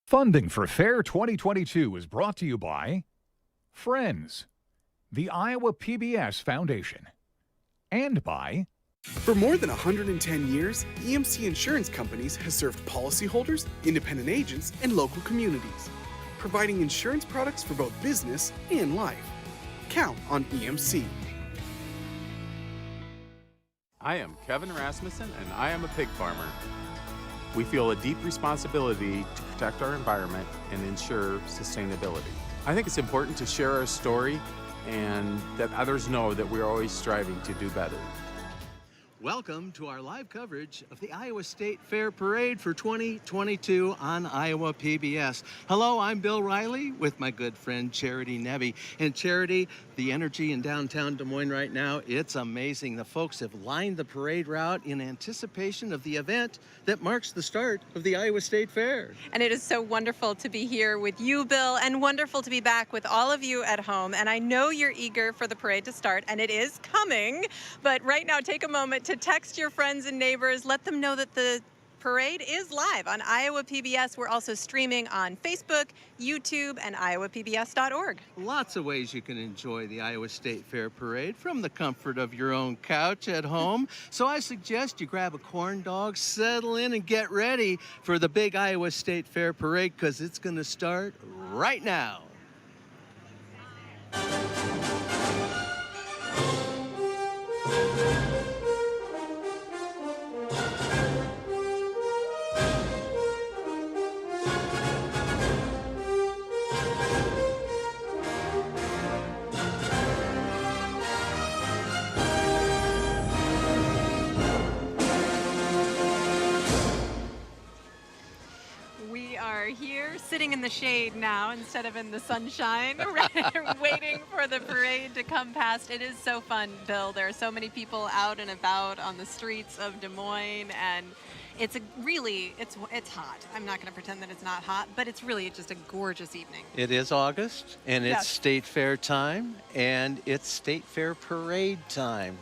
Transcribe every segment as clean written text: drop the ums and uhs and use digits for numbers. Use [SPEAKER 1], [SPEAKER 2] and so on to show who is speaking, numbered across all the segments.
[SPEAKER 1] Funding for Fair 2022 is brought to you by Friends, the Iowa PBS Foundation, and by
[SPEAKER 2] For more than 110 years, EMC Insurance Companies has served policyholders, independent agents, and local communities, providing insurance products for both business and life. Count on EMC.
[SPEAKER 3] I am Kevin Rasmussen, and I am a pig farmer. We feel a deep responsibility to protect our environment and ensure sustainability. I think it's important to share our story and that others know that we're always striving to do better.
[SPEAKER 4] Welcome to our live coverage of the Iowa State Fair Parade for 2022 on Iowa PBS. Hello, I'm Bill Riley with my good friend Charity Nebbe. And Charity, the energy in downtown Des Moines right now, it's amazing. The folks have lined the parade route in anticipation of the event that marks the start of the Iowa State Fair.
[SPEAKER 5] And it is so wonderful to be here with you, Bill, and wonderful to be back with all of you at home. And I know you're eager for the parade to start, and it is coming. But right now, take a moment to text your friends and neighbors. Let them know that the parade is live on Iowa PBS. We're also streaming on Facebook, YouTube, and iowapbs.org.
[SPEAKER 4] Lots of ways you can enjoy the Iowa State Fair Parade from the comfort of your own couch at home. So I suggest you grab a corn dog, settle in, and get ready for the big Iowa State Fair Parade, because it's going to start right now.
[SPEAKER 5] Here sitting in the shade now instead of in the sunshine, waiting for the parade to come past. It is so fun, Bill. There are so many people out and about on the streets of Des Moines, and it's hot. I'm not going to pretend that it's not hot, but it's really just a gorgeous evening.
[SPEAKER 4] It is August, and it's
[SPEAKER 5] Yes.
[SPEAKER 4] State Fair time, and it's State Fair Parade time.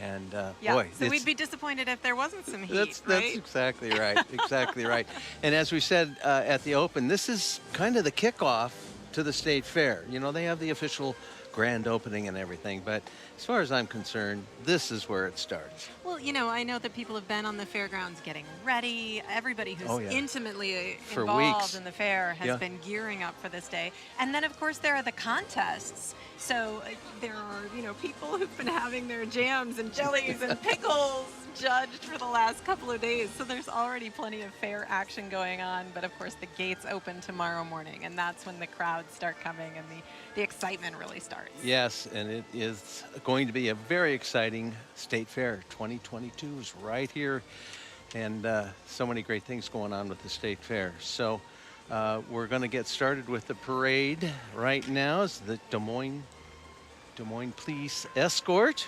[SPEAKER 4] And
[SPEAKER 5] Yeah,
[SPEAKER 4] boy,
[SPEAKER 5] so we'd be disappointed if there wasn't some heat,
[SPEAKER 4] that's
[SPEAKER 5] right?
[SPEAKER 4] exactly right. Exactly right. And as we said at the open, this is kind of the kickoff to the State Fair. You know, they have the official grand opening and everything, but as far as I'm concerned, this is where it starts.
[SPEAKER 5] Well, you know, I know that people have been on the fairgrounds getting ready. Everybody who's
[SPEAKER 4] Oh, yeah.
[SPEAKER 5] intimately
[SPEAKER 4] For
[SPEAKER 5] involved
[SPEAKER 4] weeks.
[SPEAKER 5] in the fair has
[SPEAKER 4] Yeah.
[SPEAKER 5] been gearing up for this day. And then, of course, there are the contests. So there are, people who've been having their jams and jellies and pickles judged for the last couple of days. So there's already plenty of fair action going on. But, of course, the gates open tomorrow morning, and that's when the crowds start coming and the excitement really starts.
[SPEAKER 4] Yes, and it is going to be a very exciting State Fair. 2022 is right here, and so many great things going on with the State Fair. So we're going to get started with the parade right now. It's the Des Moines Police Escort.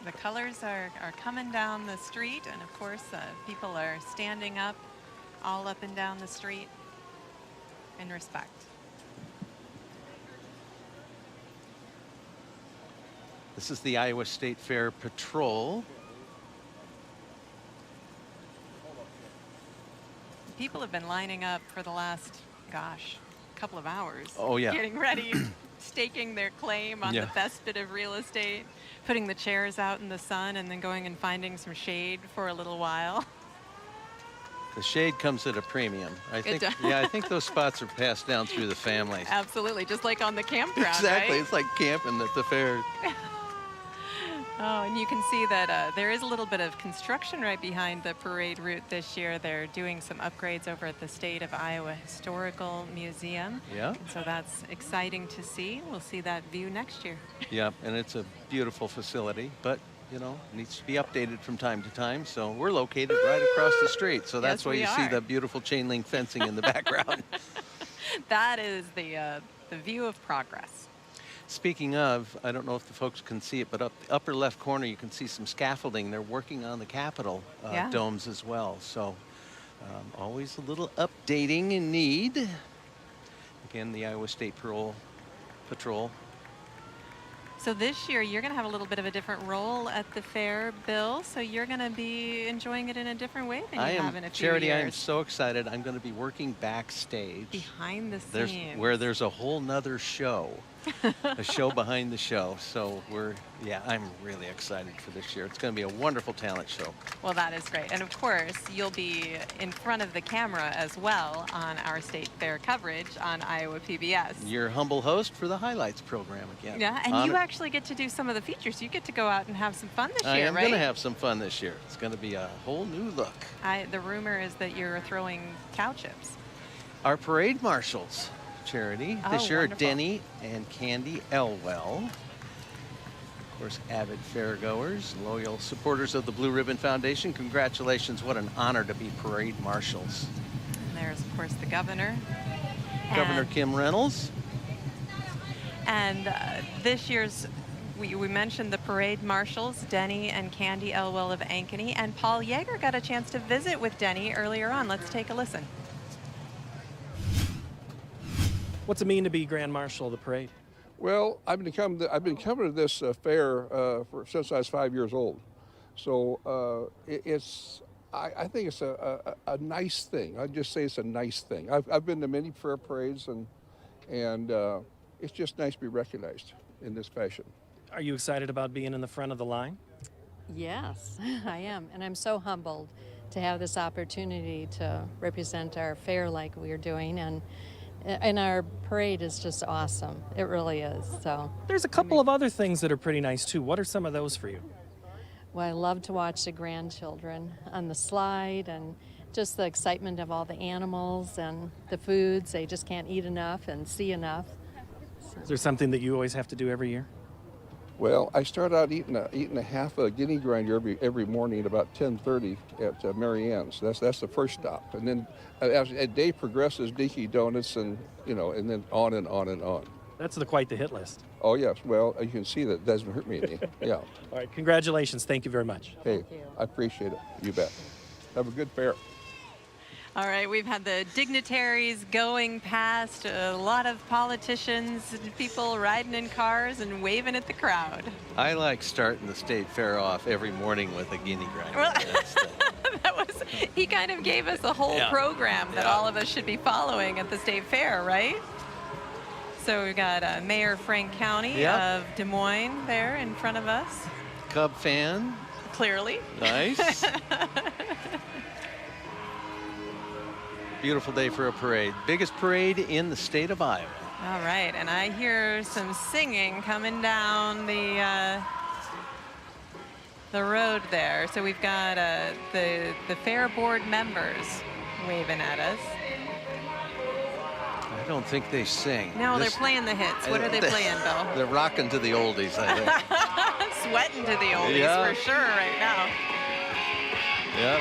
[SPEAKER 5] The colors are coming down the street, and of course, people are standing up all up and down the street in respect.
[SPEAKER 4] This is the Iowa State Fair Patrol.
[SPEAKER 5] People have been lining up for the last, couple of hours.
[SPEAKER 4] Oh, yeah.
[SPEAKER 5] Getting ready, staking their claim on
[SPEAKER 4] Yeah.
[SPEAKER 5] the best bit of real estate, putting the chairs out in the sun, and then going and finding some shade for a little while.
[SPEAKER 4] The shade comes at a premium. I think.
[SPEAKER 5] does.
[SPEAKER 4] Yeah, I think those spots are passed down through the families.
[SPEAKER 5] Absolutely, just like on the campground,
[SPEAKER 4] Exactly.
[SPEAKER 5] right?
[SPEAKER 4] It's like camping at the fair.
[SPEAKER 5] Oh, and you can see that there is a little bit of construction right behind the parade route this year. They're doing some upgrades over at the State of Iowa Historical Museum.
[SPEAKER 4] Yeah.
[SPEAKER 5] And so that's exciting to see. We'll see that view next year.
[SPEAKER 4] Yeah, and it's a beautiful facility, but needs to be updated from time to time. So we're located right across the street. So that's
[SPEAKER 5] Yes,
[SPEAKER 4] why
[SPEAKER 5] we
[SPEAKER 4] you see
[SPEAKER 5] are.
[SPEAKER 4] the beautiful chain link fencing in the background.
[SPEAKER 5] That is the view of progress.
[SPEAKER 4] Speaking of, I don't know if the folks can see it, but up the upper left corner, you can see some scaffolding. They're working on the Capitol
[SPEAKER 5] Yeah.
[SPEAKER 4] domes as well. So always a little updating in need. Again, the Iowa State Patrol
[SPEAKER 5] So this year you're going to have a little bit of a different role at the fair, Bill. So you're going to be enjoying it in a different way than you have in a few
[SPEAKER 4] Charity, I am
[SPEAKER 5] years.
[SPEAKER 4] so excited. I'm going to be working backstage.
[SPEAKER 5] Behind the scenes.
[SPEAKER 4] Where there's a whole nother show, a show behind the show. So I'm really excited for this year. It's going to be a wonderful talent show.
[SPEAKER 5] Well, that is great. And of course, you'll be in front of the camera as well on our state fair coverage on Iowa PBS.
[SPEAKER 4] Your humble host for the highlights program again.
[SPEAKER 5] Yeah, and you actually get to do some of the features. You get to go out and have some fun this year, right?
[SPEAKER 4] I am going to have some fun this year. It's going to be a whole new look.
[SPEAKER 5] The rumor is that you're throwing cow chips.
[SPEAKER 4] Our parade marshals, Charity, this year are
[SPEAKER 5] Wonderful.
[SPEAKER 4] Denny and Candy Elwell. Of course, avid fairgoers, loyal supporters of the Blue Ribbon Foundation. Congratulations. What an honor to be parade marshals.
[SPEAKER 5] And there's, of course, the governor.
[SPEAKER 4] Governor Kim Reynolds.
[SPEAKER 5] And this year's, we mentioned the parade marshals, Denny and Candy Elwell of Ankeny. And Paul Yeager got a chance to visit with Denny earlier on. Let's take a listen.
[SPEAKER 6] What's it mean to be Grand Marshal of the parade?
[SPEAKER 7] Well, I've been coming to this fair since I was 5 years old, so I think it's a nice thing. I'd just say it's a nice thing. I've been to many fair parades, and it's just nice to be recognized in this fashion.
[SPEAKER 6] Are you excited about being in the front of the line?
[SPEAKER 8] Yes, I am, and I'm so humbled to have this opportunity to represent our fair like we're doing, and our parade is just awesome. It really is. So
[SPEAKER 6] There's a couple of other things that are pretty nice too. What are some of those for you?
[SPEAKER 8] well, I love to watch the grandchildren on the slide and just the excitement of all the animals and the foods. They just can't eat enough and see enough.
[SPEAKER 6] Is there something that you always have to do every year?
[SPEAKER 7] Well, I start out eating a half a guinea grinder every morning at about 10:30 at Mary Ann's. That's the first stop, and then as a day progresses, Dinky Donuts, and and then on and on and on.
[SPEAKER 6] That's quite the hit list.
[SPEAKER 7] Oh yes, well you can see that it doesn't hurt me any. Yeah.
[SPEAKER 6] All right, congratulations. Thank you very much.
[SPEAKER 7] Hey,
[SPEAKER 8] Thank you.
[SPEAKER 7] I appreciate it. You bet. Have a good fair.
[SPEAKER 5] All right, we've had the dignitaries going past, a lot of politicians, people riding in cars and waving at the crowd.
[SPEAKER 4] I like starting the state fair off every morning with a guinea grinder.
[SPEAKER 5] Well,
[SPEAKER 4] That's
[SPEAKER 5] he kind of gave us a whole
[SPEAKER 4] Yeah.
[SPEAKER 5] program that all of us should be following at the state fair, right? So we've got Mayor Frank County
[SPEAKER 4] Yep.
[SPEAKER 5] of Des Moines there in front of us,
[SPEAKER 4] Cub fan.
[SPEAKER 5] clearly.
[SPEAKER 4] Nice. Beautiful day for a parade. Biggest parade in the state of Iowa.
[SPEAKER 5] All right, and I hear some singing coming down the road there. So we've got the fair board members waving at us.
[SPEAKER 4] I don't think they sing.
[SPEAKER 5] No,
[SPEAKER 4] This-
[SPEAKER 5] they're playing the hits. What are they playing, Bill?
[SPEAKER 4] They're rocking to the oldies, I think.
[SPEAKER 5] Sweating to the oldies
[SPEAKER 4] Yeah.
[SPEAKER 5] for sure right now.
[SPEAKER 4] Yeah.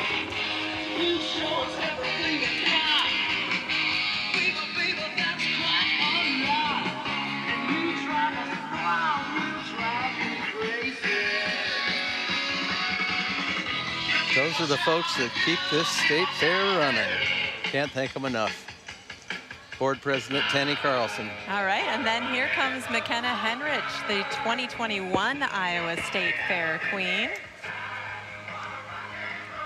[SPEAKER 4] Those are the folks that keep this state fair running. Can't thank them enough. Board President Tanny Carlson.
[SPEAKER 5] All right, and then here comes McKenna Henrich, the 2021 Iowa State Fair Queen.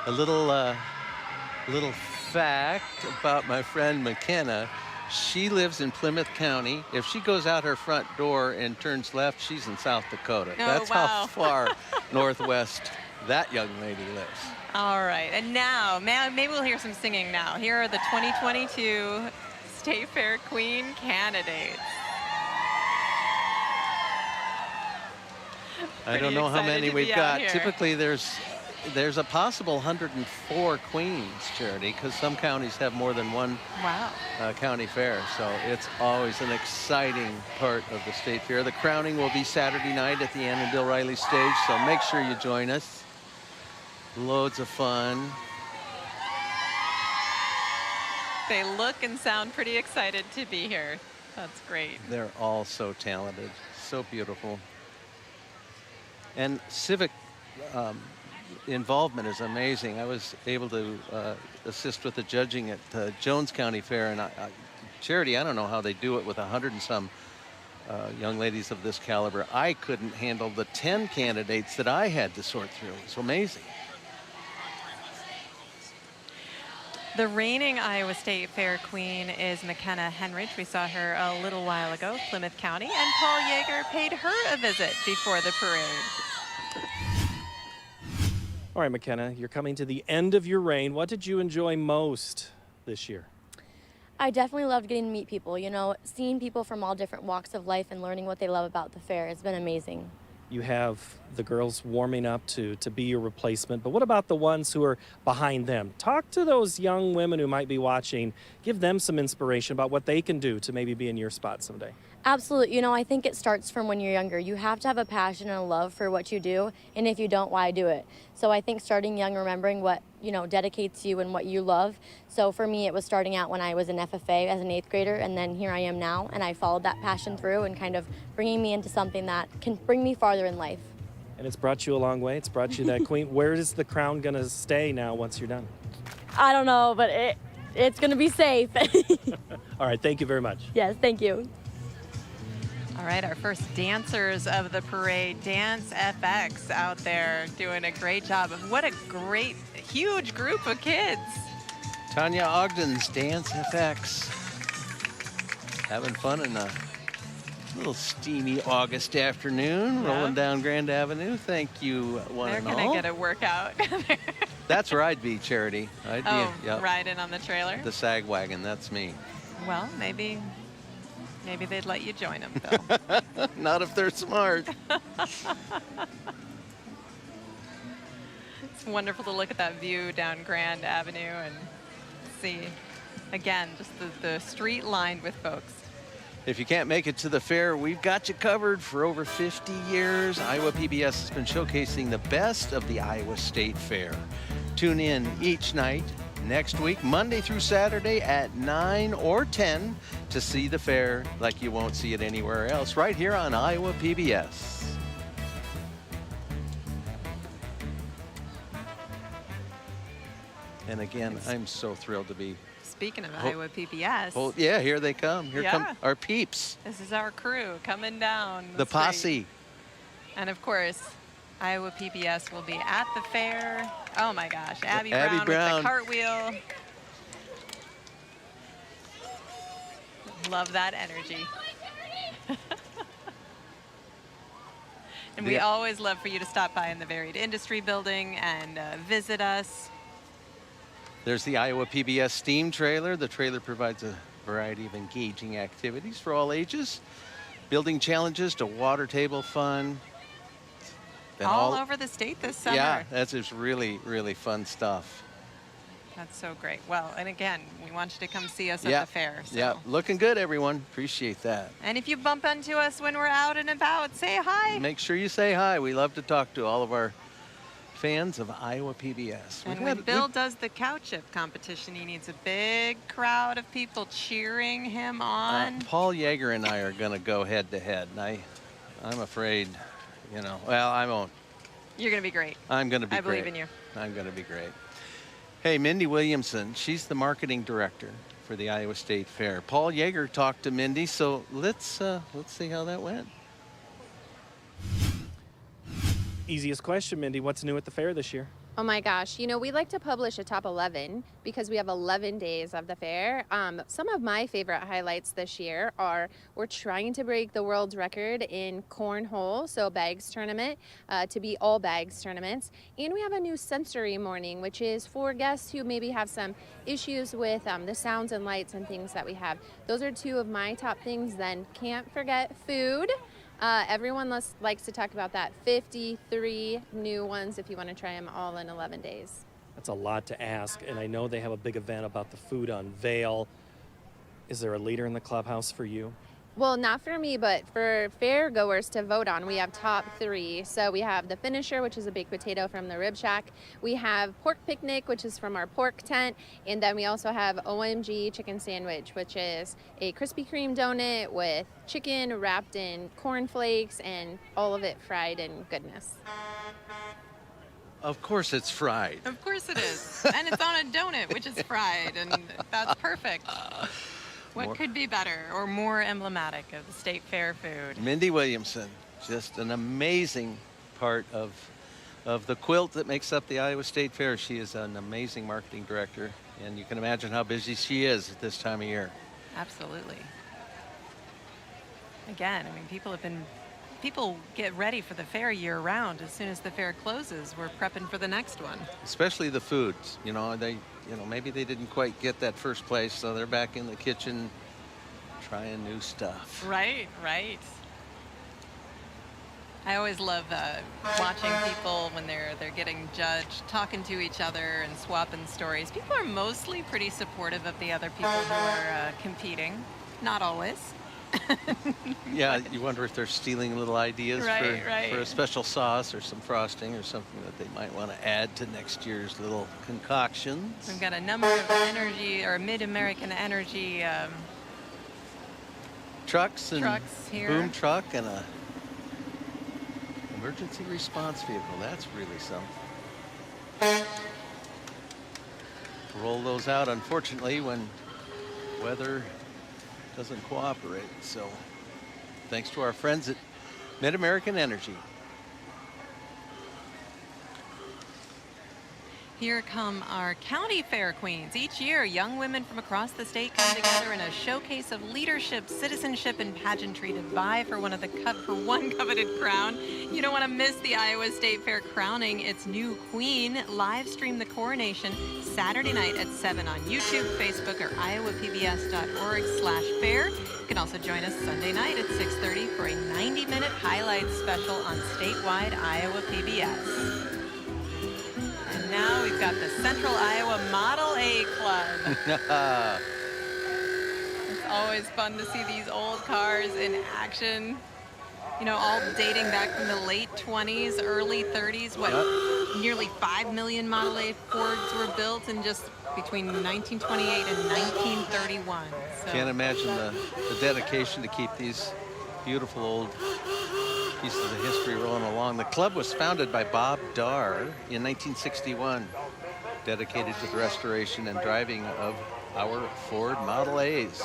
[SPEAKER 4] A little fact about my friend McKenna. She lives in Plymouth County. If she goes out her front door and turns left, she's in South Dakota.
[SPEAKER 5] Oh,
[SPEAKER 4] That's
[SPEAKER 5] wow.
[SPEAKER 4] how far northwest that young lady lives.
[SPEAKER 5] All right, and now, maybe we'll hear some singing now. Here are the 2022 State Fair Queen candidates.
[SPEAKER 4] I don't
[SPEAKER 5] Pretty
[SPEAKER 4] know how
[SPEAKER 5] excited
[SPEAKER 4] many
[SPEAKER 5] to
[SPEAKER 4] we've
[SPEAKER 5] be out
[SPEAKER 4] got.
[SPEAKER 5] here.
[SPEAKER 4] Typically, there's a possible 104 queens, Charity, because some counties have more than one
[SPEAKER 5] Wow.
[SPEAKER 4] county fair. So it's always an exciting part of the state fair. The crowning will be Saturday night at the Annandale Riley stage, so make sure you join us. Loads of fun.
[SPEAKER 5] They look and sound pretty excited to be here. That's great.
[SPEAKER 4] They're all so talented, so beautiful. And civic involvement is amazing. I was able to assist with the judging at Jones County Fair, and Charity, I don't know how they do it with 100 and some
[SPEAKER 9] young ladies of this caliber. I couldn't handle the 10 candidates that I had to sort through. It's amazing.
[SPEAKER 5] The reigning Iowa State Fair Queen is McKenna Henrich. We saw her a little while ago, Plymouth County, and Paul Yeager paid her a visit before the parade.
[SPEAKER 6] All right, McKenna, you're coming to the end of your reign. What did you enjoy most this year?
[SPEAKER 10] I definitely loved getting to meet people. You know, seeing people from all different walks of life and learning what they love about the fair has been amazing.
[SPEAKER 6] You have the girls warming up to be your replacement, but what about the ones who are behind them? Talk to those young women who might be watching. Give them some inspiration about what they can do to maybe be in your spot someday.
[SPEAKER 10] Absolutely. You know, I think it starts from when you're younger. You have to have a passion and a love for what you do, and if you don't, why do it? So I think starting young, remembering what, you know, dedicates you and what you love. So for me, it was starting out when I was in FFA as an 8th grader, and then here I am now, and I followed that passion through and kind of bringing me into something that can bring me farther in life.
[SPEAKER 6] And it's brought you a long way. It's brought you that queen. Where is the crown going to stay now once you're done?
[SPEAKER 10] I don't know, but it's going to be safe.
[SPEAKER 6] All right, thank you very much.
[SPEAKER 10] Yes, thank you.
[SPEAKER 5] All right, our first dancers of the parade, Dance FX out there doing a great job. What a great, huge group of kids.
[SPEAKER 9] Tanya Ogden's Dance FX. Having fun in a little steamy August afternoon, rolling down Grand Avenue. Thank you, one
[SPEAKER 5] They're
[SPEAKER 9] and all.
[SPEAKER 5] going to get a workout.
[SPEAKER 9] That's where I'd be, Charity. I'd be
[SPEAKER 5] riding on the trailer?
[SPEAKER 9] The sag wagon, that's me.
[SPEAKER 5] Well, maybe they'd let you join them, Bill.
[SPEAKER 9] Not if they're smart.
[SPEAKER 5] It's wonderful to look at that view down Grand Avenue and see, again, just the street lined with folks.
[SPEAKER 9] If you can't make it to the fair, we've got you covered. For over 50 years, Iowa PBS has been showcasing the best of the Iowa State Fair. Tune in each night next week, Monday through Saturday at 9 or 10 to see the fair like you won't see it anywhere else, right here on Iowa PBS. And again, I'm so thrilled to be.
[SPEAKER 5] Speaking of Iowa PBS.
[SPEAKER 9] Oh, yeah, here they come. Here come our peeps.
[SPEAKER 5] This is our crew coming down
[SPEAKER 9] The posse.
[SPEAKER 5] And of course, Iowa PBS will be at the fair. Oh my gosh, Abby
[SPEAKER 9] Brown
[SPEAKER 5] with the cartwheel. Love that energy. And we always love for you to stop by in the Varied Industry Building and visit us.
[SPEAKER 9] There's the Iowa PBS Steam Trailer. The trailer provides a variety of engaging activities for all ages, building challenges to water table fun.
[SPEAKER 5] All over the state this summer.
[SPEAKER 9] Yeah, that's just really, really fun stuff.
[SPEAKER 5] That's so great. Well, and again, we want you to come see us at the fair. So.
[SPEAKER 9] Yeah, looking good, everyone. Appreciate that.
[SPEAKER 5] And if you bump into us when we're out and about, say hi.
[SPEAKER 9] Make sure you say hi. We love to talk to all of our fans of Iowa PBS.
[SPEAKER 5] And when Bill does the cow chip competition, he needs a big crowd of people cheering him on.
[SPEAKER 9] Paul Yeager and I are going to go head to head. And I'm afraid, you know, well, I won't.
[SPEAKER 5] You're going to be great.
[SPEAKER 9] I'm going to be great.
[SPEAKER 5] I believe in you.
[SPEAKER 9] I'm going to be great. Hey, Mindy Williamson, she's the marketing director for the Iowa State Fair. Paul Yeager talked to Mindy, so let's see how that went.
[SPEAKER 6] Easiest question, Mindy. What's new at the fair this year?
[SPEAKER 11] Oh my gosh, you know, we like to publish a top 11 because we have 11 days of the fair. Some of my favorite highlights this year are we're trying to break the world's record in cornhole, so bags tournament, to be all bags tournaments. And we have a new sensory morning, which is for guests who maybe have some issues with the sounds and lights and things that we have. Those are two of my top things. Then can't forget food. Everyone likes to talk about that. 53 new ones if you want to try them all in 11 days.
[SPEAKER 6] That's a lot to ask, and I know they have a big event about the food unveil. Is there a leader in the clubhouse for you?
[SPEAKER 11] Well, not for me, but for fair goers to vote on, we have top 3. So we have the finisher, which is a baked potato from the Rib Shack. We have pork picnic, which is from our pork tent. And then we also have OMG chicken sandwich, which is a Krispy Kreme donut with chicken wrapped in cornflakes and all of it fried in goodness.
[SPEAKER 9] Of course it's fried.
[SPEAKER 5] Of course it is. And it's on a donut, which is fried, and that's perfect. What could be better or more emblematic of the state fair food?
[SPEAKER 9] Mindy Williamson, just an amazing part of the quilt that makes up the Iowa State Fair. She is an amazing marketing director, and you can imagine how busy she is at this time of year.
[SPEAKER 5] Absolutely. Again, I mean, people get ready for the fair year round. As soon as the fair closes, we're prepping for the next one.
[SPEAKER 9] Especially the foods. Maybe they didn't quite get that first place, so they're back in the kitchen trying new stuff.
[SPEAKER 5] Right. I always love watching people when they're getting judged, talking to each other and swapping stories. People are mostly pretty supportive of the other people who are competing. Not always.
[SPEAKER 9] Yeah, you wonder if they're stealing little ideas
[SPEAKER 5] Right.
[SPEAKER 9] for a special sauce or some frosting or something that they might want to add to next year's little concoctions.
[SPEAKER 5] We've got a number of energy or mid-American energy
[SPEAKER 9] trucks
[SPEAKER 5] here.
[SPEAKER 9] Boom truck and a emergency response vehicle. That's really something. Roll those out, unfortunately, when weather doesn't cooperate. So thanks to our friends at Mid-American Energy.
[SPEAKER 5] Here come our county fair queens. Each year, young women from across the state come together in a showcase of leadership, citizenship, and pageantry to vie for one coveted crown. You don't want to miss the Iowa State Fair crowning its new queen. Live stream the coronation Saturday night at 7 on YouTube, Facebook, or iowapbs.org/fair. You can also join us Sunday night at 6:30 for a 90-minute highlights special on statewide Iowa PBS. Now we've got the Central Iowa Model A Club. It's always fun to see these old cars in action. All dating back from the late 20s, early 30s. Nearly 5 million Model A Fords were built in just between 1928 and 1931. So.
[SPEAKER 9] Can't imagine the dedication to keep these beautiful old pieces of history rolling along. The club was founded by Bob Darr in 1961, dedicated to the restoration and driving of our Ford Model A's.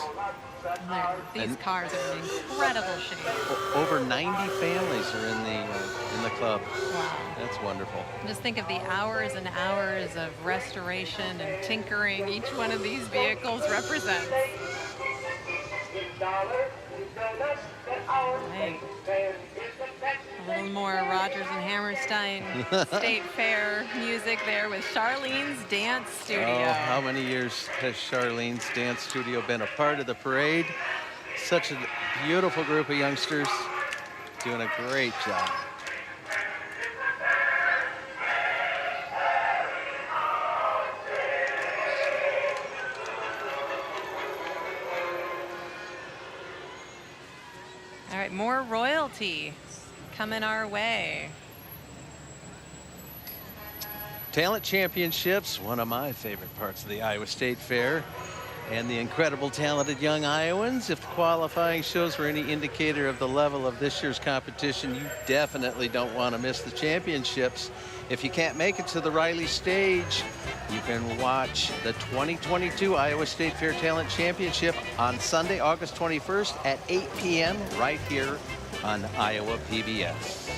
[SPEAKER 5] These cars are in incredible shape.
[SPEAKER 9] Over 90 families are in the club.
[SPEAKER 5] Wow.
[SPEAKER 9] That's wonderful.
[SPEAKER 5] Just think of the hours and hours of restoration and tinkering each one of these vehicles represents. Right. A little more Rodgers and Hammerstein State Fair music there with Charlene's Dance Studio.
[SPEAKER 9] Oh, how many years has Charlene's Dance Studio been a part of the parade? Such a beautiful group of youngsters doing a great job.
[SPEAKER 5] All right, more royalty coming our way.
[SPEAKER 9] Talent Championships, one of my favorite parts of the Iowa State Fair. And the incredible talented young Iowans. If the qualifying shows were any indicator of the level of this year's competition, you definitely don't want to miss the championships. If you can't make it to the Riley stage, you can watch the 2022 Iowa State Fair Talent Championship on Sunday, August 21st at 8 p.m. right here on Iowa PBS.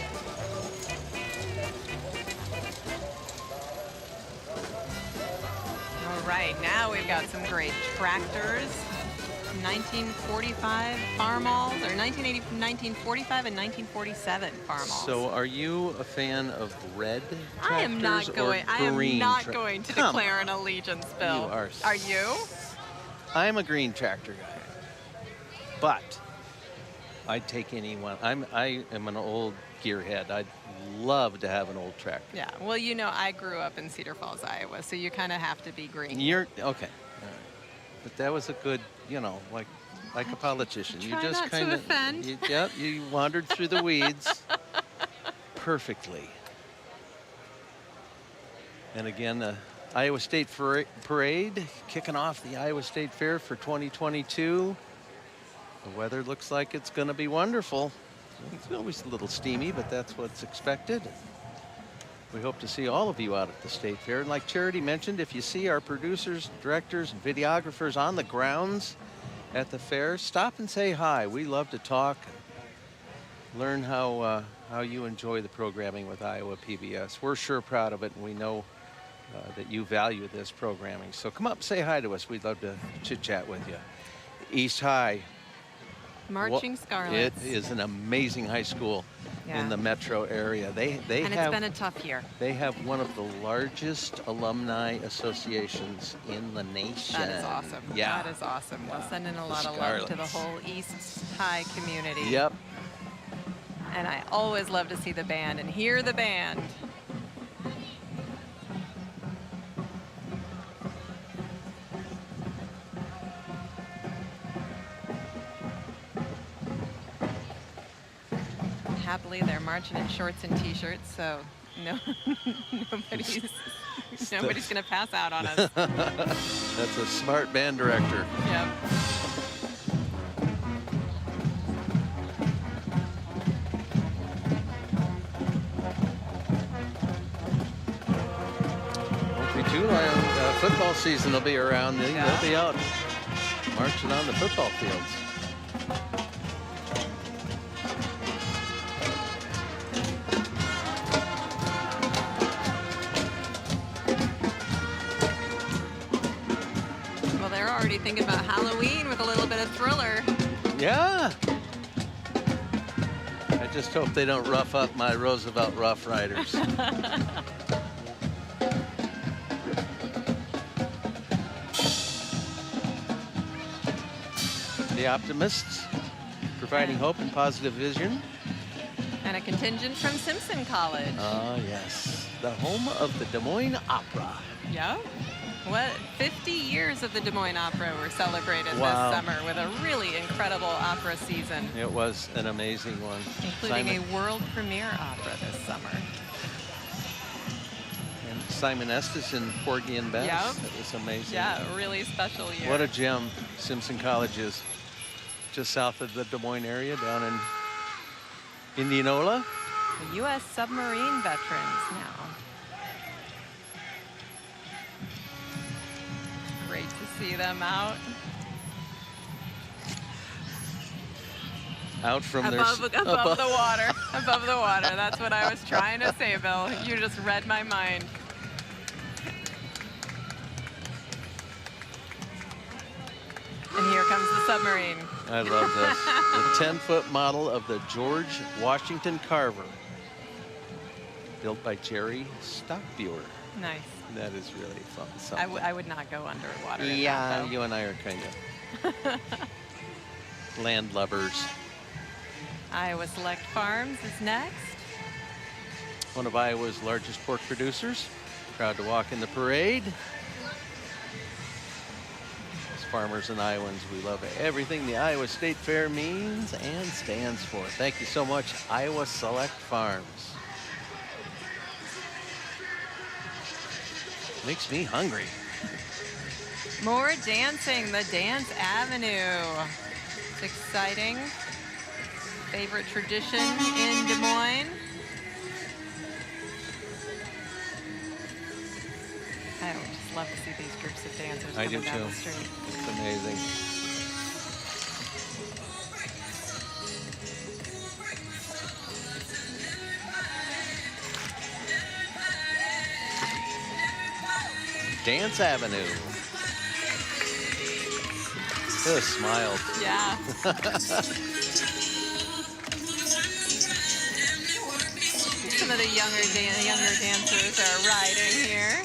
[SPEAKER 5] All right, now we've got some great tractors. 1945 Farmalls, or 1945 and 1947 Farmalls.
[SPEAKER 9] So are you a fan of red tractors
[SPEAKER 5] I am not going. I am not going to declare an allegiance, Bill.
[SPEAKER 9] You are.
[SPEAKER 5] Are you?
[SPEAKER 9] I'm a green tractor guy, but I'd take anyone. I am an old gearhead. I'd love to have an old tractor.
[SPEAKER 5] Yeah. Well, I grew up in Cedar Falls, Iowa, so you kind of have to be green.
[SPEAKER 9] You're okay. All right. But that was a good, like a politician.
[SPEAKER 5] You just kind of offend.
[SPEAKER 9] You wandered through the weeds perfectly. And again, the Iowa State Parade kicking off the Iowa State Fair for 2022. The weather looks like it's going to be wonderful. It's always a little steamy, but that's what's expected. We hope to see all of you out at the State Fair. And like Charity mentioned, if you see our producers, directors, and videographers on the grounds at the fair, stop and say hi. We love to talk and learn how you enjoy the programming with Iowa PBS. We're sure proud of it, and we know that you value this programming. So come up and say hi to us. We'd love to chit-chat with you. East High.
[SPEAKER 5] Marching Scarlets.
[SPEAKER 9] It is an amazing high school in the metro area.
[SPEAKER 5] And it's been a tough year.
[SPEAKER 9] They have one of the largest alumni associations in the nation.
[SPEAKER 5] That is awesome.
[SPEAKER 9] Yeah.
[SPEAKER 5] That is awesome. We'll send in a lot of love to the whole East High community.
[SPEAKER 9] Yep.
[SPEAKER 5] And I always love to see the band and hear the band. Happily, they're marching in shorts and t-shirts, so nobody's gonna pass out on us.
[SPEAKER 9] That's a smart band director.
[SPEAKER 5] Yep.
[SPEAKER 9] Won't be too long. Football season will be around. They'll be out marching on the football fields.
[SPEAKER 5] Thinking about Halloween with a little bit of Thriller.
[SPEAKER 9] Yeah. I just hope they don't rough up my Roosevelt Rough Riders. The Optimists, providing hope and positive vision.
[SPEAKER 5] And a contingent from Simpson College.
[SPEAKER 9] Oh, yes. The home of the Des Moines Opera.
[SPEAKER 5] Yeah. What 50 years of the Des Moines Opera were celebrated this summer with a really incredible opera season.
[SPEAKER 9] It was an amazing one.
[SPEAKER 5] Including a world premiere opera this summer.
[SPEAKER 9] And Simon Estes and Porgy and Bess.
[SPEAKER 5] Yep.
[SPEAKER 9] It was amazing.
[SPEAKER 5] Yeah, a really special year.
[SPEAKER 9] What a gem Simpson College is. Just south of the Des Moines area, down in Indianola.
[SPEAKER 5] The U.S. submarine veterans now. Great to see them out.
[SPEAKER 9] Out from
[SPEAKER 5] above the water. Above the water. That's what I was trying to say, Bill. You just read my mind. And here comes the submarine.
[SPEAKER 9] I love this. The 10-foot model of the George Washington Carver, built by Jerry Stockbuer.
[SPEAKER 5] Nice.
[SPEAKER 9] That is really fun. Something.
[SPEAKER 5] I would not go underwater.
[SPEAKER 9] Yeah,
[SPEAKER 5] in that,
[SPEAKER 9] you and I are kind of land lovers.
[SPEAKER 5] Iowa Select Farms is next.
[SPEAKER 9] One of Iowa's largest pork producers. Proud to walk in the parade. As farmers and Iowans, we love everything the Iowa State Fair means and stands for. Thank you so much, Iowa Select Farms. Makes me hungry.
[SPEAKER 5] More dancing, the Dance Avenue. It's exciting. Favorite tradition in Des Moines. I would just love to see these groups of dancers
[SPEAKER 9] I do
[SPEAKER 5] coming down
[SPEAKER 9] too.
[SPEAKER 5] the street.
[SPEAKER 9] It's amazing. Dance Avenue. Just smiled.
[SPEAKER 5] Yeah. Some of the younger dancers are riding here.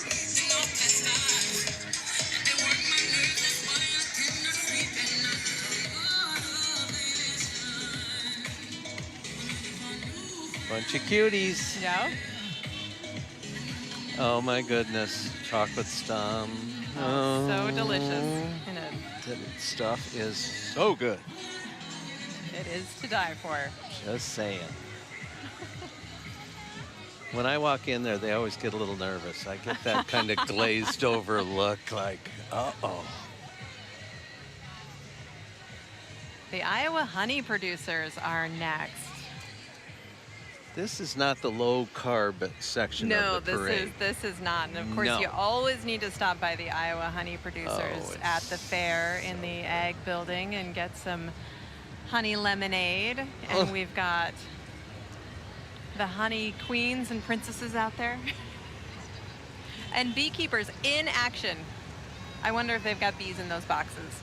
[SPEAKER 9] Bunch of cuties.
[SPEAKER 5] Yeah.
[SPEAKER 9] Oh my goodness, chocolate stum.
[SPEAKER 5] Oh, so delicious. And
[SPEAKER 9] That stuff is so good.
[SPEAKER 5] it is to die for.
[SPEAKER 9] Just saying. When I walk in there, they always get a little nervous. I get that kind of glazed over look like, uh-oh.
[SPEAKER 5] The Iowa honey producers are next.
[SPEAKER 9] This is not the low carb section
[SPEAKER 5] No,
[SPEAKER 9] of the parade.
[SPEAKER 5] this is not. And of course,
[SPEAKER 9] No.
[SPEAKER 5] you always need to stop by the Iowa Honey Producers
[SPEAKER 9] Oh,
[SPEAKER 5] at the fair in the Ag Building and get some honey lemonade. And
[SPEAKER 9] Oh.
[SPEAKER 5] we've got the honey queens and princesses out there. And beekeepers in action. I wonder if they've got bees in those boxes.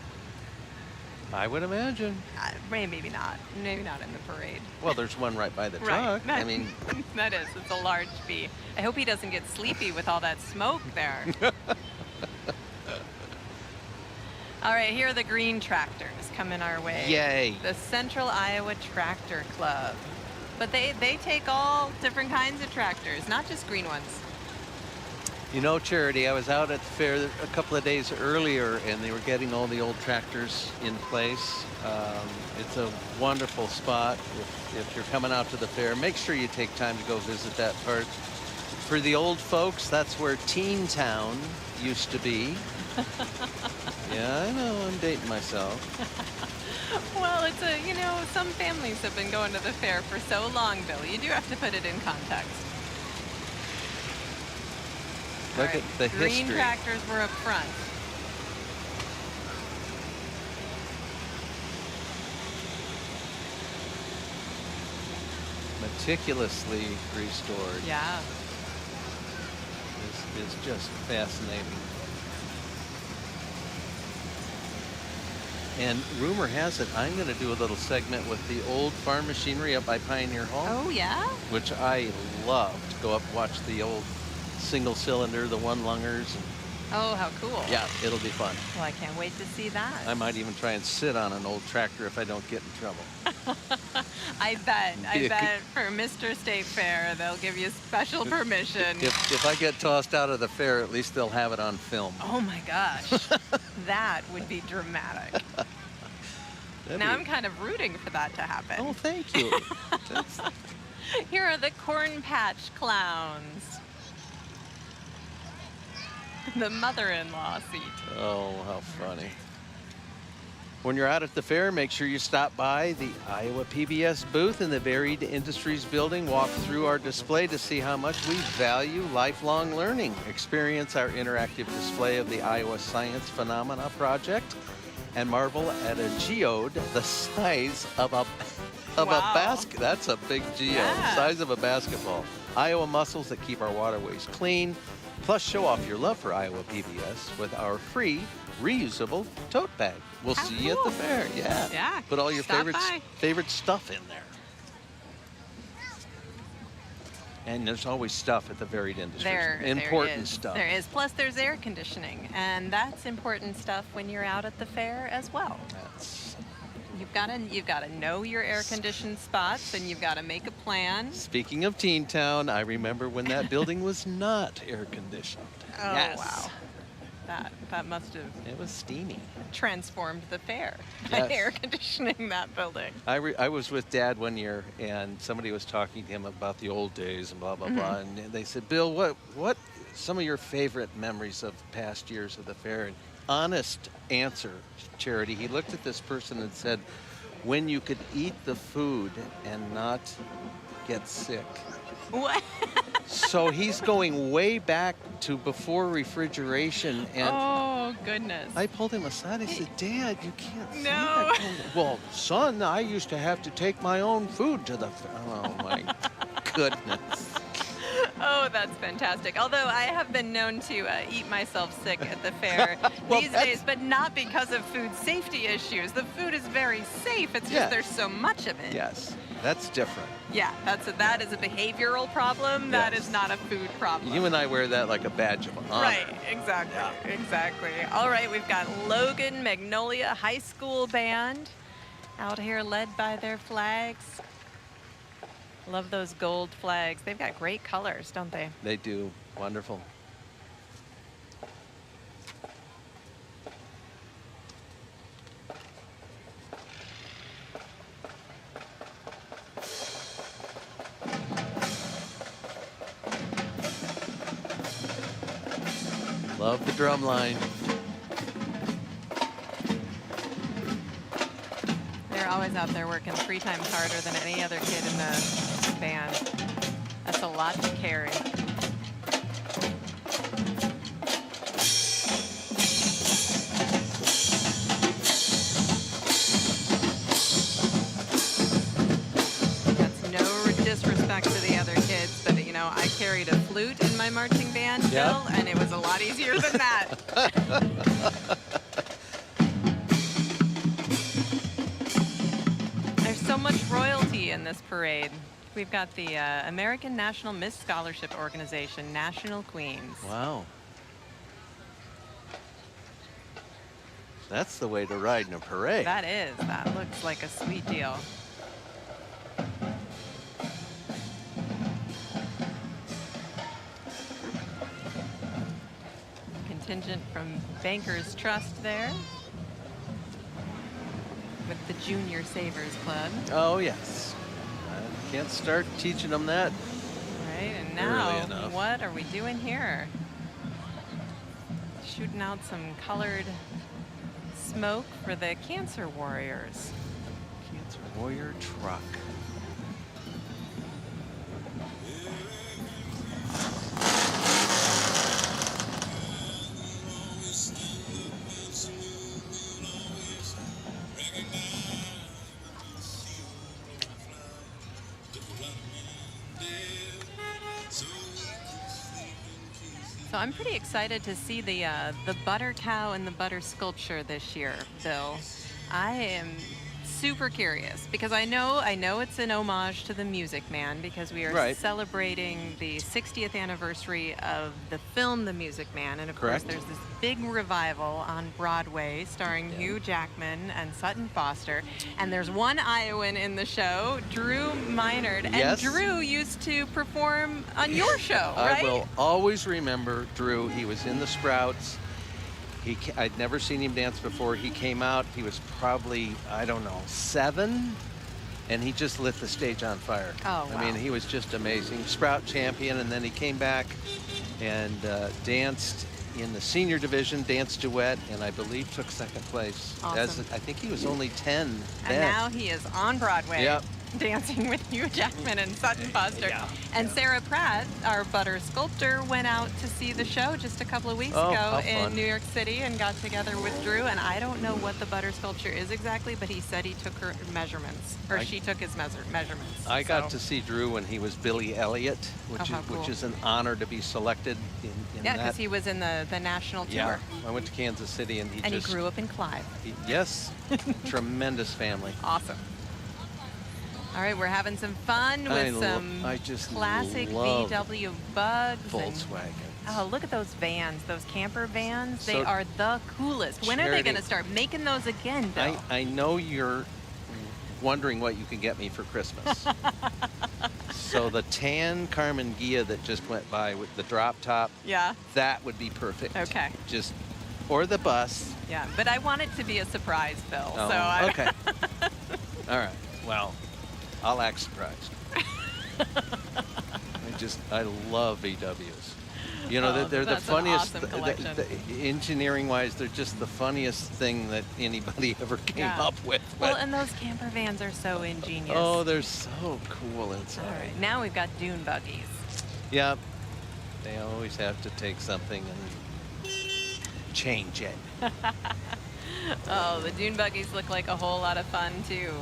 [SPEAKER 9] I would imagine.
[SPEAKER 5] Maybe not. Maybe not in the parade.
[SPEAKER 9] Well, there's one right by the
[SPEAKER 5] Right.
[SPEAKER 9] truck. I mean,
[SPEAKER 5] That is. It's a large bee. I hope he doesn't get sleepy with all that smoke there. All right, here are the green tractors coming our way.
[SPEAKER 9] Yay.
[SPEAKER 5] The Central Iowa Tractor Club. But they take all different kinds of tractors, not just green ones.
[SPEAKER 9] you know, Charity, I was out at the fair a couple of days earlier, and they were getting all the old tractors in place. It's a wonderful spot. If you're coming out to the fair, make sure you take time to go visit that part. For the old folks, that's where Teen Town used to be. Yeah, I know, I'm dating myself.
[SPEAKER 5] Well, it's some families have been going to the fair for so long, Bill. You do have to put it in context.
[SPEAKER 9] Look
[SPEAKER 5] All right,
[SPEAKER 9] at the
[SPEAKER 5] green
[SPEAKER 9] history.
[SPEAKER 5] tractors were up front.
[SPEAKER 9] Meticulously restored.
[SPEAKER 5] Yeah.
[SPEAKER 9] This is just fascinating. And rumor has it, I'm going to do a little segment with the old farm machinery up by Pioneer Hall,
[SPEAKER 5] Oh, yeah?
[SPEAKER 9] which I love to go up and watch the old single cylinder, the one lungers. And
[SPEAKER 5] Oh, how cool.
[SPEAKER 9] yeah, it'll be fun.
[SPEAKER 5] Well, I can't wait to see that.
[SPEAKER 9] I might even try and sit on an old tractor if I don't get in trouble.
[SPEAKER 5] I bet for Mr. State Fair, they'll give you special permission.
[SPEAKER 9] If I get tossed out of the fair, at least they'll have it on film.
[SPEAKER 5] Oh my gosh, that would be dramatic.
[SPEAKER 9] That'd
[SPEAKER 5] Now
[SPEAKER 9] be-
[SPEAKER 5] I'm kind of rooting for that to happen.
[SPEAKER 9] Oh, thank you. That's-
[SPEAKER 5] Here are the Corn Patch Clowns. The mother-in-law seat.
[SPEAKER 9] Oh, how funny. When you're out at the fair, make sure you stop by the Iowa PBS booth in the Varied Industries building. Walk through our display to see how much we value lifelong learning. Experience our interactive display of the Iowa Science Phenomena Project and marvel at a geode the size of a
[SPEAKER 5] Wow.
[SPEAKER 9] basket. That's a big geode,
[SPEAKER 5] Yeah.
[SPEAKER 9] size of a basketball. Iowa mussels that keep our waterways clean. Plus, show off your love for Iowa PBS with our free reusable tote bag. We'll
[SPEAKER 5] How
[SPEAKER 9] see you at the
[SPEAKER 5] cool.
[SPEAKER 9] fair. Yeah.
[SPEAKER 5] Yeah,
[SPEAKER 9] Put all your
[SPEAKER 5] stop
[SPEAKER 9] favorite
[SPEAKER 5] by.
[SPEAKER 9] favorite stuff in there. And there's always stuff at the Varied Industries.
[SPEAKER 5] There
[SPEAKER 9] Important
[SPEAKER 5] is.
[SPEAKER 9] stuff.
[SPEAKER 5] There is. Plus, there's air conditioning, and that's important stuff when you're out at the fair as well.
[SPEAKER 9] That's
[SPEAKER 5] You've got to know your air-conditioned spots, and you've got to make a plan.
[SPEAKER 9] Speaking of Teen Town, I remember when that building was not air conditioned.
[SPEAKER 5] Oh,
[SPEAKER 9] Yes.
[SPEAKER 5] wow. That must have
[SPEAKER 9] It was steamy.
[SPEAKER 5] transformed the fair by
[SPEAKER 9] Yes.
[SPEAKER 5] air conditioning that building.
[SPEAKER 9] I was with Dad one year, and somebody was talking to him about the old days and blah blah blah,
[SPEAKER 5] Mm-hmm.
[SPEAKER 9] and they said, "Bill, what some of your favorite memories of past years of the fair?" And honest answer, Charity, he looked at this person and said, "When you could eat the food and not get sick."
[SPEAKER 5] What?
[SPEAKER 9] So he's going way back to before refrigeration, and
[SPEAKER 5] Oh, goodness.
[SPEAKER 9] I pulled him aside. I said, "Dad, you can't say
[SPEAKER 5] No.
[SPEAKER 9] that." Well, son, I used to have to take my own food to the fair. Oh, my goodness.
[SPEAKER 5] Oh, that's fantastic. Although I have been known to eat myself sick at the fair
[SPEAKER 9] Well,
[SPEAKER 5] these
[SPEAKER 9] that's-
[SPEAKER 5] days, but not because of food safety issues. The food is very safe. It's just
[SPEAKER 9] Yes.
[SPEAKER 5] there's so much of it.
[SPEAKER 9] Yes, that's different.
[SPEAKER 5] Yeah, that is a behavioral problem. That
[SPEAKER 9] Yes.
[SPEAKER 5] is not a food problem.
[SPEAKER 9] You and I wear that like a badge of honor.
[SPEAKER 5] Right, exactly, exactly. All right, we've got Logan Magnolia High School Band out here led by their flags. Love those gold flags. They've got great colors, don't they?
[SPEAKER 9] They do. Wonderful. Love the drum line.
[SPEAKER 5] There They're always out there working 3 times harder than any other kid in the band. That's a lot to carry. That's no disrespect to the other kids, but you know, I carried a flute in my marching band,
[SPEAKER 9] Yep.
[SPEAKER 5] Bill, and it was a lot easier than that. There's so much royalty in this parade. We've got the American National Miss Scholarship Organization, National Queens.
[SPEAKER 9] Wow. That's the way to ride in a parade.
[SPEAKER 5] That is. That looks like a sweet deal. Contingent from Bankers Trust there with the Junior Savers Club.
[SPEAKER 9] Oh, yes. I can't start teaching them that.
[SPEAKER 5] Right, and
[SPEAKER 9] Early
[SPEAKER 5] now
[SPEAKER 9] enough.
[SPEAKER 5] what are we doing here? Shooting out some colored smoke for the Cancer Warriors.
[SPEAKER 9] Cancer Warrior truck.
[SPEAKER 5] So I'm pretty excited to see the butter cow and the butter sculpture this year, Bill. I am super curious because I know it's an homage to the Music Man because we are
[SPEAKER 9] Right.
[SPEAKER 5] celebrating the 60th anniversary of the film The Music Man, and of
[SPEAKER 9] Correct.
[SPEAKER 5] course there's this big revival on Broadway starring Hugh Jackman and Sutton Foster, and there's one Iowan in the show, Drew Minard, and
[SPEAKER 9] Yes.
[SPEAKER 5] Drew used to perform on your show, right?
[SPEAKER 9] I will always remember Drew. He was in the Sprouts. I'd never seen him dance before. He came out. He was probably, I don't know, 7, and he just lit the stage on fire.
[SPEAKER 5] Oh,
[SPEAKER 9] I mean,
[SPEAKER 5] wow.
[SPEAKER 9] he was just amazing. Sprout champion, and then he came back and danced in the senior division, dance duet, and I believe took 2nd place.
[SPEAKER 5] Awesome.
[SPEAKER 9] I think he was only 10
[SPEAKER 5] And
[SPEAKER 9] then.
[SPEAKER 5] now he is on Broadway.
[SPEAKER 9] Yep.
[SPEAKER 5] Dancing with Hugh Jackman and Sutton Foster.
[SPEAKER 6] Yeah.
[SPEAKER 5] And Sarah Pratt, our butter sculptor, went out to see the show just a couple of weeks
[SPEAKER 9] Oh,
[SPEAKER 5] ago
[SPEAKER 9] how
[SPEAKER 5] in
[SPEAKER 9] fun.
[SPEAKER 5] New York City and got together with Drew. And I don't know what the butter sculpture is exactly, but he said he took her measurements, or she took his measurements.
[SPEAKER 9] I got
[SPEAKER 5] So-
[SPEAKER 9] to see Drew when he was Billy Elliot, which
[SPEAKER 5] how cool.
[SPEAKER 9] is an honor to be selected in
[SPEAKER 5] Yeah,
[SPEAKER 9] that.
[SPEAKER 5] because he was in the national tour.
[SPEAKER 9] Yeah, I went to Kansas City and
[SPEAKER 5] And he grew up in Clive.
[SPEAKER 9] Yes, tremendous family.
[SPEAKER 5] Awesome. All right, we're having some fun with some
[SPEAKER 9] I just
[SPEAKER 5] classic
[SPEAKER 9] love
[SPEAKER 5] VW bugs. and-
[SPEAKER 9] Volkswagen.
[SPEAKER 5] Oh, look at those vans, those camper vans. They
[SPEAKER 9] So-
[SPEAKER 5] are the coolest. When are they
[SPEAKER 9] Charity-
[SPEAKER 5] going to start making those again, Bill?
[SPEAKER 9] I know you're wondering what you can get me for Christmas. So the tan Carmen Ghia that just went by with the drop top,
[SPEAKER 5] Yeah,
[SPEAKER 9] that would be perfect.
[SPEAKER 5] Okay.
[SPEAKER 9] Just, or the bus.
[SPEAKER 5] yeah. But I want it to be a surprise, Bill.
[SPEAKER 9] Oh,
[SPEAKER 5] so I,
[SPEAKER 9] okay. All right. Well, I'll act surprised. I love VWs. You know,
[SPEAKER 5] Oh,
[SPEAKER 9] they're the
[SPEAKER 5] that's an
[SPEAKER 9] funniest.
[SPEAKER 5] awesome collection.
[SPEAKER 9] Engineering-wise, they're just the funniest thing that anybody ever came
[SPEAKER 5] Yeah.
[SPEAKER 9] up with.
[SPEAKER 5] well,
[SPEAKER 9] But-
[SPEAKER 5] and those camper vans are so ingenious.
[SPEAKER 9] oh, they're so cool inside.
[SPEAKER 5] All right, now we've got dune buggies.
[SPEAKER 9] Yep. They always have to take something and change it.
[SPEAKER 5] Oh, the dune buggies look like a whole lot of fun too.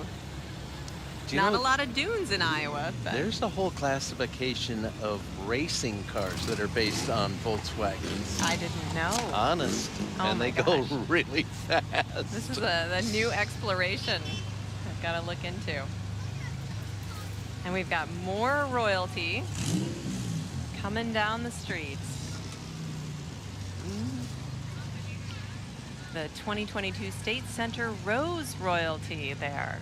[SPEAKER 9] Do you
[SPEAKER 5] Not
[SPEAKER 9] know,
[SPEAKER 5] a lot of dunes in Iowa, but
[SPEAKER 9] there's a whole classification of racing cars that are based on Volkswagens.
[SPEAKER 5] I didn't know.
[SPEAKER 9] Honest.
[SPEAKER 5] Oh
[SPEAKER 9] And
[SPEAKER 5] my
[SPEAKER 9] they go
[SPEAKER 5] gosh.
[SPEAKER 9] really fast.
[SPEAKER 5] This is a new exploration I've got to look into. And we've got more royalty coming down the streets. The 2022 State Center Rose royalty there.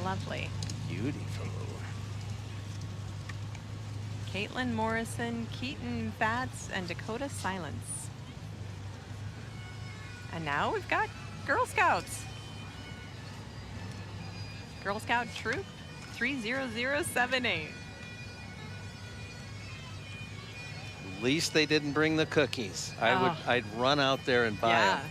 [SPEAKER 5] Lovely.
[SPEAKER 9] Beautiful.
[SPEAKER 5] Caitlin Morrison, Keaton Fats, and Dakota Silence. And now we've got Girl Scouts. Girl Scout Troop 30078.
[SPEAKER 9] At least they didn't bring the cookies.
[SPEAKER 5] Oh.
[SPEAKER 9] I'd run out there and buy
[SPEAKER 5] Yeah.
[SPEAKER 9] them.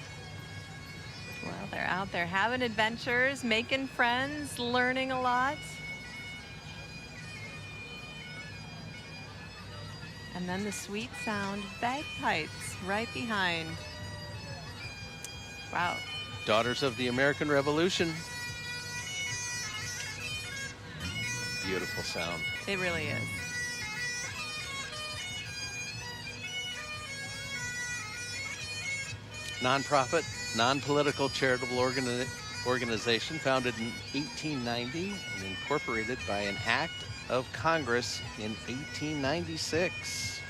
[SPEAKER 5] Well, they're out there having adventures, making friends, learning a lot. And then the sweet sound of bagpipes right behind. Wow.
[SPEAKER 9] Daughters of the American Revolution. Beautiful sound.
[SPEAKER 5] It really is.
[SPEAKER 9] Nonprofit, non-political charitable organization founded in 1890 and incorporated by an act of Congress in 1896.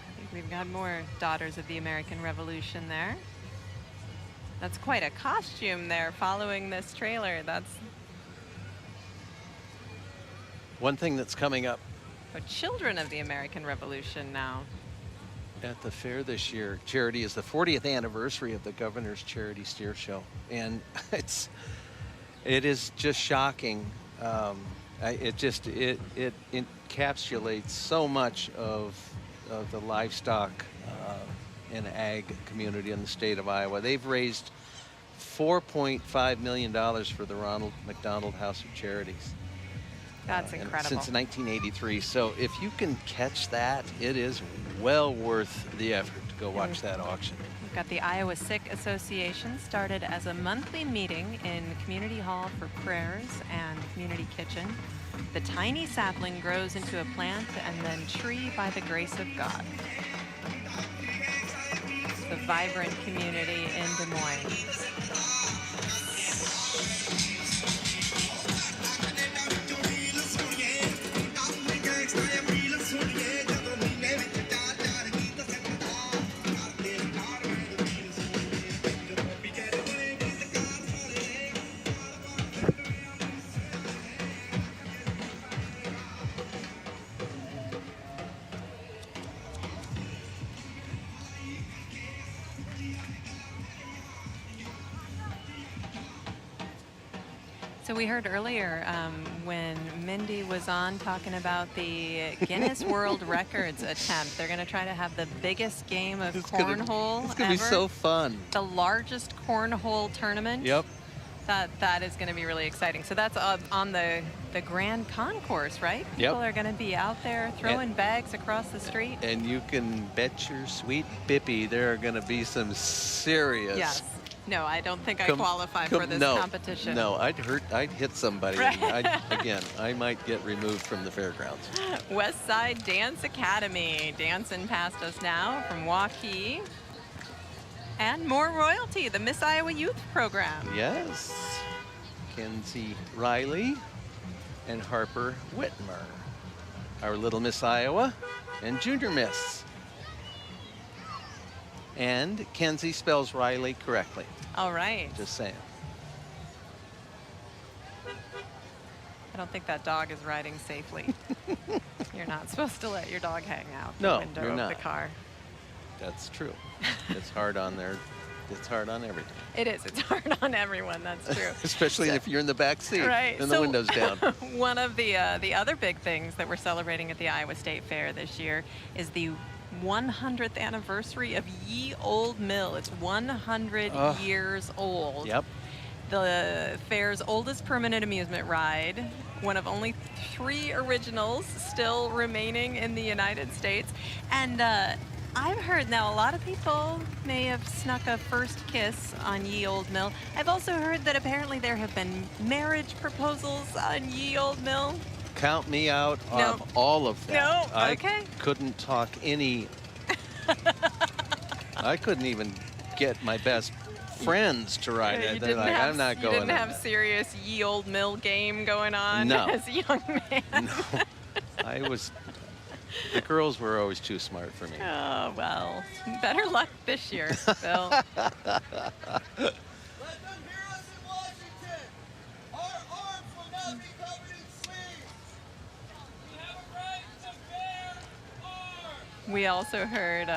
[SPEAKER 5] I think we've got more Daughters of the American Revolution there. That's quite a costume there following this trailer. That's
[SPEAKER 9] One thing that's coming up
[SPEAKER 5] Children of the American Revolution now.
[SPEAKER 9] at the fair this year, Charity, is the 40th anniversary of the Governor's Charity Steer Show. And it is just shocking. It encapsulates so much of the livestock and ag community in the state of Iowa. They've raised $4.5 million for the Ronald McDonald House of Charities.
[SPEAKER 5] That's incredible.
[SPEAKER 9] Since 1983. So if you can catch that, it is well worth the effort to go watch that auction.
[SPEAKER 5] We've got the Iowa Sick Association, started as a monthly meeting in Community Hall for prayers and community kitchen. The tiny sapling grows into a plant and then tree by the grace of God. The vibrant community in Des Moines. So we heard earlier when Mindy was on talking about the Guinness World Records attempt. They're going to try to have the biggest game of cornhole
[SPEAKER 9] It's going to be so fun.
[SPEAKER 5] The largest cornhole tournament.
[SPEAKER 9] Yep.
[SPEAKER 5] That is going to be really exciting. So that's on the Grand Concourse, right?
[SPEAKER 9] Yep.
[SPEAKER 5] People are going to be out there throwing bags across the street.
[SPEAKER 9] And you can bet your sweet bippy there are going to be some serious...
[SPEAKER 5] Yes. No, I don't think I qualify for this competition.
[SPEAKER 9] No, I'd hit somebody.
[SPEAKER 5] Right.
[SPEAKER 9] And I might get removed from the fairgrounds.
[SPEAKER 5] West Side Dance Academy dancing past us now from Waukee. And more royalty, the Miss Iowa Youth Program.
[SPEAKER 9] Yes. Kenzie Riley and Harper Whitmer, our Little Miss Iowa and Junior Miss. And Kenzie spells Riley correctly.
[SPEAKER 5] All right.
[SPEAKER 9] Just saying.
[SPEAKER 5] I don't think that dog is riding safely. You're not supposed to let your dog hang out the
[SPEAKER 9] No,
[SPEAKER 5] window
[SPEAKER 9] you're
[SPEAKER 5] of
[SPEAKER 9] not.
[SPEAKER 5] the car.
[SPEAKER 9] That's true. It's hard on there. It's hard on everything.
[SPEAKER 5] It is. It's hard on everyone. That's true.
[SPEAKER 9] Especially if you're in the back seat
[SPEAKER 5] Right.
[SPEAKER 9] and the window's down.
[SPEAKER 5] One of the other big things that we're celebrating at the Iowa State Fair this year is the 100th anniversary of Ye Old Mill. It's 100 years old.
[SPEAKER 9] Yep.
[SPEAKER 5] The fair's oldest permanent amusement ride, one of only 3 originals still remaining in the United States. And I've heard now a lot of people may have snuck a first kiss on Ye Old Mill. I've also heard that apparently there have been marriage proposals on Ye Old Mill.
[SPEAKER 9] Count me out
[SPEAKER 5] No.
[SPEAKER 9] of all of that.
[SPEAKER 5] No? Okay.
[SPEAKER 9] I couldn't talk any. I couldn't even get my best friends to ride
[SPEAKER 5] You
[SPEAKER 9] it. They're
[SPEAKER 5] didn't
[SPEAKER 9] like,
[SPEAKER 5] have,
[SPEAKER 9] I'm not
[SPEAKER 5] you
[SPEAKER 9] going
[SPEAKER 5] didn't
[SPEAKER 9] on
[SPEAKER 5] have
[SPEAKER 9] that.
[SPEAKER 5] serious Ye Old Mill game going on
[SPEAKER 9] No.
[SPEAKER 5] as a young man.
[SPEAKER 9] No. I was. The girls were always too smart for me.
[SPEAKER 5] Oh, well, better luck this year, Bill. We also heard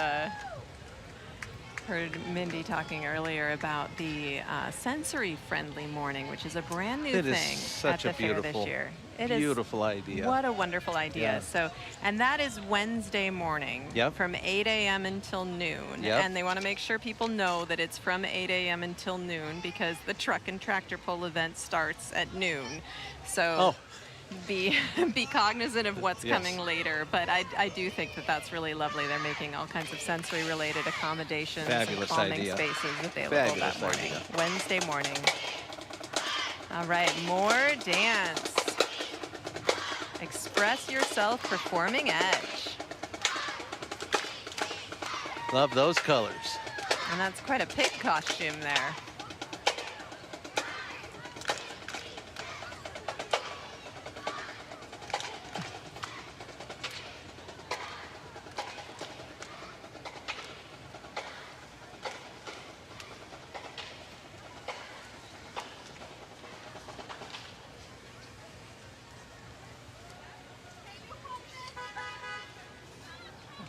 [SPEAKER 5] Heard Mindy talking earlier about the sensory-friendly morning, which is a brand new
[SPEAKER 9] It is
[SPEAKER 5] thing
[SPEAKER 9] such
[SPEAKER 5] at
[SPEAKER 9] a
[SPEAKER 5] the fair this
[SPEAKER 9] beautiful,
[SPEAKER 5] year.
[SPEAKER 9] beautiful idea.
[SPEAKER 5] What a wonderful idea.
[SPEAKER 9] Yeah.
[SPEAKER 5] So, and that is Wednesday morning
[SPEAKER 9] Yep.
[SPEAKER 5] from 8 a.m. until noon.
[SPEAKER 9] Yep.
[SPEAKER 5] And they want to make sure people know that it's from 8 a.m. until noon because the truck and tractor pull event starts at noon. So be cognizant of what's
[SPEAKER 9] Yes.
[SPEAKER 5] coming later. But I do think that that's really lovely. They're making all kinds of sensory-related accommodations
[SPEAKER 9] Fabulous
[SPEAKER 5] and calming
[SPEAKER 9] idea.
[SPEAKER 5] spaces available
[SPEAKER 9] Fabulous
[SPEAKER 5] that morning.
[SPEAKER 9] idea.
[SPEAKER 5] Wednesday morning. All right, more dance. Express yourself performing edge.
[SPEAKER 9] Love those colors.
[SPEAKER 5] And that's quite a pig costume there.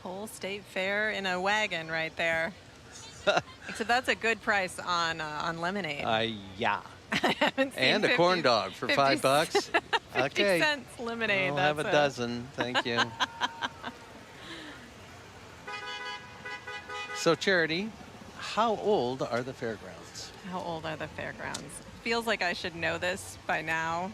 [SPEAKER 5] Whole state fair in a wagon right there. Except that's a good price on lemonade.
[SPEAKER 9] Yeah.
[SPEAKER 5] I haven't seen
[SPEAKER 9] And a corn dog for
[SPEAKER 5] 50
[SPEAKER 9] $5.
[SPEAKER 5] 50
[SPEAKER 9] Okay.
[SPEAKER 5] cents lemonade.
[SPEAKER 9] I'll have a
[SPEAKER 5] that's
[SPEAKER 9] dozen. Thank you. So, Charity, how old are the fairgrounds?
[SPEAKER 5] How old are the fairgrounds? Feels like I should know this by now.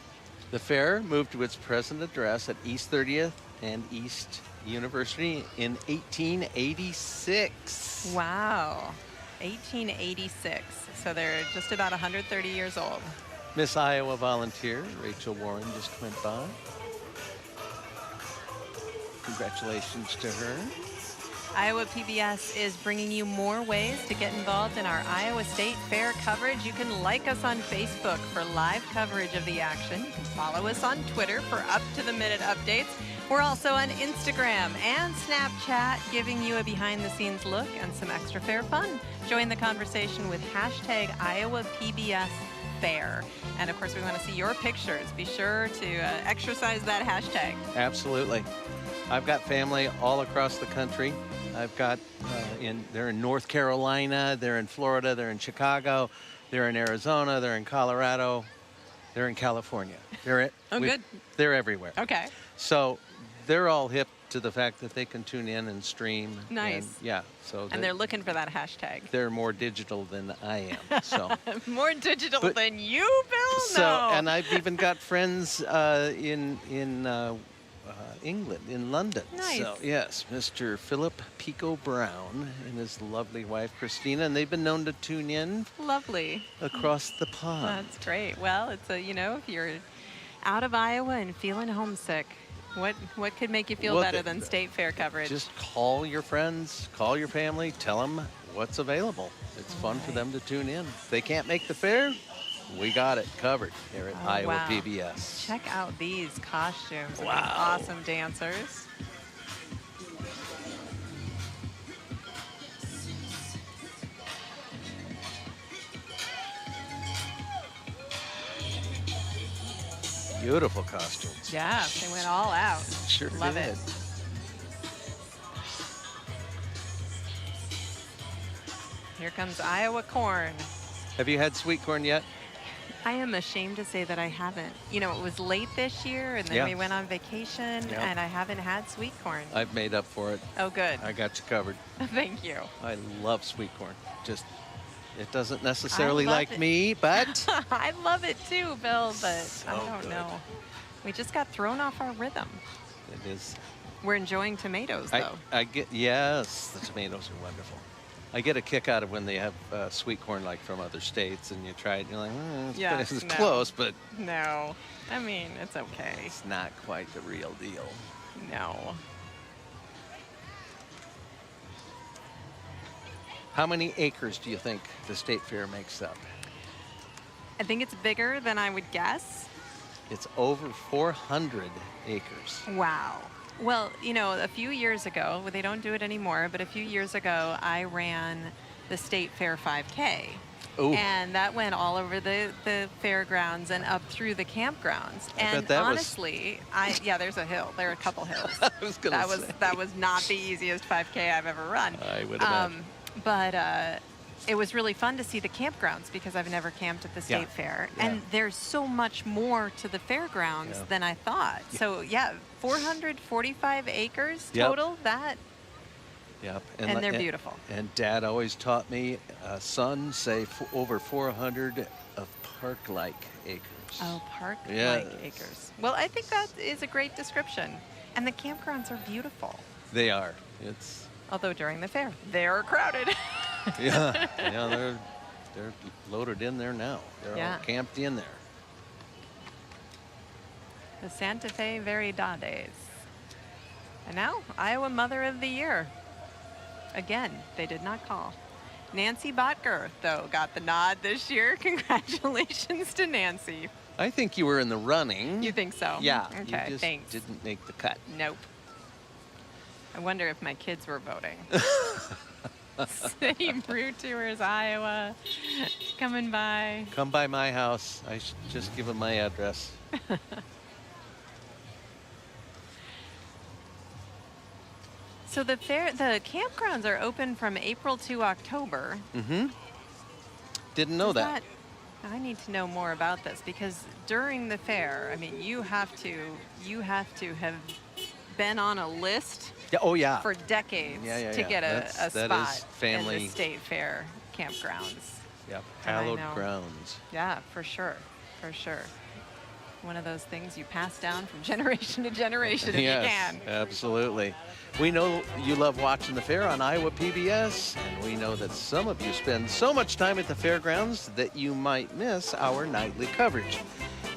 [SPEAKER 9] The fair moved to its present address at East 30th and East University in 1886.
[SPEAKER 5] Wow. 1886. So they're just about 130 years old.
[SPEAKER 9] Miss Iowa volunteer Rachel Warren just went by. Congratulations to her.
[SPEAKER 5] Iowa PBS is bringing you more ways to get involved in our Iowa State Fair coverage. You can like us on Facebook for live coverage of the action. You can follow us on Twitter for up-to-the-minute updates. We're also on Instagram and Snapchat, giving you a behind-the-scenes look and some extra fair fun. Join the conversation with hashtag #IowaPBSFair. And of course, we want to see your pictures. Be sure to exercise that hashtag.
[SPEAKER 9] Absolutely. I've got family all across the country. I've got they're in North Carolina, they're in Florida, they're in Chicago, they're in Arizona, they're in Colorado, they're in California.
[SPEAKER 5] Good.
[SPEAKER 9] They're everywhere.
[SPEAKER 5] Okay.
[SPEAKER 9] So they're all hip to the fact that they can tune in and stream.
[SPEAKER 5] Nice.
[SPEAKER 9] And, yeah. So
[SPEAKER 5] And they're looking for that hashtag.
[SPEAKER 9] they're more digital than I am. So.
[SPEAKER 5] More digital
[SPEAKER 9] But-
[SPEAKER 5] than you, Bill?
[SPEAKER 9] So,
[SPEAKER 5] No.
[SPEAKER 9] and I've even got friends in England, in London.
[SPEAKER 5] Nice.
[SPEAKER 9] So, yes, Mr. Philip Pico Brown and his lovely wife, Christina, and they've been known to tune in
[SPEAKER 5] Lovely.
[SPEAKER 9] across the pond.
[SPEAKER 5] That's great. Well, it's if you're out of Iowa and feeling homesick, what could make you feel
[SPEAKER 9] Well,
[SPEAKER 5] better than State Fair coverage?
[SPEAKER 9] Just call your friends, call your family, tell them what's available. It's fun for them to tune in. If they can't make the fair, we got it covered here at Iowa
[SPEAKER 5] wow.
[SPEAKER 9] PBS.
[SPEAKER 5] Check out these costumes. of
[SPEAKER 9] Wow.
[SPEAKER 5] these awesome dancers.
[SPEAKER 9] Beautiful costumes.
[SPEAKER 5] Yeah, they went all out.
[SPEAKER 9] Sure
[SPEAKER 5] Love
[SPEAKER 9] did.
[SPEAKER 5] it. Here comes Iowa corn.
[SPEAKER 9] Have you had sweet corn yet?
[SPEAKER 5] I am ashamed to say that I haven't. It was late this year, and then
[SPEAKER 9] Yeah.
[SPEAKER 5] we went on vacation,
[SPEAKER 9] Yeah.
[SPEAKER 5] and I haven't had sweet corn.
[SPEAKER 9] I've made up for it.
[SPEAKER 5] Oh, good.
[SPEAKER 9] I got you covered.
[SPEAKER 5] Thank you.
[SPEAKER 9] I love sweet corn. Just, it doesn't necessarily
[SPEAKER 5] love
[SPEAKER 9] like
[SPEAKER 5] it.
[SPEAKER 9] me, but
[SPEAKER 5] I love it too, Bill, but I
[SPEAKER 9] So
[SPEAKER 5] don't
[SPEAKER 9] good.
[SPEAKER 5] know. We just got thrown off our rhythm.
[SPEAKER 9] it is.
[SPEAKER 5] We're enjoying tomatoes, though.
[SPEAKER 9] I get, yes, the tomatoes are wonderful. I get a kick out of when they have sweet corn like from other states and you try it and you're like,
[SPEAKER 5] Yes,
[SPEAKER 9] it's
[SPEAKER 5] no.
[SPEAKER 9] close, but
[SPEAKER 5] No. I mean, it's okay.
[SPEAKER 9] it's not quite the real deal.
[SPEAKER 5] No.
[SPEAKER 9] How many acres do you think the State Fair makes up?
[SPEAKER 5] I think it's bigger than I would guess.
[SPEAKER 9] It's over 400 acres.
[SPEAKER 5] Wow. Well, a few years ago, they don't do it anymore, but a few years ago, I ran the State Fair 5K.
[SPEAKER 9] Ooh.
[SPEAKER 5] And that went all over the fairgrounds and up through the campgrounds.
[SPEAKER 9] I
[SPEAKER 5] And
[SPEAKER 9] bet that was-
[SPEAKER 5] honestly, there's a hill. There are a couple hills.
[SPEAKER 9] I was gonna say.
[SPEAKER 5] That was not the easiest 5K I've ever run.
[SPEAKER 9] I would imagine.
[SPEAKER 5] but it was really fun to see the campgrounds because I've never camped at the state fair.
[SPEAKER 9] Yeah.
[SPEAKER 5] And there's so much more to the fairgrounds than I thought. So, 445 acres
[SPEAKER 9] Yep.
[SPEAKER 5] total. That
[SPEAKER 9] Yep.
[SPEAKER 5] And they're beautiful.
[SPEAKER 9] And Dad always taught me, son, say over 400 of park-like acres.
[SPEAKER 5] Oh, park-like
[SPEAKER 9] Yes.
[SPEAKER 5] acres. Well, I think that is a great description. And the campgrounds are beautiful.
[SPEAKER 9] They are. It's
[SPEAKER 5] Although during the fair, they're crowded.
[SPEAKER 9] yeah, they're loaded in there now. They're
[SPEAKER 5] Yeah.
[SPEAKER 9] all camped in there.
[SPEAKER 5] The Santa Fe Variedades. And now, Iowa Mother of the Year. Again, they did not call. Nancy Botker, though, got the nod this year. Congratulations to Nancy.
[SPEAKER 9] I think you were in the running.
[SPEAKER 5] You think so?
[SPEAKER 9] Yeah.
[SPEAKER 5] Okay,
[SPEAKER 9] you just
[SPEAKER 5] thanks.
[SPEAKER 9] didn't make the cut.
[SPEAKER 5] Nope. I wonder if my kids were voting. Same Brew Tours, Iowa, coming by.
[SPEAKER 9] Come by my house. I should just give them my address.
[SPEAKER 5] So the campgrounds are open from April to October.
[SPEAKER 9] Mm-hmm. Didn't know
[SPEAKER 5] Is
[SPEAKER 9] that.
[SPEAKER 5] I need to know more about this because during the fair, I mean, you have to have been on a list
[SPEAKER 9] Yeah, oh, yeah.
[SPEAKER 5] for decades
[SPEAKER 9] Yeah,
[SPEAKER 5] to
[SPEAKER 9] yeah.
[SPEAKER 5] get
[SPEAKER 9] That
[SPEAKER 5] a
[SPEAKER 9] is
[SPEAKER 5] spot in
[SPEAKER 9] family.
[SPEAKER 5] the state fair campgrounds.
[SPEAKER 9] Yep.
[SPEAKER 5] And I
[SPEAKER 9] Hallowed
[SPEAKER 5] know.
[SPEAKER 9] grounds.
[SPEAKER 5] Yeah, for sure, for sure. One of those things you pass down from generation to generation if
[SPEAKER 9] Yes,
[SPEAKER 5] you can.
[SPEAKER 9] absolutely. We know you love watching the fair on Iowa PBS, and we know that some of you spend so much time at the fairgrounds that you might miss our nightly coverage.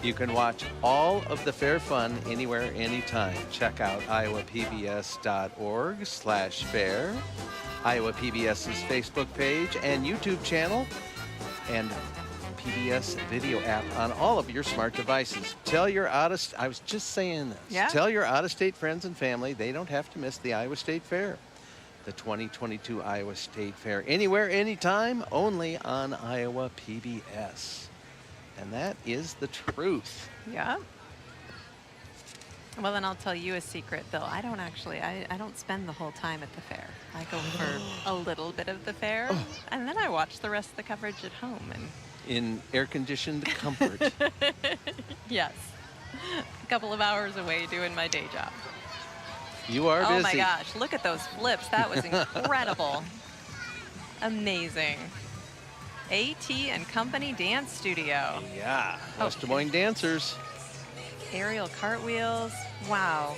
[SPEAKER 9] You can watch all of the fair fun anywhere, anytime. Check out iowapbs.org/fair, Iowa PBS's Facebook page and YouTube channel, and PBS video app on all of your smart devices. Tell your I was just saying this.
[SPEAKER 5] Yeah.
[SPEAKER 9] Tell your out-of-state friends and family they don't have to miss the Iowa State Fair. The 2022 Iowa State Fair. Anywhere, anytime, only on Iowa PBS. And that is the truth.
[SPEAKER 5] Yeah. Well, then I'll tell you a secret, Bill. I don't spend the whole time at the fair. I go for a little bit of the fair, and then I watch the rest of the coverage at home. And
[SPEAKER 9] In air-conditioned comfort.
[SPEAKER 5] yes, a couple of hours away doing my day job.
[SPEAKER 9] You are busy.
[SPEAKER 5] Oh my gosh, look at those flips. That was incredible. Amazing. AT and Company Dance Studio.
[SPEAKER 9] Yeah, West Des Moines dancers.
[SPEAKER 5] Aerial cartwheels. Wow.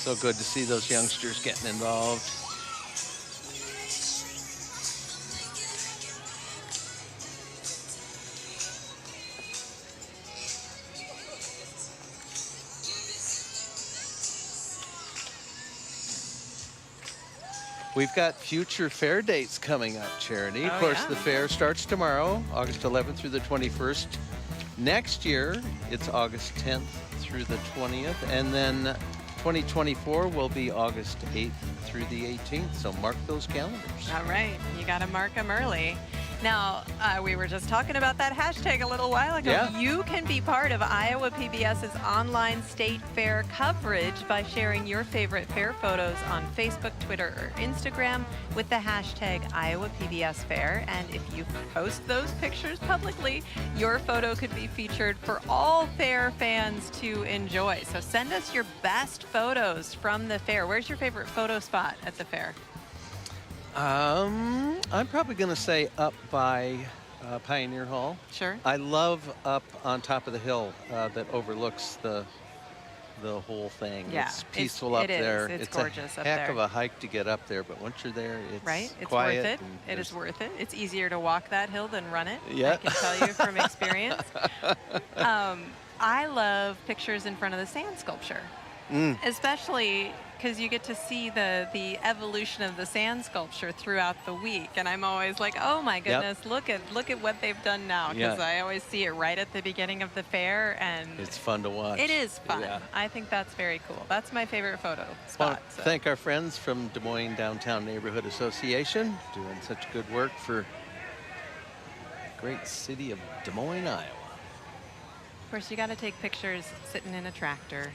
[SPEAKER 9] So good to see those youngsters getting involved. We've got future fair dates coming up, Charity. Of
[SPEAKER 5] Oh,
[SPEAKER 9] course,
[SPEAKER 5] yeah.
[SPEAKER 9] the fair starts tomorrow, August 11th through the 21st. Next year, it's August 10th through the 20th. And then 2024 will be August 8th through the 18th. So mark those calendars.
[SPEAKER 5] All right, you got to mark them early. Now, we were just talking about that hashtag a little while ago.
[SPEAKER 9] Yeah.
[SPEAKER 5] You can be part of Iowa PBS's online state fair coverage by sharing your favorite fair photos on Facebook, Twitter, or Instagram with the hashtag Iowa PBS Fair. And if you post those pictures publicly, your photo could be featured for all fair fans to enjoy. So send us your best photos from the fair. Where's your favorite photo spot at the fair?
[SPEAKER 9] I'm probably going to say up by Pioneer Hall.
[SPEAKER 5] Sure.
[SPEAKER 9] I love up on top of the hill that overlooks the whole thing.
[SPEAKER 5] Yeah,
[SPEAKER 9] It's peaceful up
[SPEAKER 5] it is.
[SPEAKER 9] there.
[SPEAKER 5] It's
[SPEAKER 9] a
[SPEAKER 5] gorgeous up
[SPEAKER 9] heck
[SPEAKER 5] there.
[SPEAKER 9] of a hike to get up there, but once you're there, it's
[SPEAKER 5] Right? It's
[SPEAKER 9] quiet.
[SPEAKER 5] worth it.
[SPEAKER 9] and
[SPEAKER 5] It is
[SPEAKER 9] there's-
[SPEAKER 5] worth it. It's easier to walk that hill than run it.
[SPEAKER 9] Yeah.
[SPEAKER 5] I can tell you from experience. I love pictures in front of the sand sculpture, especially because you get to see the evolution of the sand sculpture throughout the week. And I'm always like, oh my goodness, look at what they've done now. Because
[SPEAKER 9] Yeah.
[SPEAKER 5] I always see it right at the beginning of the fair, and
[SPEAKER 9] It's fun to watch.
[SPEAKER 5] it is fun.
[SPEAKER 9] Yeah.
[SPEAKER 5] I think that's very cool. That's my favorite photo
[SPEAKER 9] Want
[SPEAKER 5] spot.
[SPEAKER 9] to
[SPEAKER 5] so.
[SPEAKER 9] thank our friends from Des Moines Downtown Neighborhood Association doing such good work for the great city of Des Moines, Iowa.
[SPEAKER 5] Of course, you got to take pictures sitting in a tractor.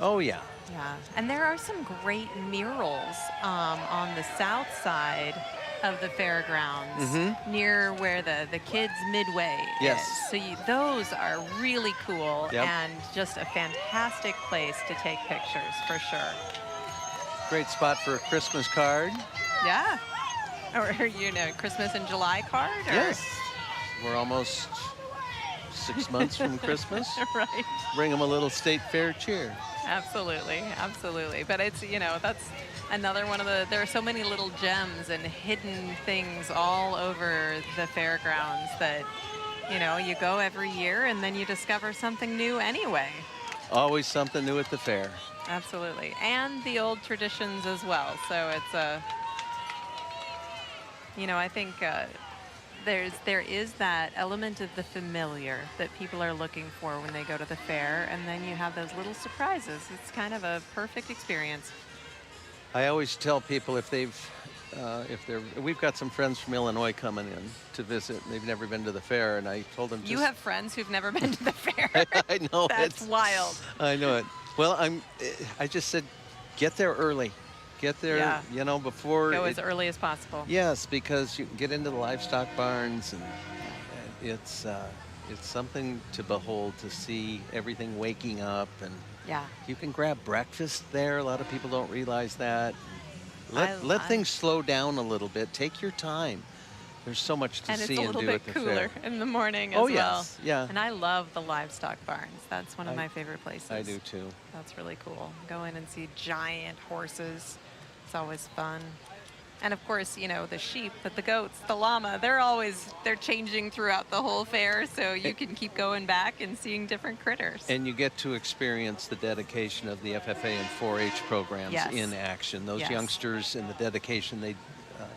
[SPEAKER 9] Oh, yeah.
[SPEAKER 5] Yeah, and there are some great murals on the south side of the fairgrounds near where the kids midway
[SPEAKER 9] Yes.
[SPEAKER 5] is. So those are really cool
[SPEAKER 9] Yep.
[SPEAKER 5] and just a fantastic place to take pictures for sure.
[SPEAKER 9] Great spot for a Christmas card.
[SPEAKER 5] Yeah. Or, Christmas in July card? Or?
[SPEAKER 9] Yes. We're almost 6 months from Christmas.
[SPEAKER 5] Right.
[SPEAKER 9] Bring them a little state fair cheer.
[SPEAKER 5] Absolutely, absolutely. But it's, that's another one of there are so many little gems and hidden things all over the fairgrounds that, you go every year and then you discover something new anyway.
[SPEAKER 9] Always something new at the fair.
[SPEAKER 5] Absolutely. And the old traditions as well. So it's I think there is that element of the familiar that people are looking for when they go to the fair, and then you have those little surprises. It's kind of a perfect experience.
[SPEAKER 9] I always tell people we've got some friends from Illinois coming in to visit. They've never been to the fair, and I told them
[SPEAKER 5] You have friends who've never been to the fair.
[SPEAKER 9] I know.
[SPEAKER 5] That's wild.
[SPEAKER 9] I know it. Well, I just said, get there early. Get there, before.
[SPEAKER 5] Go as early as possible.
[SPEAKER 9] Yes, because you can get into the livestock barns, and it's something to behold, to see everything waking up, and you can grab breakfast there. A lot of people don't realize that. Let things slow down a little bit. Take your time. There's so much to see and do at the fair. And it's a little bit cooler in
[SPEAKER 5] the morning as
[SPEAKER 9] well.
[SPEAKER 5] Oh, yes.
[SPEAKER 9] Yeah.
[SPEAKER 5] And I love the livestock barns. That's one of my favorite places.
[SPEAKER 9] I do, too.
[SPEAKER 5] That's really cool. Go in and see giant horses. It's always fun. And of course, the sheep, the goats, the llama, they're changing throughout the whole fair, so you can keep going back and seeing different critters.
[SPEAKER 9] And you get to experience the dedication of the FFA and 4-H programs in action. Those youngsters and the dedication they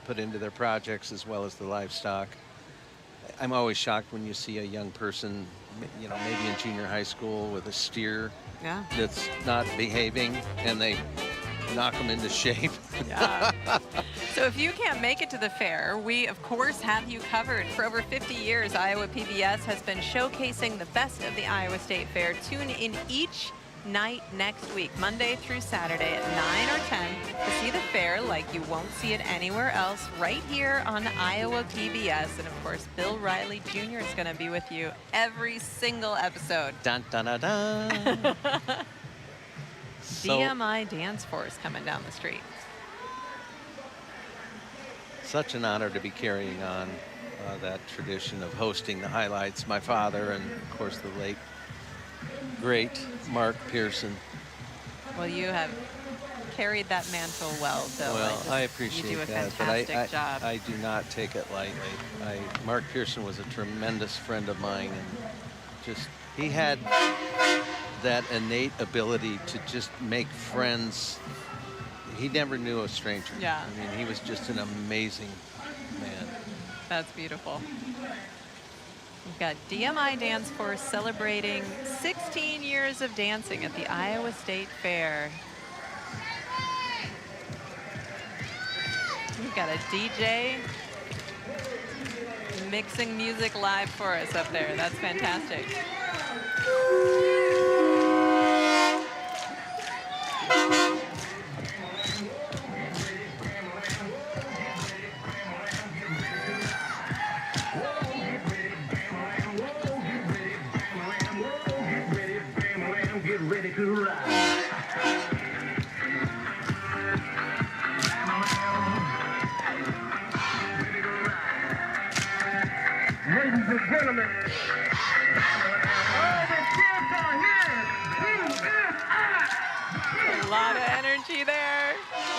[SPEAKER 9] put into their projects, as well as the livestock. I'm always shocked when you see a young person, maybe in junior high school with a steer that's not behaving, and they knock them into shape.
[SPEAKER 5] Yeah. So if you can't make it to the fair, we of course have you covered. For over 50 years, Iowa PBS has been showcasing the best of the Iowa State Fair. Tune in each night next week, Monday through Saturday at 9 or 10 to see the fair like you won't see it anywhere else, right here on Iowa PBS. And of course, Bill Riley Jr. is going to be with you every single episode.
[SPEAKER 9] Dun, dun, dun, dun.
[SPEAKER 5] DMI Dance Force coming down the street.
[SPEAKER 9] Such an honor to be carrying on that tradition of hosting the highlights. My father and, of course, the late, great Mark Pearson.
[SPEAKER 5] Well, you have carried that mantle well, Bill.
[SPEAKER 9] Well, I appreciate
[SPEAKER 5] you do a
[SPEAKER 9] that,
[SPEAKER 5] fantastic job.
[SPEAKER 9] I do not take it lightly. Mark Pearson was a tremendous friend of mine, and he had that innate ability to just make friends. He never knew a stranger.
[SPEAKER 5] Yeah.
[SPEAKER 9] I mean, he was just an amazing man.
[SPEAKER 5] That's beautiful. We've got DMI Dance Force celebrating 16 years of dancing at the Iowa State Fair. We've got a DJ mixing music live for us up there. That's fantastic.
[SPEAKER 12] Get ready to ride. Ladies and gentlemen, all the kids are here.
[SPEAKER 5] A lot of energy there.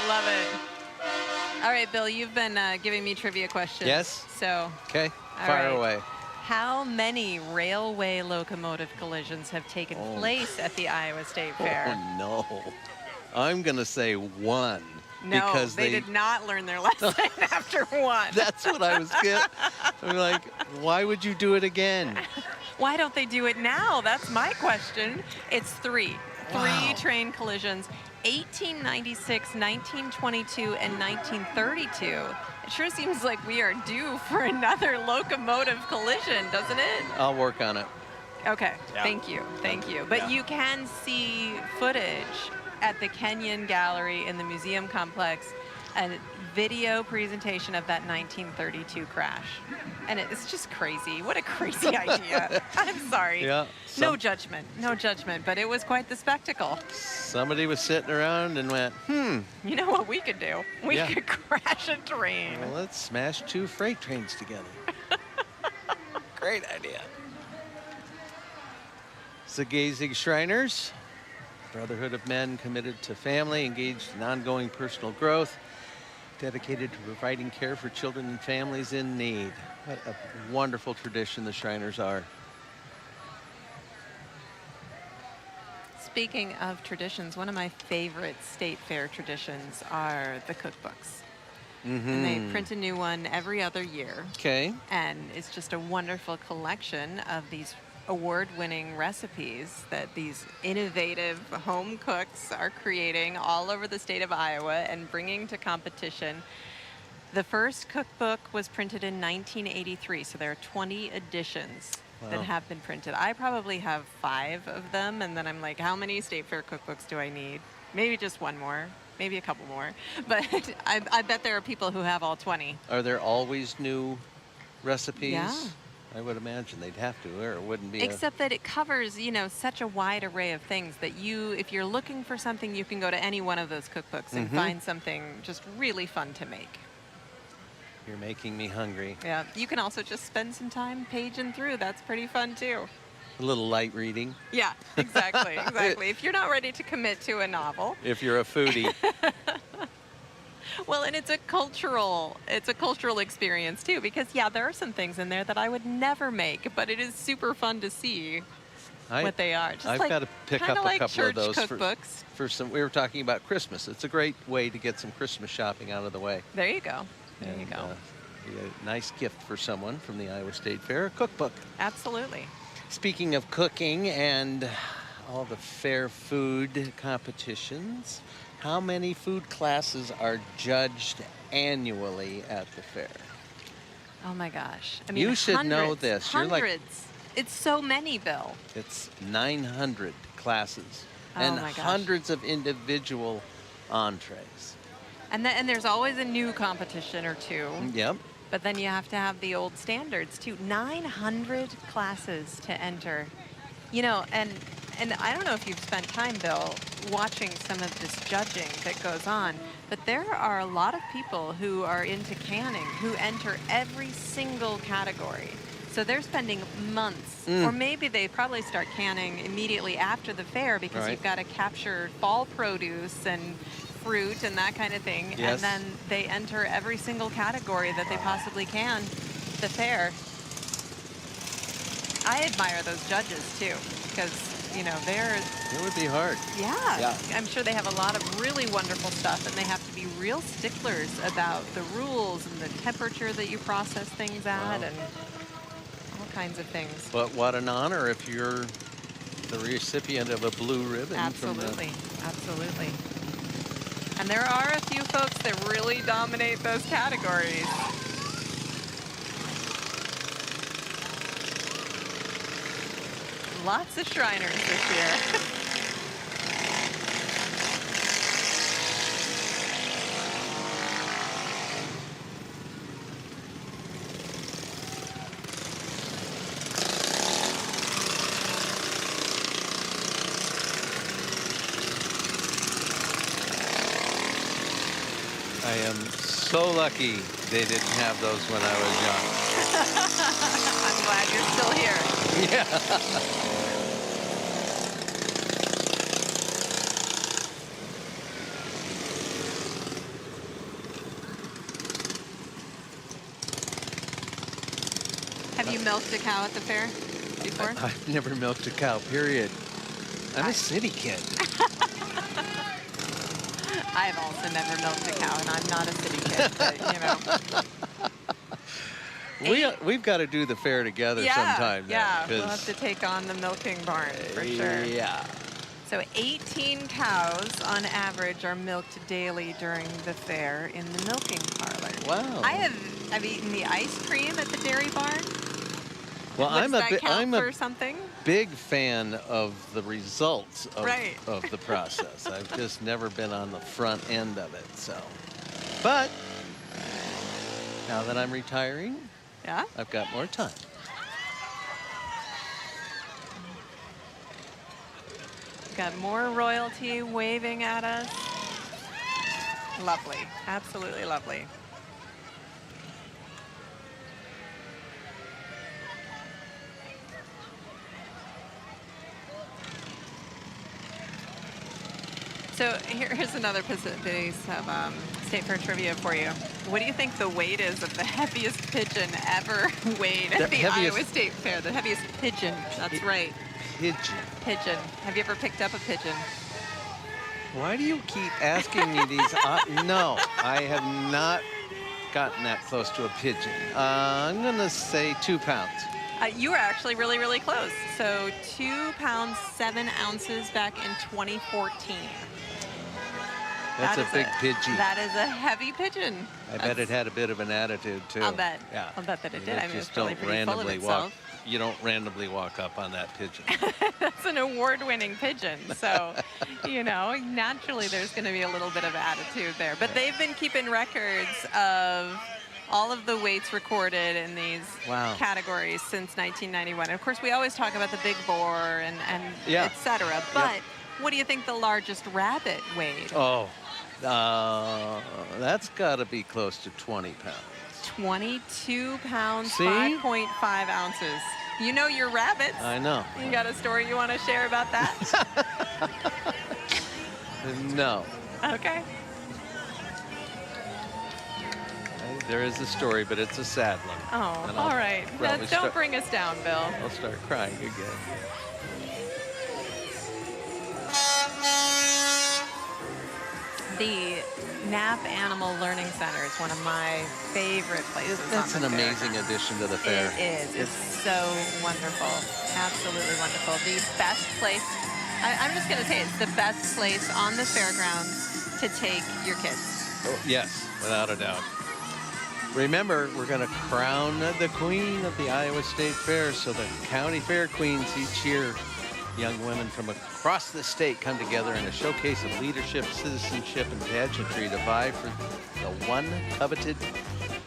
[SPEAKER 5] Love it. All right, Bill, you've been giving me trivia questions.
[SPEAKER 9] Yes?
[SPEAKER 5] So.
[SPEAKER 9] Okay, fire away.
[SPEAKER 5] How many railway locomotive collisions have taken place at the Iowa State Fair?
[SPEAKER 9] Oh, no. I'm going to say one.
[SPEAKER 5] No,
[SPEAKER 9] because
[SPEAKER 5] they did not learn their lesson after one.
[SPEAKER 9] That's what I was getting. I'm like, why would you do it again?
[SPEAKER 5] Why don't they do it now? That's my question. It's three.
[SPEAKER 9] Wow.
[SPEAKER 5] 3 train collisions, 1896, 1922, and 1932. It sure seems like we are due for another locomotive collision, doesn't it?
[SPEAKER 9] I'll work on it.
[SPEAKER 5] Okay,
[SPEAKER 9] Yeah.
[SPEAKER 5] thank you, thank you. But
[SPEAKER 9] Yeah.
[SPEAKER 5] you can see footage at the Kenyon Gallery in the museum complex, a video presentation of that 1932 crash. And it's just crazy. What a crazy idea. I'm sorry.
[SPEAKER 9] Yeah,
[SPEAKER 5] No judgment, no judgment, but it was quite the spectacle.
[SPEAKER 9] Somebody was sitting around and went,
[SPEAKER 5] You know what we could do? We
[SPEAKER 9] Yeah.
[SPEAKER 5] could crash a train.
[SPEAKER 9] well, let's smash 2 freight trains together. Great idea. Zagazig Shriners, brotherhood of men committed to family, engaged in ongoing personal growth, dedicated to providing care for children and families in need. What a wonderful tradition the Shriners are.
[SPEAKER 5] Speaking of traditions, one of my favorite state fair traditions are the cookbooks. And they print a new one every other year.
[SPEAKER 9] Okay.
[SPEAKER 5] And it's just a wonderful collection of these award-winning recipes that these innovative home cooks are creating all over the state of Iowa and bringing to competition. The first cookbook was printed in 1983, so there are 20 editions that
[SPEAKER 9] Wow.
[SPEAKER 5] have been printed. I probably have 5 of them, and then I'm like, how many state fair cookbooks do I need? Maybe just one more, maybe a couple more. But I bet there are people who have all 20.
[SPEAKER 9] Are there always new recipes?
[SPEAKER 5] Yeah.
[SPEAKER 9] I would imagine they'd have to, or it wouldn't be
[SPEAKER 5] Except that it covers, such a wide array of things that if you're looking for something, you can go to any one of those cookbooks and find something just really fun to make.
[SPEAKER 9] You're making me hungry.
[SPEAKER 5] Yeah, you can also just spend some time paging through. That's pretty fun too.
[SPEAKER 9] A little light reading.
[SPEAKER 5] Yeah, exactly, exactly. If you're not ready to commit to a novel.
[SPEAKER 9] If you're a foodie.
[SPEAKER 5] Well, and it's a cultural experience too, because there are some things in there that I would never make, but it is super fun to see what they are. Just
[SPEAKER 9] I've
[SPEAKER 5] like,
[SPEAKER 9] got to pick
[SPEAKER 5] kinda
[SPEAKER 9] up a
[SPEAKER 5] like
[SPEAKER 9] couple of
[SPEAKER 5] church
[SPEAKER 9] those
[SPEAKER 5] cookbooks.
[SPEAKER 9] for some. We were talking about Christmas. It's a great way to get some Christmas shopping out of the way.
[SPEAKER 5] There you go. There you
[SPEAKER 9] And,
[SPEAKER 5] go.
[SPEAKER 9] Be a nice gift for someone from the Iowa State Fair, a cookbook.
[SPEAKER 5] Absolutely.
[SPEAKER 9] Speaking of cooking and all the fair food competitions, how many food classes are judged annually at the fair?
[SPEAKER 5] Oh my gosh. I mean,
[SPEAKER 9] You should know
[SPEAKER 5] hundreds,
[SPEAKER 9] this. You're like-
[SPEAKER 5] Hundreds. It's so many, Bill.
[SPEAKER 9] It's 900 classes
[SPEAKER 5] Oh
[SPEAKER 9] and
[SPEAKER 5] my gosh.
[SPEAKER 9] hundreds of individual entrees.
[SPEAKER 5] And there's always a new competition or two.
[SPEAKER 9] Yep.
[SPEAKER 5] But then you have to have the old standards too. 900 classes to enter. And I don't know if you've spent time, Bill, watching some of this judging that goes on, but there are a lot of people who are into canning who enter every single category. So they're spending months, or maybe they probably start canning immediately after the fair because
[SPEAKER 9] Right.
[SPEAKER 5] you've got to capture fall produce and fruit and that kind of thing.
[SPEAKER 9] Yes.
[SPEAKER 5] And then they enter every single category that they possibly can at the fair. I admire those judges too, because, they're,
[SPEAKER 9] It would be hard.
[SPEAKER 5] yeah, I'm sure they have a lot of really wonderful stuff, and they have to be real sticklers about the rules and the temperature that you process things at and all kinds of things.
[SPEAKER 9] But what an honor if you're the recipient of a blue ribbon.
[SPEAKER 5] Absolutely, absolutely. And there are a few folks that really dominate those categories. Lots of Shriners this year.
[SPEAKER 9] I am so lucky they didn't have those when I was
[SPEAKER 5] I'm glad you're still here.
[SPEAKER 9] young. Yeah.
[SPEAKER 5] Have you milked a cow at the fair before?
[SPEAKER 9] I've never milked a cow, period. I'm a city kid.
[SPEAKER 5] I've also never milked a cow, and I'm not a city kid, but,
[SPEAKER 9] We've got to do the fair together sometime.
[SPEAKER 5] Yeah,
[SPEAKER 9] now,
[SPEAKER 5] we'll have to take on the milking barn for sure.
[SPEAKER 9] Yeah.
[SPEAKER 5] So 18 cows on average are milked daily during the fair in the milking parlor.
[SPEAKER 9] Wow.
[SPEAKER 5] I've eaten the ice cream at the dairy barn.
[SPEAKER 9] Well,
[SPEAKER 5] Does that count
[SPEAKER 9] I'm
[SPEAKER 5] for
[SPEAKER 9] a
[SPEAKER 5] something?
[SPEAKER 9] big fan of the results of,
[SPEAKER 5] Right.
[SPEAKER 9] of the process. I've just never been on the front end of it. So, but now that I'm retiring,
[SPEAKER 5] Yeah.
[SPEAKER 9] I've got more time.
[SPEAKER 5] Got more royalty waving at us. Lovely. Absolutely lovely. So here's another piece of State Fair trivia for you. What do you think the weight is of the heaviest pigeon ever weighed at the
[SPEAKER 9] heaviest-
[SPEAKER 5] Iowa State Fair? The heaviest pigeon. That's right.
[SPEAKER 9] Pigeon.
[SPEAKER 5] Pigeon. Have you ever picked up a pigeon?
[SPEAKER 9] Why do you keep asking me these? No, I have not gotten that close to a pigeon. I'm going to say 2 pounds.
[SPEAKER 5] You were actually really, really close. So 2 pounds, 7 ounces back in 2014.
[SPEAKER 9] That's
[SPEAKER 5] That
[SPEAKER 9] a
[SPEAKER 5] is
[SPEAKER 9] big pigeon.
[SPEAKER 5] That is a heavy pigeon.
[SPEAKER 9] I bet it had a bit of an attitude, too.
[SPEAKER 5] I'll bet.
[SPEAKER 9] Yeah.
[SPEAKER 5] I'll bet that it
[SPEAKER 9] You
[SPEAKER 5] did. I mean, it was
[SPEAKER 9] just
[SPEAKER 5] probably
[SPEAKER 9] don't
[SPEAKER 5] pretty full of
[SPEAKER 9] randomly walk.
[SPEAKER 5] itself.
[SPEAKER 9] You don't randomly walk up on that pigeon.
[SPEAKER 5] That's an award-winning pigeon. So, naturally there's going to be a little bit of attitude there. But they've been keeping records of all of the weights recorded in these
[SPEAKER 9] Wow.
[SPEAKER 5] categories since 1991. And of course, we always talk about the big boar and
[SPEAKER 9] Yeah.
[SPEAKER 5] et cetera. But what do you think the largest rabbit weighed?
[SPEAKER 9] Oh, that's got to be close to 20 pounds.
[SPEAKER 5] 22 pounds,
[SPEAKER 9] See?
[SPEAKER 5] 5.5 ounces. You know your rabbits.
[SPEAKER 9] I know.
[SPEAKER 5] You got a story you want to share about that?
[SPEAKER 9] No.
[SPEAKER 5] Okay.
[SPEAKER 9] There is a story, but it's a sad one.
[SPEAKER 5] Oh,
[SPEAKER 9] And I'll
[SPEAKER 5] all right.
[SPEAKER 9] probably
[SPEAKER 5] Don't
[SPEAKER 9] start-
[SPEAKER 5] bring us down, Bill.
[SPEAKER 9] I'll start crying again.
[SPEAKER 5] The Knapp Animal Learning Center is one of my favorite places.
[SPEAKER 9] That's
[SPEAKER 5] on
[SPEAKER 9] an
[SPEAKER 5] the
[SPEAKER 9] amazing
[SPEAKER 5] fairground.
[SPEAKER 9] addition to the fair.
[SPEAKER 5] It is. It's so wonderful. Absolutely wonderful. The best place. I'm just going to say it's the best place on the fairgrounds to take your kids.
[SPEAKER 9] Oh, yes, without a doubt. Remember, we're going to crown the queen of the Iowa State Fair. So the county fair queens each year, young women from across the state, come together in a showcase of leadership, citizenship, and pageantry to vie for the one coveted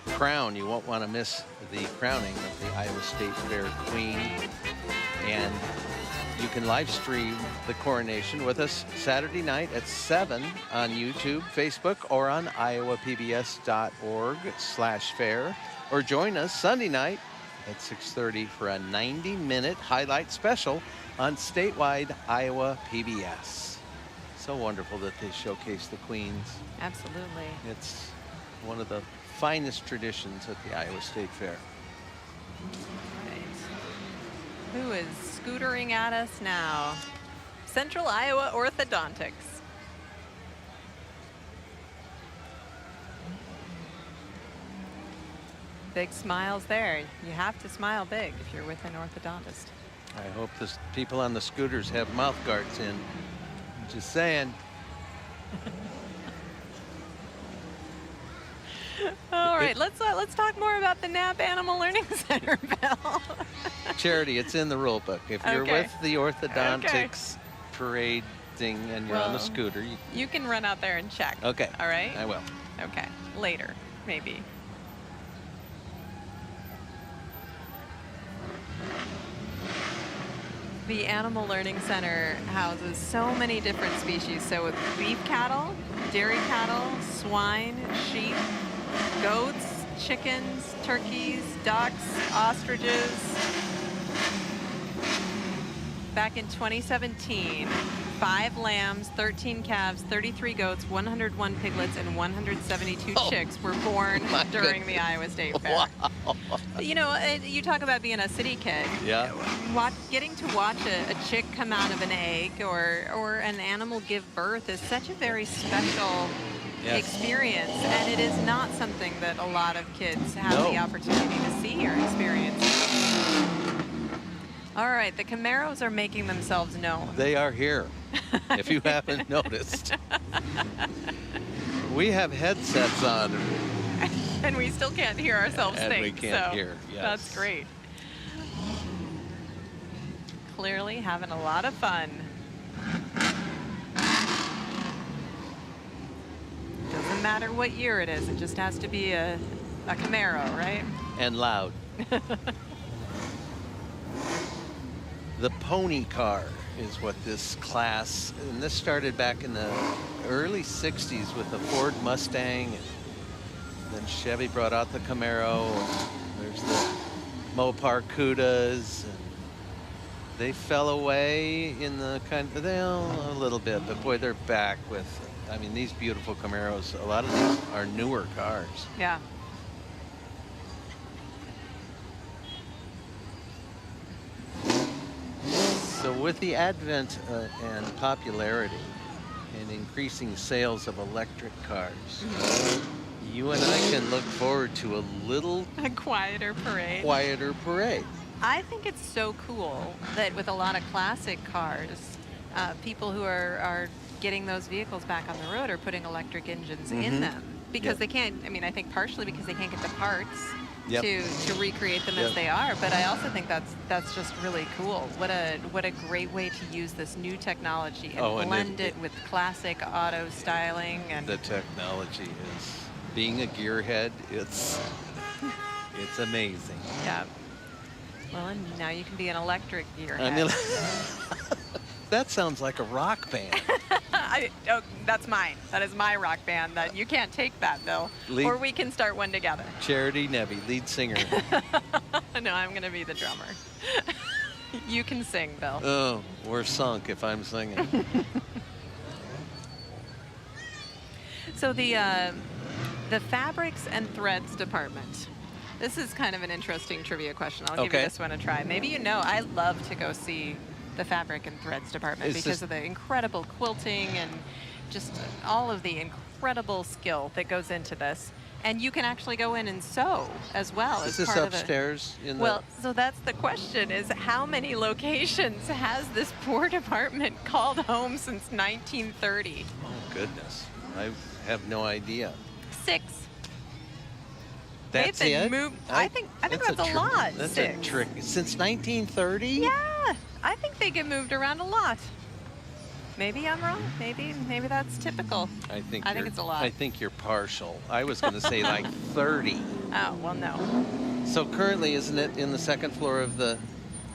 [SPEAKER 9] crown. You won't want to miss the crowning of the Iowa State Fair queen. And you can live stream the coronation with us Saturday night at 7 on YouTube, Facebook, or on iowapbs.org/fair. Or join us Sunday night at 6:30 for a 90-minute highlight special on statewide Iowa PBS. So wonderful that they showcase the queens.
[SPEAKER 5] Absolutely.
[SPEAKER 9] It's one of the finest traditions at the Iowa State Fair.
[SPEAKER 5] Who is scootering at us now? Central Iowa Orthodontics. Big smiles there. You have to smile big if you're with an orthodontist.
[SPEAKER 9] I hope the people on the scooters have mouth guards in. Just saying.
[SPEAKER 5] All right, let's talk more about the Knapp Animal Learning Center, Bill.
[SPEAKER 9] Charity, it's in the rule book. If you're
[SPEAKER 5] Okay.
[SPEAKER 9] with the orthodontics parade thing and you're on the
[SPEAKER 5] Well,
[SPEAKER 9] scooter,
[SPEAKER 5] You can run out there and check.
[SPEAKER 9] okay.
[SPEAKER 5] All right?
[SPEAKER 9] I will.
[SPEAKER 5] Okay, later, maybe. The Animal Learning Center houses so many different species. So with beef cattle, dairy cattle, swine, sheep, goats, chickens, turkeys, ducks, ostriches. Back in 2017, 5 lambs, 13 calves, 33 goats, 101 piglets, and 172 chicks were born during the Iowa State Fair.
[SPEAKER 9] Wow.
[SPEAKER 5] You know, you talk about being a city kid.
[SPEAKER 9] Yeah.
[SPEAKER 5] Getting to watch a chick come out of an egg or an animal give birth is such a very special experience, and it is not something that a lot of kids have the opportunity to see or experience. All right, the Camaros are making themselves known.
[SPEAKER 9] They are here, if you haven't noticed. We have headsets on.
[SPEAKER 5] And we still can't hear ourselves
[SPEAKER 9] And
[SPEAKER 5] think.
[SPEAKER 9] we can't
[SPEAKER 5] so
[SPEAKER 9] hear, yes.
[SPEAKER 5] That's great. clearly having a lot of fun. Doesn't matter what year it is. It just has to be a Camaro, right?
[SPEAKER 9] And loud. The pony car is what this class, and this started back in the early 60s with the Ford Mustang, and then Chevy brought out the Camaro. There's the Mopar Cudas, and they fell away in the a little bit, but boy, they're back with, I mean, these beautiful Camaros. A lot of these are newer cars.
[SPEAKER 5] Yeah.
[SPEAKER 9] So with the advent and popularity and increasing sales of electric cars, you and I can look forward to
[SPEAKER 5] a quieter parade.
[SPEAKER 9] Quieter parade.
[SPEAKER 5] I think it's so cool that with a lot of classic cars, people who are getting those vehicles back on the road are putting electric engines in them because they can't, I mean, I think partially because they can't get the parts to recreate them as they are, but I also think that's just really cool. What a great way to use this new technology and blend it with classic auto styling. And
[SPEAKER 9] the technology is, being a gearhead, it's amazing.
[SPEAKER 5] Yeah. Well, and now you can be an electric gearhead.
[SPEAKER 9] That sounds like a rock band.
[SPEAKER 5] That's mine. That is my rock band. That you can't take that, Bill. Or we can start one together.
[SPEAKER 9] Charity Nebbe, lead singer.
[SPEAKER 5] No, I'm going to be the drummer. You can sing, Bill.
[SPEAKER 9] Oh, we're sunk if I'm singing.
[SPEAKER 5] So the fabrics and threads department. This is kind of an interesting trivia question. I'll give you this one a try. Maybe you know I love to go see the fabric and threads department because of the incredible quilting and just all of the incredible skill that goes into this. And you can actually go in and sew as well.
[SPEAKER 9] Is this upstairs?
[SPEAKER 5] Well, so that's the question, is how many locations has this poor department called home since 1930?
[SPEAKER 9] Oh, goodness. I have no idea.
[SPEAKER 5] 6.
[SPEAKER 9] That's
[SPEAKER 5] They've been
[SPEAKER 9] it?
[SPEAKER 5] moved. I think that's a lot.
[SPEAKER 9] That's
[SPEAKER 5] 6.
[SPEAKER 9] a trick. Since 1930?
[SPEAKER 5] Yeah, I think they get moved around a lot. Maybe I'm wrong. Maybe that's typical.
[SPEAKER 9] I think
[SPEAKER 5] it's a lot.
[SPEAKER 9] I think you're partial. I was going to say like 30.
[SPEAKER 5] Oh, well, no.
[SPEAKER 9] So currently, isn't it in the second floor of the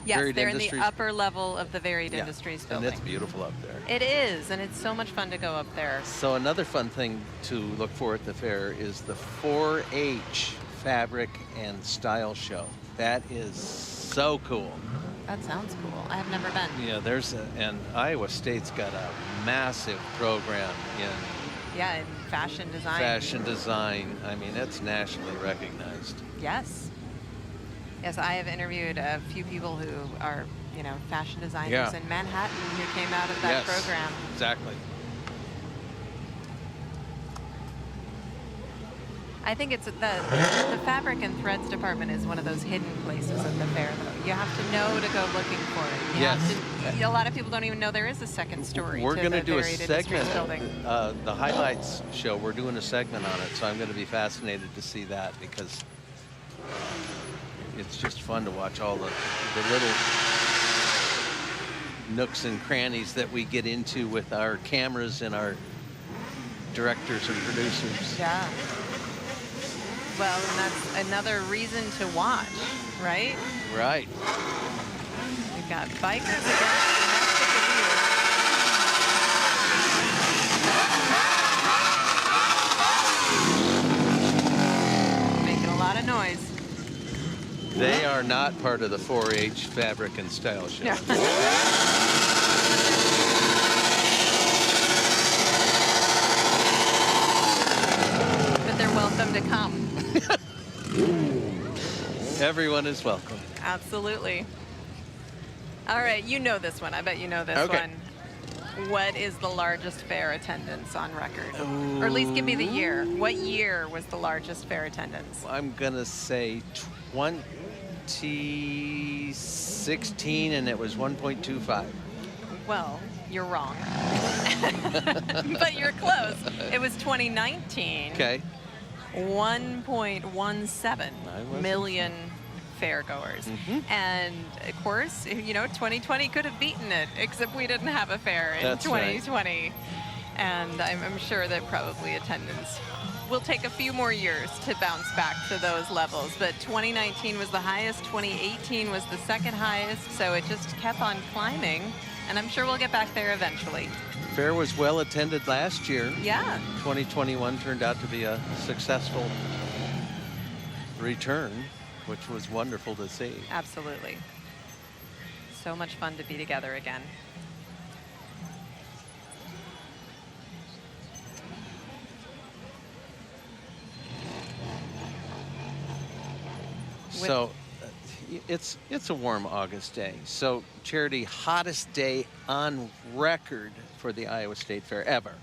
[SPEAKER 9] Varied
[SPEAKER 5] they're
[SPEAKER 9] Industries?
[SPEAKER 5] in the upper level of the Varied Industries building.
[SPEAKER 9] And it's beautiful up there.
[SPEAKER 5] It is, and it's so much fun to go up there.
[SPEAKER 9] So another fun thing to look for at the fair is the 4-H Fabric and Style Show. That is so cool.
[SPEAKER 5] That sounds cool. I have never been.
[SPEAKER 9] Yeah, and Iowa State's got a massive program in
[SPEAKER 5] in fashion design.
[SPEAKER 9] Fashion design. I mean, it's nationally recognized.
[SPEAKER 5] Yes. Yes, I have interviewed a few people who are, fashion designers in Manhattan who came out of that program.
[SPEAKER 9] Exactly.
[SPEAKER 5] I think it's the fabric and threads department is one of those hidden places at the fair, though. You have to know to go looking for it. A lot of people don't even know there is a second story.
[SPEAKER 9] We're going to do a
[SPEAKER 5] Varied
[SPEAKER 9] segment.
[SPEAKER 5] Industries building.
[SPEAKER 9] The highlights show. We're doing a segment on it, so I'm going to be fascinated to see that because it's just fun to watch all the little nooks and crannies that we get into with our cameras and our directors and producers.
[SPEAKER 5] Yeah. Well, and that's another reason to watch, right?
[SPEAKER 9] Right.
[SPEAKER 5] We've got bikers against domestic abuse. Making a lot of noise.
[SPEAKER 9] They are not part of the 4-H Fabric and Style Show.
[SPEAKER 5] No. But they're welcome to come.
[SPEAKER 9] Everyone is welcome.
[SPEAKER 5] Absolutely. All right, you know this one. I bet you know this one. What is the largest fair attendance on record? Or at least give me the year. What year was the largest fair attendance?
[SPEAKER 9] I'm going to say 2016, and it was 1.25.
[SPEAKER 5] Well, you're wrong. But you're close. It was 2019.
[SPEAKER 9] Okay.
[SPEAKER 5] 1.17 million fairgoers. And of course, 2020 could have beaten it, except we didn't have a fair in
[SPEAKER 9] That's right.
[SPEAKER 5] 2020. And I'm sure that probably attendance will take a few more years to bounce back to those levels. But 2019 was the highest, 2018 was the second highest, so it just kept on climbing. And I'm sure we'll get back there eventually.
[SPEAKER 9] Fair was well attended last year.
[SPEAKER 5] Yeah.
[SPEAKER 9] 2021 turned out to be a successful return, which was wonderful to see.
[SPEAKER 5] Absolutely. So much fun to be together again.
[SPEAKER 9] So it's a warm August day. So Charity, hottest day on record for the Iowa State Fair ever.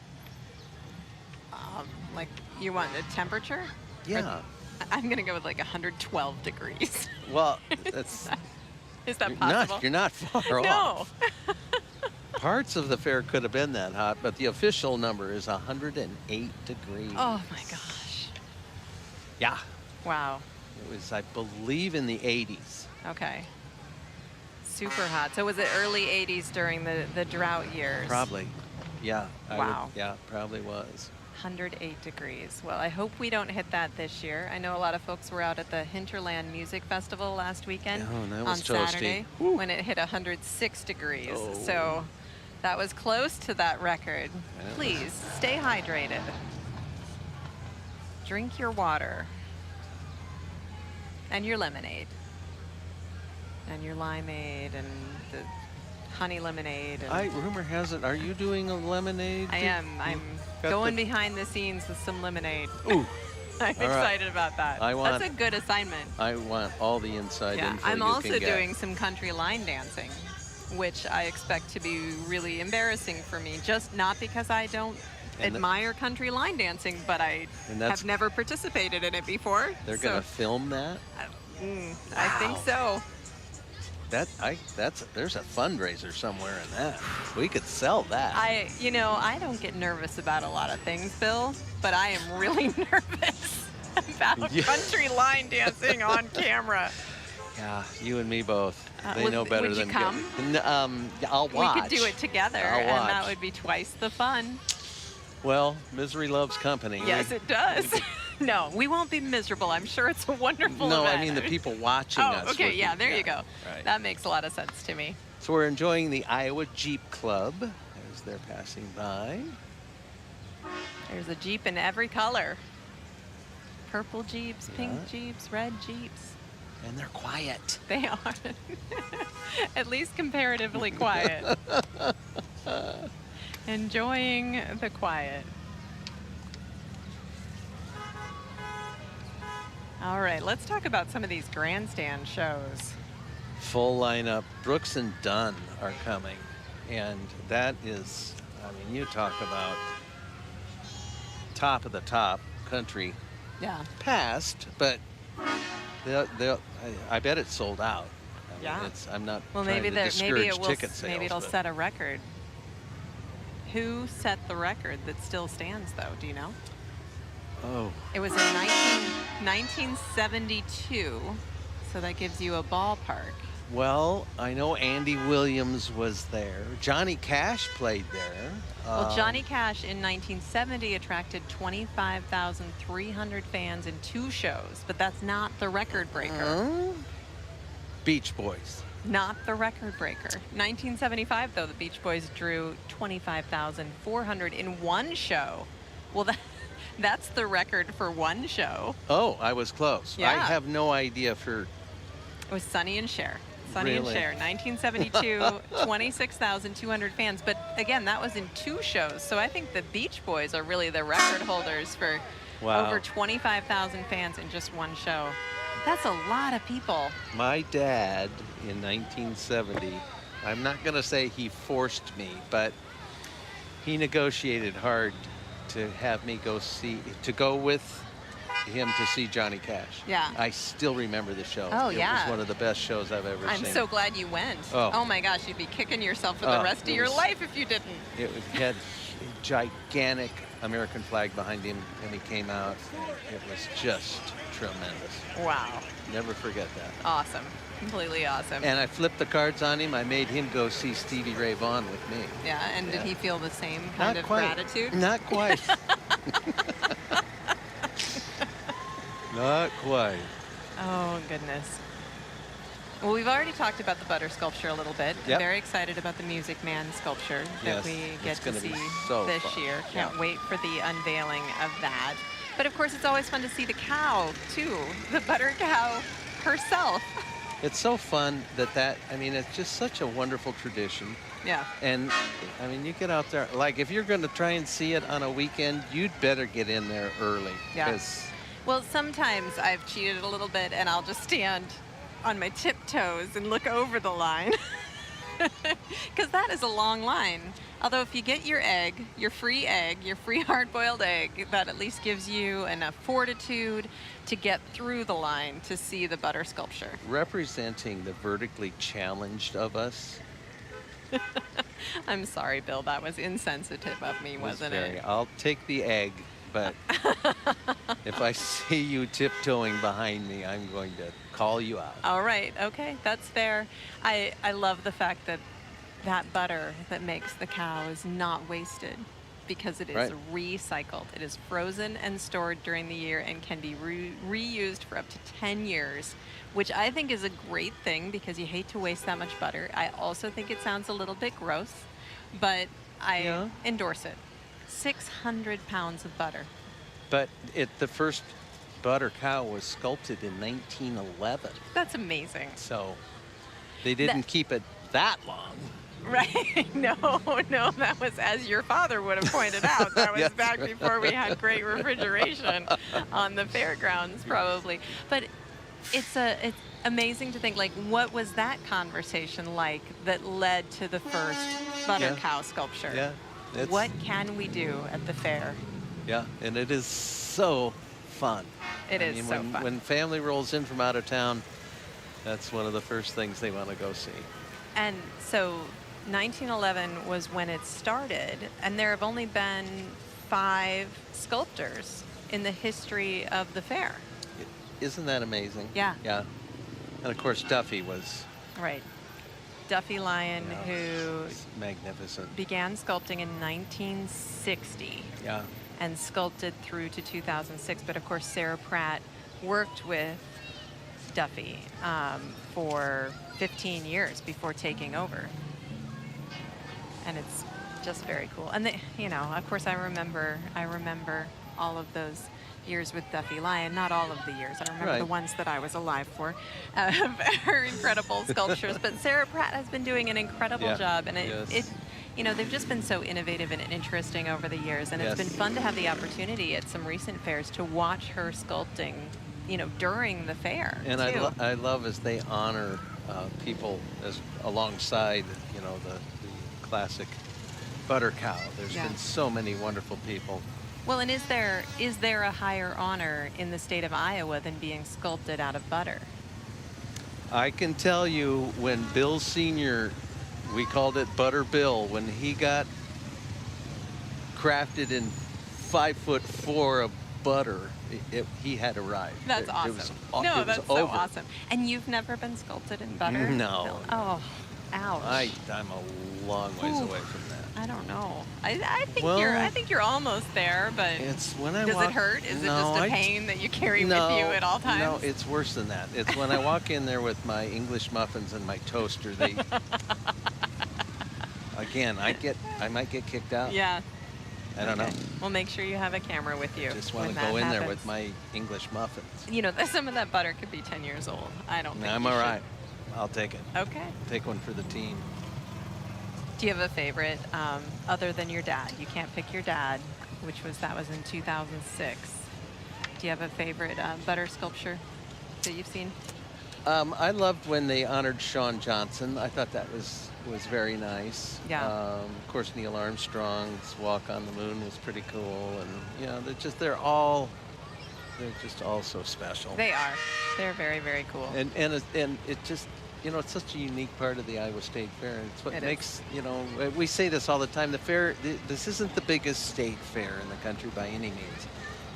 [SPEAKER 5] Like, you want a temperature?
[SPEAKER 9] Yeah.
[SPEAKER 5] I'm going to go with like 112 degrees.
[SPEAKER 9] Well, that's
[SPEAKER 5] Is that possible?
[SPEAKER 9] you're not far
[SPEAKER 5] No.
[SPEAKER 9] off. Parts of the fair could have been that hot, but the official number is 108 degrees.
[SPEAKER 5] Oh my gosh.
[SPEAKER 9] Yeah.
[SPEAKER 5] Wow.
[SPEAKER 9] It was, I believe, in the 80s.
[SPEAKER 5] Okay. Super hot. So was it early 80s during the drought years?
[SPEAKER 9] Probably. Yeah.
[SPEAKER 5] Wow.
[SPEAKER 9] Yeah, probably was.
[SPEAKER 5] 108 degrees. Well, I hope we don't hit that this year. I know a lot of folks were out at the Hinterland Music Festival last weekend
[SPEAKER 9] Oh, and that
[SPEAKER 5] on
[SPEAKER 9] was toasty.
[SPEAKER 5] Saturday when it hit 106 degrees.
[SPEAKER 9] Oh.
[SPEAKER 5] So that was close to that record.
[SPEAKER 9] Yeah.
[SPEAKER 5] Please stay hydrated. Drink your water and your lemonade and your limeade and the honey lemonade. And
[SPEAKER 9] Rumor has it, are you doing a lemonade?
[SPEAKER 5] I am. I'm
[SPEAKER 9] Got
[SPEAKER 5] going
[SPEAKER 9] the-
[SPEAKER 5] behind the scenes with some lemonade.
[SPEAKER 9] Ooh.
[SPEAKER 5] I'm
[SPEAKER 9] All right.
[SPEAKER 5] excited about that.
[SPEAKER 9] I want-
[SPEAKER 5] That's a good assignment.
[SPEAKER 9] I want all the inside
[SPEAKER 5] Yeah,
[SPEAKER 9] info
[SPEAKER 5] I'm
[SPEAKER 9] you
[SPEAKER 5] also
[SPEAKER 9] can get.
[SPEAKER 5] doing some country line dancing, which I expect to be really embarrassing for me. Just not because I don't
[SPEAKER 9] And the-
[SPEAKER 5] admire country line dancing, but I
[SPEAKER 9] And that's-
[SPEAKER 5] have never participated in it before.
[SPEAKER 9] They're
[SPEAKER 5] so,
[SPEAKER 9] going to film that?
[SPEAKER 5] I think so.
[SPEAKER 9] There's a fundraiser somewhere in that. We could sell that.
[SPEAKER 5] I don't get nervous about a lot of things, Bill, but I am really nervous about
[SPEAKER 9] Yeah.
[SPEAKER 5] country line dancing on camera.
[SPEAKER 9] Yeah, you and me both. They know better
[SPEAKER 5] would you
[SPEAKER 9] than
[SPEAKER 5] come?
[SPEAKER 9] I'll watch.
[SPEAKER 5] We could do it together,
[SPEAKER 9] I'll
[SPEAKER 5] and that
[SPEAKER 9] watch.
[SPEAKER 5] would be twice the fun.
[SPEAKER 9] Well, misery loves company.
[SPEAKER 5] Yes, it does. No, we won't be miserable. I'm sure it's a wonderful
[SPEAKER 9] No,
[SPEAKER 5] event.
[SPEAKER 9] I mean the people watching
[SPEAKER 5] Oh,
[SPEAKER 9] us.
[SPEAKER 5] okay,
[SPEAKER 9] would
[SPEAKER 5] yeah,
[SPEAKER 9] be-
[SPEAKER 5] there you go.
[SPEAKER 9] Right.
[SPEAKER 5] That makes a lot of sense to me.
[SPEAKER 9] So we're enjoying the Iowa Jeep Club as they're passing by.
[SPEAKER 5] There's a Jeep in every color. Purple Jeeps, pink
[SPEAKER 9] Yeah.
[SPEAKER 5] Jeeps, red Jeeps.
[SPEAKER 9] And they're quiet.
[SPEAKER 5] They are. At least comparatively quiet. Enjoying the quiet. All right, let's talk about some of these grandstand shows.
[SPEAKER 9] Full lineup. Brooks and Dunn are coming. And that is, you talk about top of the top country
[SPEAKER 5] Yeah.
[SPEAKER 9] past, but I bet it's sold out.
[SPEAKER 5] Yeah.
[SPEAKER 9] I'm not
[SPEAKER 5] Well,
[SPEAKER 9] trying
[SPEAKER 5] maybe
[SPEAKER 9] to
[SPEAKER 5] maybe
[SPEAKER 9] discourage
[SPEAKER 5] it will.
[SPEAKER 9] ticket sales.
[SPEAKER 5] Maybe it'll
[SPEAKER 9] but
[SPEAKER 5] set a record. Who set the record that still stands, though? Do you know?
[SPEAKER 9] Oh,
[SPEAKER 5] It was in 1972, so that gives you a ballpark.
[SPEAKER 9] well, I know Andy Williams was there. Johnny Cash played there.
[SPEAKER 5] Well, Johnny Cash in 1970 attracted 25,300 fans in 2 shows, but that's not the record breaker.
[SPEAKER 9] Beach Boys.
[SPEAKER 5] Not the record breaker. 1975, though, the Beach Boys drew 25,400 in 1 show. Well, that's the record for 1 show.
[SPEAKER 9] Oh, I was close. I
[SPEAKER 5] Yeah.
[SPEAKER 9] have no idea for.
[SPEAKER 5] It was Sonny and Cher. Sonny
[SPEAKER 9] Really?
[SPEAKER 5] and Cher, 1972, 26,200 fans. But again, that was in 2 shows. So I think the Beach Boys are really the record holders for
[SPEAKER 9] Wow.
[SPEAKER 5] over 25,000 fans in just 1 show. That's a lot of people.
[SPEAKER 9] My dad in 1970, I'm not going to say he forced me, but he negotiated hard to have me go with him to see Johnny Cash.
[SPEAKER 5] Yeah.
[SPEAKER 9] I still remember the show.
[SPEAKER 5] Oh,
[SPEAKER 9] It
[SPEAKER 5] yeah.
[SPEAKER 9] was one of the best shows I've ever
[SPEAKER 5] I'm
[SPEAKER 9] seen.
[SPEAKER 5] so glad you went.
[SPEAKER 9] Oh.
[SPEAKER 5] Oh my gosh, you'd be kicking yourself for the
[SPEAKER 9] Oh,
[SPEAKER 5] rest of
[SPEAKER 9] it
[SPEAKER 5] your
[SPEAKER 9] was-
[SPEAKER 5] life if you didn't.
[SPEAKER 9] It had gigantic American flag behind him, and he came out. It was just tremendous.
[SPEAKER 5] Wow.
[SPEAKER 9] Never forget that.
[SPEAKER 5] Awesome. Completely awesome.
[SPEAKER 9] And I flipped the cards on him. I made him go see Stevie Ray Vaughan with me.
[SPEAKER 5] Yeah, and
[SPEAKER 9] Yeah.
[SPEAKER 5] did he feel the same kind
[SPEAKER 9] Not
[SPEAKER 5] of
[SPEAKER 9] quite.
[SPEAKER 5] gratitude?
[SPEAKER 9] Not quite. Not quite.
[SPEAKER 5] Oh, goodness. Well, we've already talked about the butter sculpture a little bit.
[SPEAKER 9] Yep.
[SPEAKER 5] I'm very excited about the Music Man sculpture that
[SPEAKER 9] Yes,
[SPEAKER 5] we get
[SPEAKER 9] it's
[SPEAKER 5] to
[SPEAKER 9] gonna be
[SPEAKER 5] see
[SPEAKER 9] so
[SPEAKER 5] this
[SPEAKER 9] fun.
[SPEAKER 5] year. Can't
[SPEAKER 9] Yeah.
[SPEAKER 5] wait for the unveiling of that. But of course, it's always fun to see the cow, too. The butter cow herself.
[SPEAKER 9] It's so fun I mean, it's just such a wonderful tradition.
[SPEAKER 5] Yeah.
[SPEAKER 9] And I mean, you get out there, like if you're going to try and see it on a weekend, you'd better get in there early.
[SPEAKER 5] Yeah.
[SPEAKER 9] 'Cause
[SPEAKER 5] Well, sometimes I've cheated a little bit and I'll just stand on my tiptoes and look over the line. Because that is a long line. Although if you get your egg, your free hard-boiled egg, that at least gives you enough fortitude to get through the line to see the butter sculpture.
[SPEAKER 9] representing the vertically challenged of us
[SPEAKER 5] I'm sorry, Bill, that was insensitive of me,
[SPEAKER 9] was
[SPEAKER 5] wasn't
[SPEAKER 9] very,
[SPEAKER 5] it?
[SPEAKER 9] I'll take the egg, but if I see you tiptoeing behind me, I'm going to call you out.
[SPEAKER 5] All right, okay, that's fair. I love the fact that that butter that makes the cow is not wasted because it is
[SPEAKER 9] Right.
[SPEAKER 5] recycled. It is frozen and stored during the year and can be reused for up to 10 years, which I think is a great thing because you hate to waste that much butter. I also think it sounds a little bit gross, but I
[SPEAKER 9] Yeah.
[SPEAKER 5] endorse it. 600 pounds of butter.
[SPEAKER 9] But the first butter cow was sculpted in 1911,
[SPEAKER 5] That's amazing.
[SPEAKER 9] so they didn't keep it that long.
[SPEAKER 5] Right. No, that was, as your father would have pointed out, that was
[SPEAKER 9] Yes.
[SPEAKER 5] back before we had great refrigeration on the fairgrounds, probably. But it's amazing to think, like, what was that conversation like that led to the first butter
[SPEAKER 9] Yeah.
[SPEAKER 5] cow sculpture?
[SPEAKER 9] Yeah. It's,
[SPEAKER 5] What can we do at the fair?
[SPEAKER 9] Yeah, and it is so fun.
[SPEAKER 5] It
[SPEAKER 9] I
[SPEAKER 5] is
[SPEAKER 9] mean,
[SPEAKER 5] so
[SPEAKER 9] when,
[SPEAKER 5] fun.
[SPEAKER 9] When family rolls in from out of town, that's one of the first things they want to go see.
[SPEAKER 5] And so 1911 was when it started, and there have only been 5 sculptors in the history of the fair.
[SPEAKER 9] Isn't that amazing?
[SPEAKER 5] Yeah.
[SPEAKER 9] Yeah. And of course, Duffy was
[SPEAKER 5] Right. Duffy Lyon,
[SPEAKER 9] you know,
[SPEAKER 5] who
[SPEAKER 9] magnificent.
[SPEAKER 5] began sculpting in 1960
[SPEAKER 9] Yeah.
[SPEAKER 5] and sculpted through to 2006. But of course, Sarah Pratt worked with Duffy for 15 years before taking over. And it's just very cool. And of course, I remember all of those years with Duffy Lyon. Not all of the years. I remember the
[SPEAKER 9] Right.
[SPEAKER 5] ones that I was alive for. Her incredible sculptures. But Sarah Pratt has been doing an incredible
[SPEAKER 9] Yeah.
[SPEAKER 5] job, and
[SPEAKER 9] Yes.
[SPEAKER 5] they've just been so innovative and interesting over the years. And it's
[SPEAKER 9] Yes.
[SPEAKER 5] been fun to have the opportunity at some recent fairs to watch her sculpting, during the fair.
[SPEAKER 9] And
[SPEAKER 5] too.
[SPEAKER 9] I love as they honor people as alongside, the classic butter cow. There's
[SPEAKER 5] Yeah.
[SPEAKER 9] been so many wonderful people.
[SPEAKER 5] Well, and is there a higher honor in the state of Iowa than being sculpted out of butter?
[SPEAKER 9] I can tell you when Bill Sr., we called it Butter Bill, when he got crafted in 5'4" of butter, he had arrived.
[SPEAKER 5] That's
[SPEAKER 9] It
[SPEAKER 5] awesome.
[SPEAKER 9] was,
[SPEAKER 5] No,
[SPEAKER 9] it was
[SPEAKER 5] that's so
[SPEAKER 9] over.
[SPEAKER 5] awesome. And you've never been sculpted in butter?
[SPEAKER 9] No.
[SPEAKER 5] Bill? Oh, ouch.
[SPEAKER 9] I'm a long ways
[SPEAKER 5] Ooh.
[SPEAKER 9] away from that.
[SPEAKER 5] I don't know. I think
[SPEAKER 9] Well,
[SPEAKER 5] I think you're almost there, but
[SPEAKER 9] It's when I
[SPEAKER 5] does
[SPEAKER 9] walk.
[SPEAKER 5] it hurt? Is
[SPEAKER 9] No,
[SPEAKER 5] it just a
[SPEAKER 9] I-
[SPEAKER 5] pain that you carry
[SPEAKER 9] no,
[SPEAKER 5] with you at all times?
[SPEAKER 9] No, it's worse than that. It's when I walk in there with my English muffins and my toaster. Again, I might get kicked out.
[SPEAKER 5] Yeah.
[SPEAKER 9] I don't
[SPEAKER 5] Okay.
[SPEAKER 9] know.
[SPEAKER 5] Well, make sure you have a camera with you.
[SPEAKER 9] Just want
[SPEAKER 5] when
[SPEAKER 9] to go
[SPEAKER 5] that
[SPEAKER 9] in there
[SPEAKER 5] happens.
[SPEAKER 9] with my English muffins.
[SPEAKER 5] Some of that butter could be 10 years old. I don't think
[SPEAKER 9] I'm
[SPEAKER 5] you
[SPEAKER 9] all
[SPEAKER 5] should.
[SPEAKER 9] right. I'll take it.
[SPEAKER 5] Okay.
[SPEAKER 9] Take one for the team.
[SPEAKER 5] Do you have a favorite other than your dad? You can't pick your dad, that was in 2006. Do you have a favorite butter sculpture that you've seen?
[SPEAKER 9] I loved when they honored Sean Johnson. I thought that was very nice.
[SPEAKER 5] Yeah.
[SPEAKER 9] Of course, Neil Armstrong's Walk on the Moon was pretty cool, and they're just all so special.
[SPEAKER 5] They are. They're very, very cool.
[SPEAKER 9] And it just you know, it's such a unique part of the Iowa State Fair. It's what
[SPEAKER 5] It
[SPEAKER 9] makes, you know, we say this all the time. The fair, this isn't the biggest state fair in the country by any means,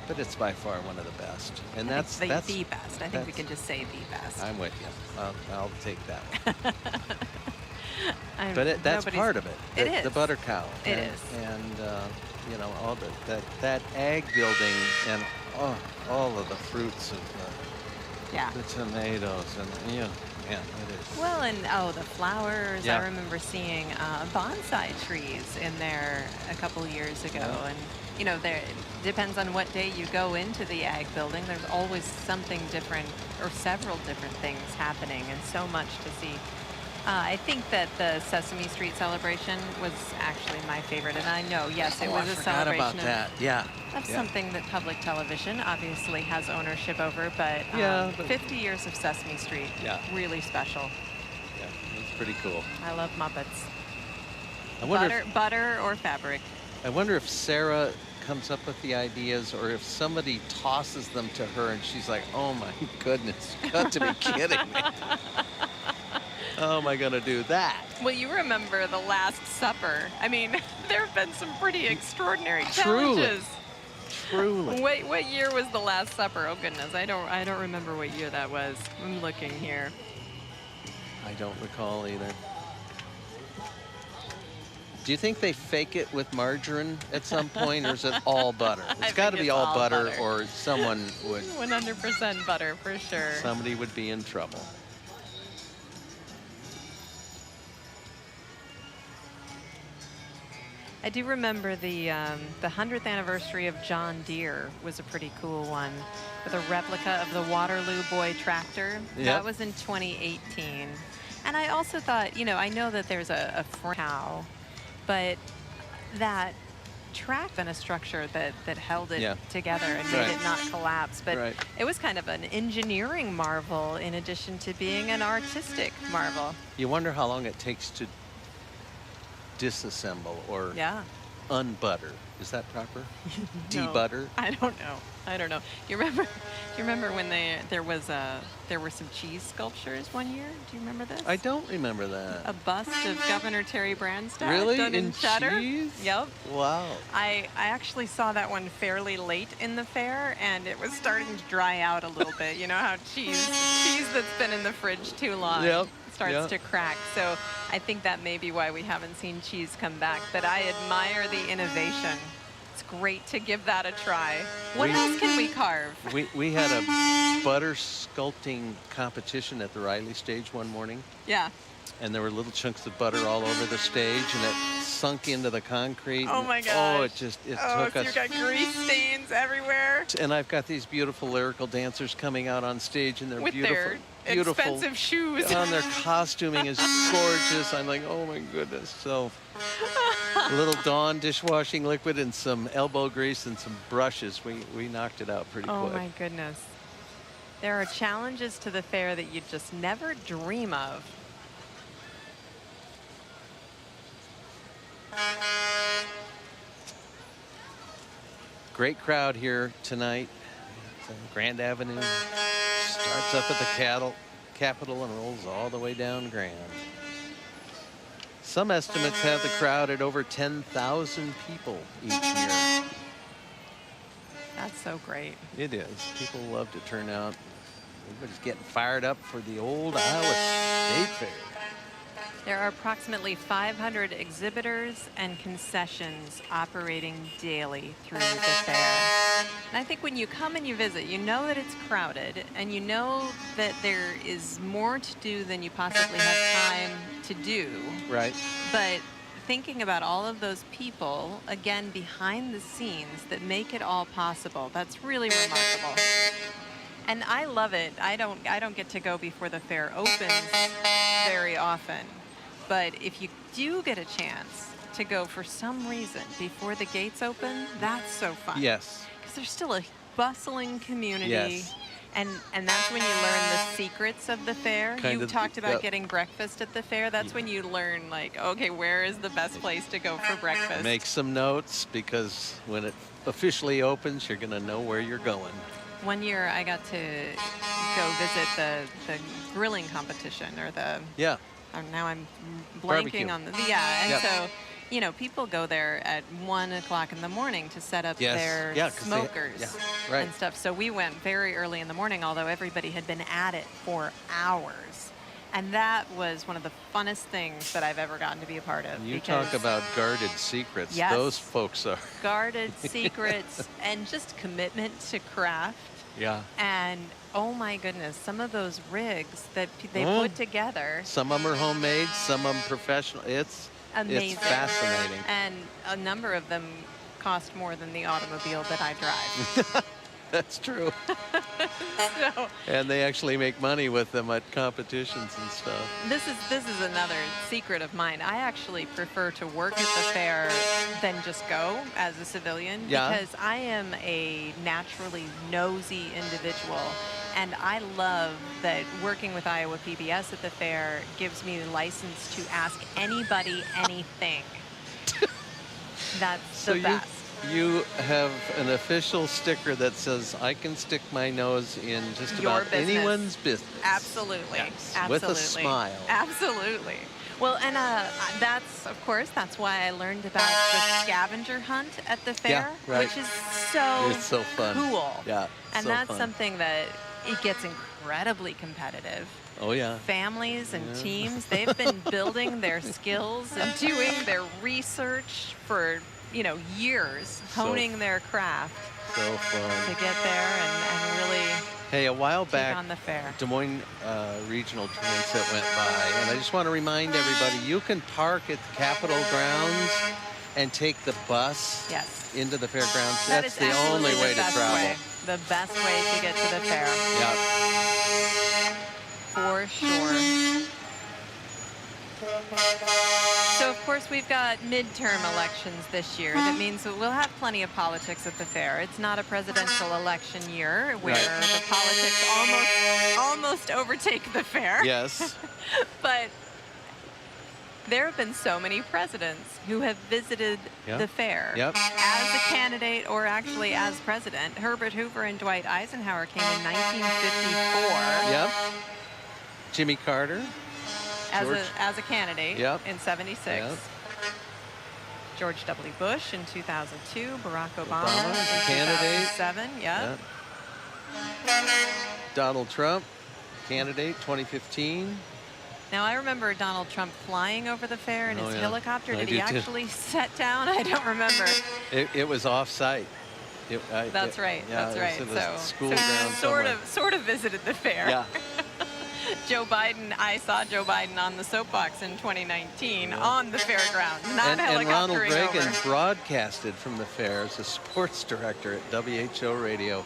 [SPEAKER 9] but it's by far one of the best. And
[SPEAKER 5] I think
[SPEAKER 9] that's
[SPEAKER 5] the best. I think we
[SPEAKER 9] that's-
[SPEAKER 5] can just say the best.
[SPEAKER 9] I'm with you. I'll take that one.
[SPEAKER 5] I'm-
[SPEAKER 9] But that's
[SPEAKER 5] nobody's-
[SPEAKER 9] part of it.
[SPEAKER 5] It
[SPEAKER 9] The
[SPEAKER 5] is.
[SPEAKER 9] butter cow.
[SPEAKER 5] It
[SPEAKER 9] and,
[SPEAKER 5] is.
[SPEAKER 9] And you know, all that ag building and all of the fruits of
[SPEAKER 5] Yeah.
[SPEAKER 9] the tomatoes and yeah, man, it is.
[SPEAKER 5] Well, and the flowers.
[SPEAKER 9] Yeah.
[SPEAKER 5] I remember seeing bonsai trees in there a couple years ago,
[SPEAKER 9] Yeah.
[SPEAKER 5] and you know, there it depends on what day you go into the ag building. There's always something different or several different things happening, and so much to see. I think that the Sesame Street celebration was actually my favorite, and I know, yes, it
[SPEAKER 9] Oh,
[SPEAKER 5] was
[SPEAKER 9] I
[SPEAKER 5] a
[SPEAKER 9] forgot
[SPEAKER 5] celebration
[SPEAKER 9] about that. Yeah.
[SPEAKER 5] of
[SPEAKER 9] yeah.
[SPEAKER 5] something that public television obviously has ownership over, but,
[SPEAKER 9] Yeah, but-
[SPEAKER 5] 50 years of Sesame Street,
[SPEAKER 9] Yeah.
[SPEAKER 5] really special.
[SPEAKER 9] Yeah, it's pretty cool.
[SPEAKER 5] I love Muppets.
[SPEAKER 9] I wonder
[SPEAKER 5] Butter or fabric.
[SPEAKER 9] I wonder if Sarah comes up with the ideas or if somebody tosses them to her and she's like, oh my goodness, you got to be kidding me. How am I going to do that?
[SPEAKER 5] Well, you remember the Last Supper. I mean, there have been some pretty extraordinary
[SPEAKER 9] Truly.
[SPEAKER 5] challenges.
[SPEAKER 9] Truly.
[SPEAKER 5] What year was the Last Supper? Oh goodness, I don't remember what year that was. I'm looking here.
[SPEAKER 9] I don't recall either. Do you think they fake it with margarine at some point, or is it all butter? It's got to
[SPEAKER 5] think
[SPEAKER 9] be
[SPEAKER 5] it's
[SPEAKER 9] all
[SPEAKER 5] all
[SPEAKER 9] butter,
[SPEAKER 5] butter.
[SPEAKER 9] or someone would
[SPEAKER 5] 100% butter for sure.
[SPEAKER 9] somebody would be in trouble.
[SPEAKER 5] I do remember the 100th anniversary of John Deere was a pretty cool one, with a replica of the Waterloo Boy tractor.
[SPEAKER 9] Yep.
[SPEAKER 5] That was in 2018. And I also thought, you know, I know that there's a cow, but that track and a structure that held it
[SPEAKER 9] Yeah.
[SPEAKER 5] together and made
[SPEAKER 9] Right.
[SPEAKER 5] it not collapse. But
[SPEAKER 9] Right.
[SPEAKER 5] it was kind of an engineering marvel in addition to being an artistic marvel.
[SPEAKER 9] You wonder how long it takes to disassemble or
[SPEAKER 5] Yeah.
[SPEAKER 9] unbutter. Is that proper?
[SPEAKER 5] No,
[SPEAKER 9] Debutter?
[SPEAKER 5] I don't know. I don't know. You remember when there were some cheese sculptures one year? Do you remember this?
[SPEAKER 9] I don't remember that.
[SPEAKER 5] A bust of Governor Terry Branstad
[SPEAKER 9] Really?
[SPEAKER 5] done in
[SPEAKER 9] In
[SPEAKER 5] cheddar.
[SPEAKER 9] cheese?
[SPEAKER 5] Yep.
[SPEAKER 9] Wow.
[SPEAKER 5] I actually saw that one fairly late in the fair, and it was starting to dry out a little bit. You know how cheese that's been in the fridge too long
[SPEAKER 9] Yep,
[SPEAKER 5] starts
[SPEAKER 9] yep.
[SPEAKER 5] to crack. So I think that may be why we haven't seen cheese come back. But I admire the innovation. It's great to give that a try. What else can we carve?
[SPEAKER 9] We had a butter sculpting competition at the Riley stage one morning,
[SPEAKER 5] Yeah.
[SPEAKER 9] and there were little chunks of butter all over the stage, and it sunk into the concrete.
[SPEAKER 5] Oh
[SPEAKER 9] and-
[SPEAKER 5] my
[SPEAKER 9] Oh,
[SPEAKER 5] gosh.
[SPEAKER 9] it
[SPEAKER 5] Oh,
[SPEAKER 9] took
[SPEAKER 5] so
[SPEAKER 9] us.
[SPEAKER 5] you've got grease stains everywhere
[SPEAKER 9] And I've got these beautiful lyrical dancers coming out on stage, and they're
[SPEAKER 5] with
[SPEAKER 9] beautiful.
[SPEAKER 5] their
[SPEAKER 9] beautiful.
[SPEAKER 5] expensive shoes.
[SPEAKER 9] And their costuming is gorgeous. I'm like, oh my goodness. So a little Dawn dishwashing liquid and some elbow grease and some brushes. We knocked it out pretty
[SPEAKER 5] Oh
[SPEAKER 9] quick.
[SPEAKER 5] my goodness. There are challenges to the fair that you just never dream of.
[SPEAKER 9] Great crowd here tonight. It's on Grand Avenue. Starts up at the Capitol and rolls all the way down Grand. Some estimates have the crowd at over 10,000 people each year.
[SPEAKER 5] That's so great.
[SPEAKER 9] It is. People love to turn out. Everybody's getting fired up for the old Iowa State Fair.
[SPEAKER 5] There are approximately 500 exhibitors and concessions operating daily through the fair. And I think when you come and you visit, you know that it's crowded, and you know that there is more to do than you possibly have time to do.
[SPEAKER 9] Right.
[SPEAKER 5] But thinking about all of those people, again, behind the scenes that make it all possible, that's really remarkable. And I love it. I don't get to go before the fair opens very often. But if you do get a chance to go for some reason before the gates open, that's so fun.
[SPEAKER 9] Yes.
[SPEAKER 5] Because there's still a bustling community.
[SPEAKER 9] Yes.
[SPEAKER 5] And that's when you learn the secrets of the fair.
[SPEAKER 9] Kind
[SPEAKER 5] You
[SPEAKER 9] of,
[SPEAKER 5] talked about
[SPEAKER 9] yep.
[SPEAKER 5] getting breakfast at the fair. That's when you learn, like, okay, where is the best place to go for breakfast?
[SPEAKER 9] Make some notes, because when it officially opens, you're going to know where you're going.
[SPEAKER 5] One year I got to go visit the grilling competition or the
[SPEAKER 9] Yeah.
[SPEAKER 5] now I'm
[SPEAKER 9] Barbecue.
[SPEAKER 5] blanking on the yeah, and
[SPEAKER 9] Yep.
[SPEAKER 5] so you know people go there at 1 o'clock in the morning to set up
[SPEAKER 9] Yes.
[SPEAKER 5] their
[SPEAKER 9] Yeah, 'cause they-
[SPEAKER 5] smokers
[SPEAKER 9] yeah, right.
[SPEAKER 5] and stuff. So we went very early in the morning, although everybody had been at it for hours, and that was one of the funnest things that I've ever gotten to be a part of.
[SPEAKER 9] You
[SPEAKER 5] because
[SPEAKER 9] talk about guarded secrets.
[SPEAKER 5] Yes.
[SPEAKER 9] Those folks are.
[SPEAKER 5] guarded secrets and just commitment to craft.
[SPEAKER 9] Yeah.
[SPEAKER 5] And oh my goodness, some of those rigs that they
[SPEAKER 9] Mm.
[SPEAKER 5] put together,
[SPEAKER 9] Some of them are homemade, some of them professional. It's
[SPEAKER 5] amazing.
[SPEAKER 9] fascinating.
[SPEAKER 5] And a number of them cost more than the automobile that I drive.
[SPEAKER 9] That's true.
[SPEAKER 5] So
[SPEAKER 9] And they actually make money with them at competitions and stuff.
[SPEAKER 5] this is another secret of mine. I actually prefer to work at the fair than just go as a civilian
[SPEAKER 9] Yeah.
[SPEAKER 5] because I am a naturally nosy individual. And I love that working with Iowa PBS at the fair gives me the license to ask anybody anything. That's
[SPEAKER 9] So
[SPEAKER 5] the best.
[SPEAKER 9] you have an official sticker that says, I can stick my nose in just
[SPEAKER 5] Your
[SPEAKER 9] about
[SPEAKER 5] business.
[SPEAKER 9] anyone's business.
[SPEAKER 5] Absolutely.
[SPEAKER 9] Yes,
[SPEAKER 5] Absolutely.
[SPEAKER 9] with a smile.
[SPEAKER 5] Absolutely. Well, and that's, of course, that's why I learned about the scavenger hunt at the fair,
[SPEAKER 9] right.
[SPEAKER 5] which is so,
[SPEAKER 9] It's so fun.
[SPEAKER 5] cool.
[SPEAKER 9] Yeah,
[SPEAKER 5] And
[SPEAKER 9] so
[SPEAKER 5] that's
[SPEAKER 9] fun.
[SPEAKER 5] something that it gets incredibly competitive.
[SPEAKER 9] Oh, yeah.
[SPEAKER 5] Families and
[SPEAKER 9] Yeah.
[SPEAKER 5] teams, they've been building their skills and doing their research for, years,
[SPEAKER 9] So
[SPEAKER 5] honing their craft
[SPEAKER 9] So
[SPEAKER 5] to
[SPEAKER 9] fun.
[SPEAKER 5] get there and really
[SPEAKER 9] Hey, a while
[SPEAKER 5] take
[SPEAKER 9] back,
[SPEAKER 5] on the fair.
[SPEAKER 9] Des Moines Regional Transit went by, and I just want to remind everybody, you can park at the Capitol grounds and take the bus
[SPEAKER 5] Yes.
[SPEAKER 9] into the fairgrounds.
[SPEAKER 5] That
[SPEAKER 9] That's
[SPEAKER 5] is
[SPEAKER 9] the only
[SPEAKER 5] absolutely
[SPEAKER 9] way
[SPEAKER 5] the
[SPEAKER 9] to
[SPEAKER 5] best
[SPEAKER 9] travel.
[SPEAKER 5] way. The best way to get to the fair,
[SPEAKER 9] Yeah.
[SPEAKER 5] for sure. So, of course, we've got midterm elections this year. That means that we'll have plenty of politics at the fair. It's not a presidential election year where
[SPEAKER 9] Right.
[SPEAKER 5] the politics almost overtake the fair.
[SPEAKER 9] Yes.
[SPEAKER 5] But there have been so many presidents who have visited
[SPEAKER 9] Yep.
[SPEAKER 5] the fair
[SPEAKER 9] Yep.
[SPEAKER 5] as a candidate or actually as president. Herbert Hoover and Dwight Eisenhower came in 1954
[SPEAKER 9] Yep. Jimmy Carter. George.
[SPEAKER 5] as a candidate
[SPEAKER 9] Yep.
[SPEAKER 5] in 76.
[SPEAKER 9] Yep.
[SPEAKER 5] George W. Bush in 2002. Barack Obama,
[SPEAKER 9] Obama,
[SPEAKER 5] in
[SPEAKER 9] candidate.
[SPEAKER 5] 2007. Yep.
[SPEAKER 9] Donald Trump, candidate 2015.
[SPEAKER 5] Now, I remember Donald Trump flying over the fair in
[SPEAKER 9] Oh,
[SPEAKER 5] his
[SPEAKER 9] yeah.
[SPEAKER 5] helicopter.
[SPEAKER 9] I
[SPEAKER 5] Did
[SPEAKER 9] do
[SPEAKER 5] he
[SPEAKER 9] too.
[SPEAKER 5] actually set down? I don't remember.
[SPEAKER 9] It was off-site.
[SPEAKER 5] That's right.
[SPEAKER 9] Yeah,
[SPEAKER 5] That's
[SPEAKER 9] it
[SPEAKER 5] right.
[SPEAKER 9] was at a
[SPEAKER 5] So,
[SPEAKER 9] school
[SPEAKER 5] so
[SPEAKER 9] ground
[SPEAKER 5] sort
[SPEAKER 9] somewhere.
[SPEAKER 5] of visited the fair.
[SPEAKER 9] Yeah.
[SPEAKER 5] Joe Biden, I saw Joe Biden on the soapbox in 2019 on the fairground, not
[SPEAKER 9] And Ronald
[SPEAKER 5] helicoptering
[SPEAKER 9] Reagan
[SPEAKER 5] over.
[SPEAKER 9] broadcasted from the fair as a sports director at WHO Radio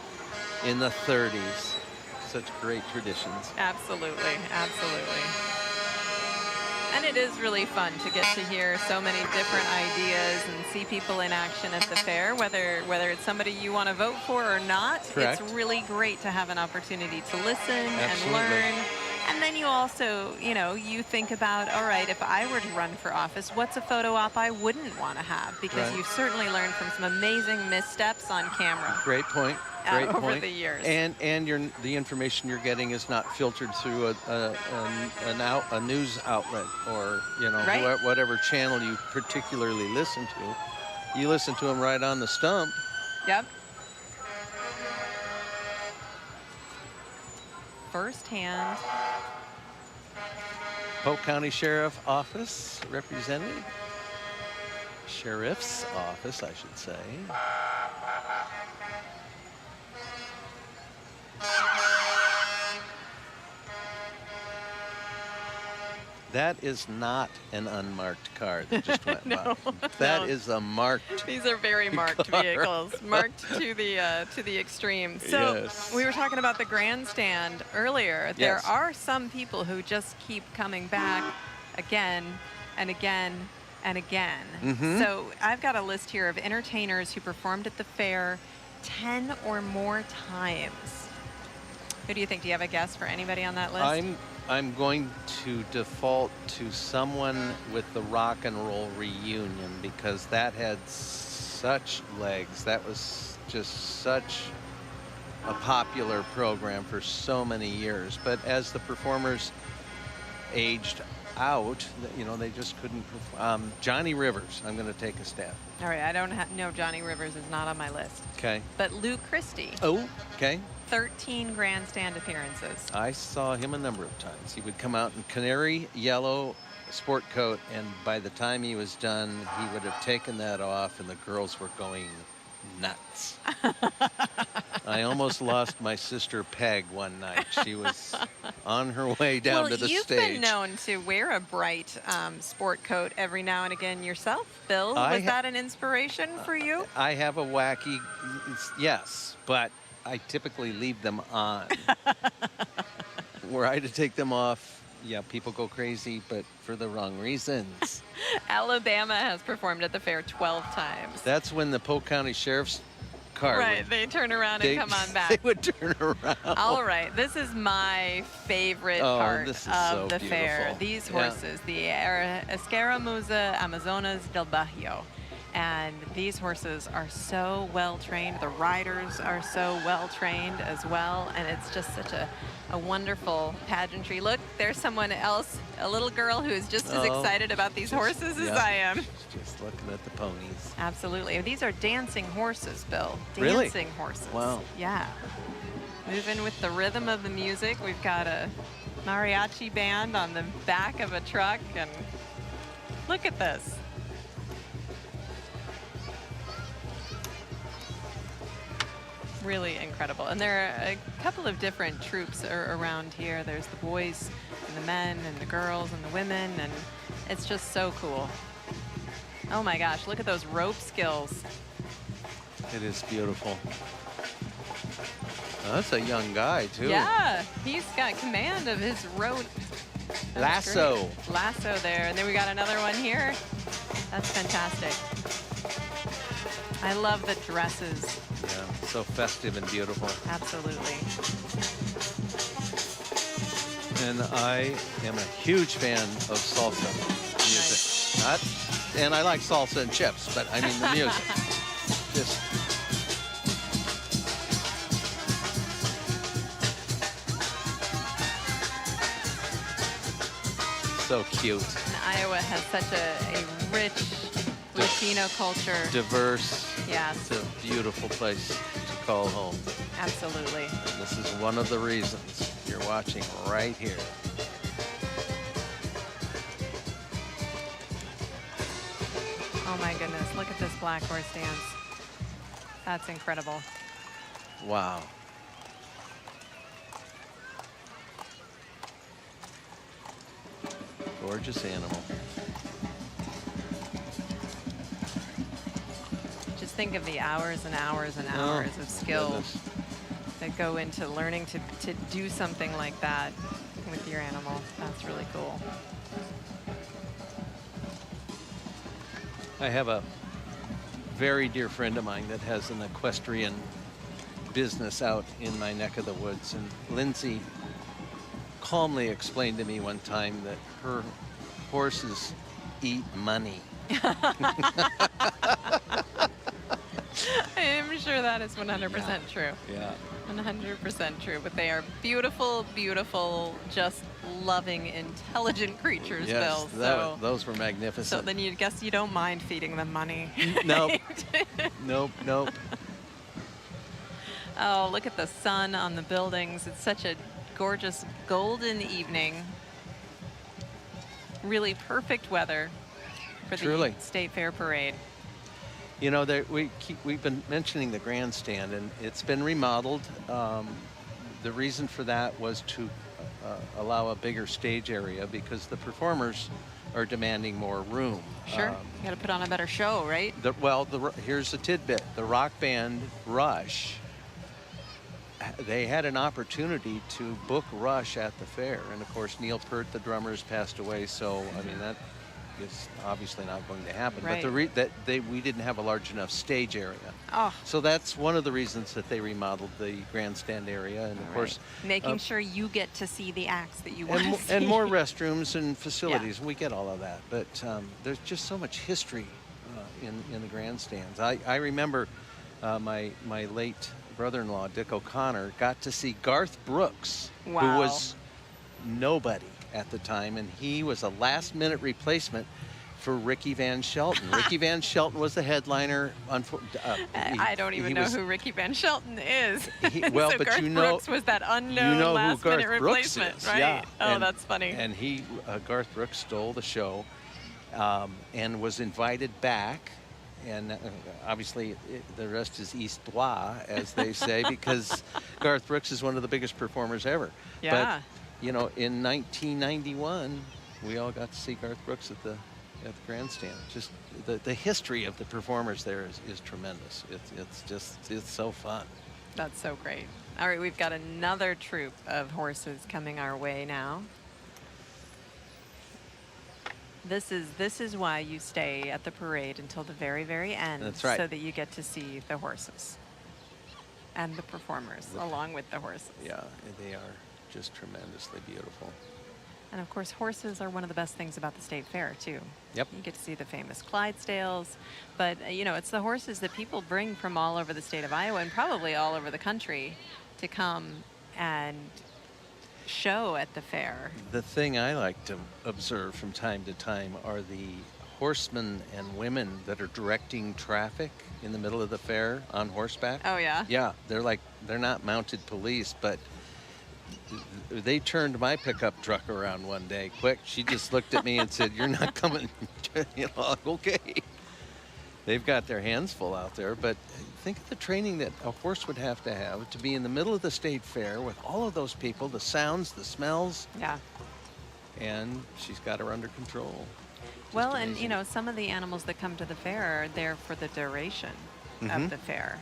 [SPEAKER 9] in the 30s. Such great traditions.
[SPEAKER 5] Absolutely, absolutely. And it is really fun to get to hear so many different ideas and see people in action at the fair, whether it's somebody you want to vote for or not.
[SPEAKER 9] Correct.
[SPEAKER 5] It's really great to have an opportunity to listen and
[SPEAKER 9] Absolutely.
[SPEAKER 5] learn. And then you also, you think about, all right, if I were to run for office, what's a photo op I wouldn't want to have? Because
[SPEAKER 9] Right.
[SPEAKER 5] you've certainly learned from some amazing missteps on camera.
[SPEAKER 9] Great point. Great
[SPEAKER 5] over
[SPEAKER 9] point.
[SPEAKER 5] the years.
[SPEAKER 9] And the information you're getting is not filtered through a news outlet or
[SPEAKER 5] Right.
[SPEAKER 9] whatever channel you particularly listen to. You listen to them right on the stump.
[SPEAKER 5] Yep. Firsthand.
[SPEAKER 9] Polk County Sheriff Office represented. Sheriff's Office, I should say. That is not an unmarked car that just went
[SPEAKER 5] No,
[SPEAKER 9] by. That
[SPEAKER 5] no.
[SPEAKER 9] is a marked.
[SPEAKER 5] These are very marked
[SPEAKER 9] car.
[SPEAKER 5] vehicles, marked to the extreme. So
[SPEAKER 9] Yes.
[SPEAKER 5] we were talking about the grandstand earlier. There
[SPEAKER 9] Yes.
[SPEAKER 5] are some people who just keep coming back again and again and again.
[SPEAKER 9] Mhm.
[SPEAKER 5] So I've got a list here of entertainers who performed at the fair 10 or more times. Who do you think? Do you have a guess for anybody on that list?
[SPEAKER 9] I'm going to default to someone with the Rock and Roll Reunion because that had such legs. That was just such a popular program for so many years. But as the performers aged out, you know, they just couldn't perform. Johnny Rivers, I'm going to take a stab.
[SPEAKER 5] All right, I don't know. Johnny Rivers is not on my list.
[SPEAKER 9] Okay.
[SPEAKER 5] But Lou Christie,
[SPEAKER 9] Oh, okay.
[SPEAKER 5] 13 grandstand appearances.
[SPEAKER 9] I saw him a number of times. He would come out in canary yellow sport coat, and by the time he was done, he would have taken that off, and the girls were going nuts. I almost lost my sister Peg one night. She was on her way down to the
[SPEAKER 5] you've
[SPEAKER 9] stage.
[SPEAKER 5] been known to wear a bright sport coat every now and again yourself, Bill.
[SPEAKER 9] I
[SPEAKER 5] Was that an inspiration for you?
[SPEAKER 9] I have a wacky, yes, but I typically leave them on. Were I to take them off, yeah, people go crazy, but for the wrong reasons.
[SPEAKER 5] Alabama has performed at the fair 12 times.
[SPEAKER 9] That's when the Polk County Sheriff's car
[SPEAKER 5] Right, they turn around and come on back.
[SPEAKER 9] They would turn around.
[SPEAKER 5] All right, this is my favorite
[SPEAKER 9] Oh,
[SPEAKER 5] part
[SPEAKER 9] this is
[SPEAKER 5] of
[SPEAKER 9] so
[SPEAKER 5] the fair.
[SPEAKER 9] beautiful.
[SPEAKER 5] These
[SPEAKER 9] Yeah.
[SPEAKER 5] horses, the Escaramuza Amazonas del Bajío. And these horses are so well trained. The riders are so well trained as well. And it's just such a wonderful pageantry. Look, there's someone else, a little girl who is just as
[SPEAKER 9] Oh,
[SPEAKER 5] excited about these horses as
[SPEAKER 9] yeah.
[SPEAKER 5] I am.
[SPEAKER 9] Just looking at the ponies.
[SPEAKER 5] Absolutely. These are dancing horses, Bill.
[SPEAKER 9] Really?
[SPEAKER 5] Dancing horses.
[SPEAKER 9] Wow.
[SPEAKER 5] Yeah. Moving with the rhythm of the music. We've got a mariachi band on the back of a truck. And look at this. Really incredible. And there are a couple of different troops around here. There's the boys and the men and the girls and the women. And it's just so cool. Oh my gosh, look at those rope skills.
[SPEAKER 9] It is beautiful. Oh, that's a young guy, too.
[SPEAKER 5] Yeah, he's got command of his rope. That's
[SPEAKER 9] Lasso.
[SPEAKER 5] great. Lasso there. And then we got another one here. That's fantastic. I love the dresses.
[SPEAKER 9] Yeah, so festive and beautiful.
[SPEAKER 5] Absolutely.
[SPEAKER 9] And I am a huge fan of salsa music. And I like salsa and chips, but I mean the music. Just so cute.
[SPEAKER 5] And Iowa has such a rich Latino culture.
[SPEAKER 9] Diverse.
[SPEAKER 5] Yes.
[SPEAKER 9] It's a beautiful place to call home.
[SPEAKER 5] Absolutely.
[SPEAKER 9] And this is one of the reasons you're watching right here.
[SPEAKER 5] Oh my goodness, look at this black horse dance. That's incredible.
[SPEAKER 9] Wow. Gorgeous animal.
[SPEAKER 5] Just think of the hours and hours and hours of skill
[SPEAKER 9] goodness.
[SPEAKER 5] that go into learning to do something like that with your animal. That's really cool.
[SPEAKER 9] I have a very dear friend of mine that has an equestrian business out in my neck of the woods, and Lindsay calmly explained to me one time that her horses eat money.
[SPEAKER 5] I'm sure that is 100% true.
[SPEAKER 9] Yeah.
[SPEAKER 5] 100% true. But they are beautiful, beautiful, just loving, intelligent creatures,
[SPEAKER 9] Yes,
[SPEAKER 5] Bill. So,
[SPEAKER 9] those were magnificent.
[SPEAKER 5] so then you guess you don't mind feeding them money.
[SPEAKER 9] Nope. Nope.
[SPEAKER 5] Oh, look at the sun on the buildings. It's such a gorgeous golden evening. Really perfect weather for the
[SPEAKER 9] Truly.
[SPEAKER 5] State Fair Parade.
[SPEAKER 9] You know, we've been mentioning the grandstand, and it's been remodeled. The reason for that was to allow a bigger stage area because the performers are demanding more room.
[SPEAKER 5] Sure, you got to put on a better show, right?
[SPEAKER 9] Here's a tidbit. The rock band Rush, they had an opportunity to book Rush at the fair. And of course, Neil Peart, the drummer, has passed away. So, I mean, that is obviously not going to happen.
[SPEAKER 5] Right.
[SPEAKER 9] But we didn't have a large enough stage area.
[SPEAKER 5] Oh.
[SPEAKER 9] So that's one of the reasons that they remodeled the grandstand area. And of course,
[SPEAKER 5] making sure you get to see the acts that you want
[SPEAKER 9] and,
[SPEAKER 5] to see.
[SPEAKER 9] and more restrooms and facilities. We get all of that. But there's just so much history in the grandstands. I remember my late brother-in-law, Dick O'Connor, got to see Garth Brooks,
[SPEAKER 5] Wow.
[SPEAKER 9] who was nobody at the time, and he was a last-minute replacement for Ricky Van Shelton. Ricky Van Shelton was the headliner.
[SPEAKER 5] I don't even know who Ricky Van Shelton is.
[SPEAKER 9] Well,
[SPEAKER 5] so
[SPEAKER 9] but
[SPEAKER 5] Garth
[SPEAKER 9] you know,
[SPEAKER 5] Brooks was that unknown
[SPEAKER 9] who
[SPEAKER 5] last-minute
[SPEAKER 9] Garth Brooks
[SPEAKER 5] replacement,
[SPEAKER 9] is,
[SPEAKER 5] right?
[SPEAKER 9] yeah.
[SPEAKER 5] Oh,
[SPEAKER 9] And-
[SPEAKER 5] that's funny.
[SPEAKER 9] And he, Garth Brooks, stole the show and was invited back. And obviously, the rest is histoire, as they say, because Garth Brooks is one of the biggest performers ever.
[SPEAKER 5] Yeah.
[SPEAKER 9] But, you know, in 1991, we all got to see Garth Brooks at the grandstand. Just the history of the performers there is tremendous. It's so fun.
[SPEAKER 5] That's so great. All right, we've got another troop of horses coming our way now. This is why you stay at the parade until the very, very end.
[SPEAKER 9] That's right.
[SPEAKER 5] So that you get to see the horses and the performers along with the horses.
[SPEAKER 9] Yeah, they are just tremendously beautiful.
[SPEAKER 5] And of course, horses are one of the best things about the state fair too.
[SPEAKER 9] Yep.
[SPEAKER 5] You get to see the famous Clydesdales, but you know, it's the horses that people bring from all over the state of Iowa and probably all over the country to come and show at the fair.
[SPEAKER 9] The thing I like to observe from time to time are the horsemen and women that are directing traffic in the middle of the fair on horseback.
[SPEAKER 5] Oh yeah?
[SPEAKER 9] Yeah, they're not mounted police, but they turned my pickup truck around one day quick. She just looked at me and said, "You're not coming." You know, okay. They've got their hands full out there, but think of the training that a horse would have to be in the middle of the state fair with all of those people, the sounds, the smells.
[SPEAKER 5] Yeah.
[SPEAKER 9] And she's got her under control.
[SPEAKER 5] Well, and you know, some of the animals that come to the fair are there for the duration of the fair.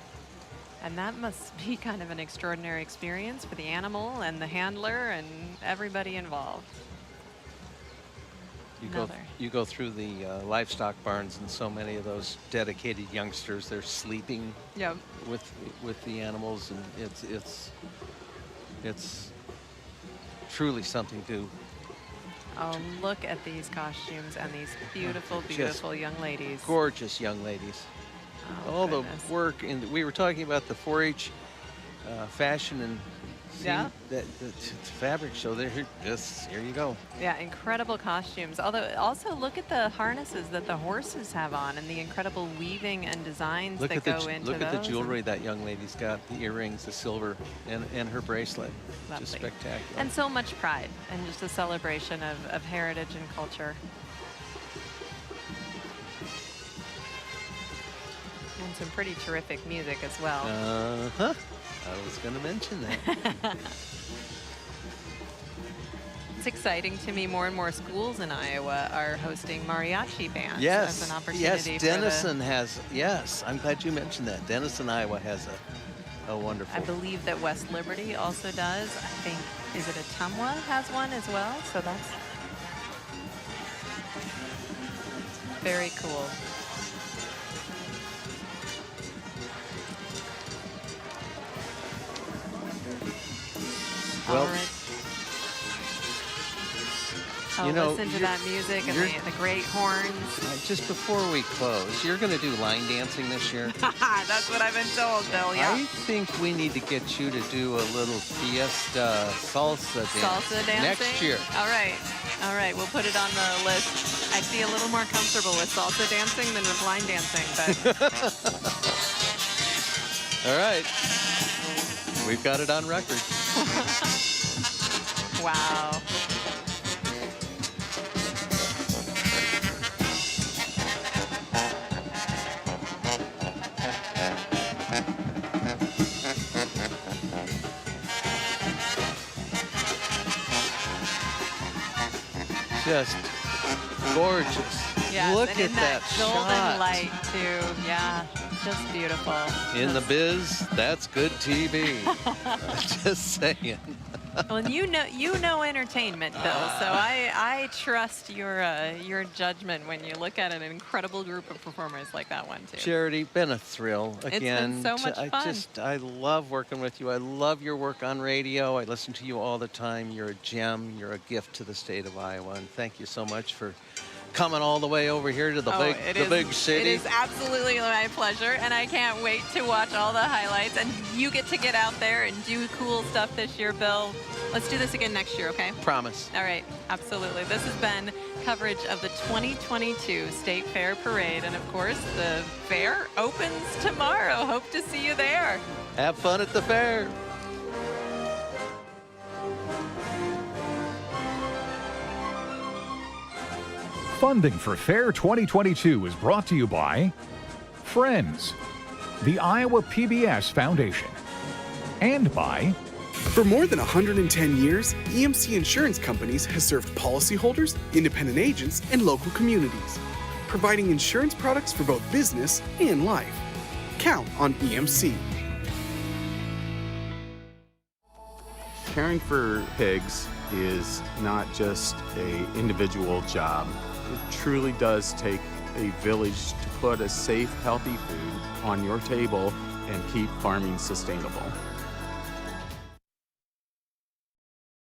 [SPEAKER 5] And that must be kind of an extraordinary experience for the animal and the handler and everybody involved.
[SPEAKER 9] You go through the livestock barns, and so many of those dedicated youngsters, they're sleeping with the animals, and it's truly something to.
[SPEAKER 5] Oh, look at these costumes and these beautiful, beautiful young ladies.
[SPEAKER 9] Gorgeous young ladies. All the work, and we were talking about the 4-H fashion and the fabric show. There, here you go.
[SPEAKER 5] Yeah, incredible costumes. Although, also look at the harnesses that the horses have on, and the incredible weaving and designs that go into those.
[SPEAKER 9] Look at the jewelry that young lady's got: the earrings, the silver, and her bracelet.
[SPEAKER 5] Lovely.
[SPEAKER 9] Just spectacular.
[SPEAKER 5] And so much pride, and just a celebration of heritage and culture. And some pretty terrific music as well.
[SPEAKER 9] Uh-huh. I was going to mention that.
[SPEAKER 5] It's exciting to me. More and more schools in Iowa are hosting mariachi bands
[SPEAKER 9] Yes.
[SPEAKER 5] as an opportunity.
[SPEAKER 9] Yes, Denison has. Yes, I'm glad you mentioned that. Denison, Iowa has a wonderful.
[SPEAKER 5] I believe that West Liberty also does. I think, is it Ottumwa has one as well? So that's very cool.
[SPEAKER 9] Well,
[SPEAKER 5] all right. Oh,
[SPEAKER 9] you know,
[SPEAKER 5] listen to that music and the great horns.
[SPEAKER 9] Just before we close, you're going to do line dancing this year.
[SPEAKER 5] That's what I've been told, Bill. Yeah.
[SPEAKER 9] I think we need to get you to do a little fiesta salsa dance.
[SPEAKER 5] Salsa dancing?
[SPEAKER 9] Next year.
[SPEAKER 5] All right. All right. We'll put it on the list. I'd be a little more comfortable with salsa dancing than with line dancing, but.
[SPEAKER 9] All right. We've got it on record.
[SPEAKER 5] Wow.
[SPEAKER 9] Just gorgeous.
[SPEAKER 5] Yes,
[SPEAKER 9] Look
[SPEAKER 5] and
[SPEAKER 9] at
[SPEAKER 5] in that golden
[SPEAKER 9] shot.
[SPEAKER 5] light too. Yeah, just beautiful.
[SPEAKER 9] In the biz, that's good TV. Just saying.
[SPEAKER 5] Well, you know entertainment, Bill. So I trust your judgment when you look at an incredible group of performers like that one too.
[SPEAKER 9] Charity, been a thrill again.
[SPEAKER 5] It's been so much fun.
[SPEAKER 9] I love working with you. I love your work on radio. I listen to you all the time. You're a gem. You're a gift to the state of Iowa. And thank you so much for coming all the way over here to the big city.
[SPEAKER 5] It is absolutely my pleasure, and I can't wait to watch all the highlights. And you get to get out there and do cool stuff this year, Bill. Let's do this again next year, okay?
[SPEAKER 9] Promise.
[SPEAKER 5] All right, absolutely. This has been coverage of the 2022 State Fair Parade, and of course, the fair opens tomorrow. Hope to see you there.
[SPEAKER 9] Have fun at the fair.
[SPEAKER 1] Funding for Fair 2022 is brought to you by Friends, the Iowa PBS Foundation, and by
[SPEAKER 2] For more than 110 years, EMC Insurance Companies has served policyholders, independent agents, and local communities, providing insurance products for both business and life. Count on EMC.
[SPEAKER 3] Caring for pigs is not just an individual job. It truly does take a village to put a safe, healthy food on your table and keep farming sustainable.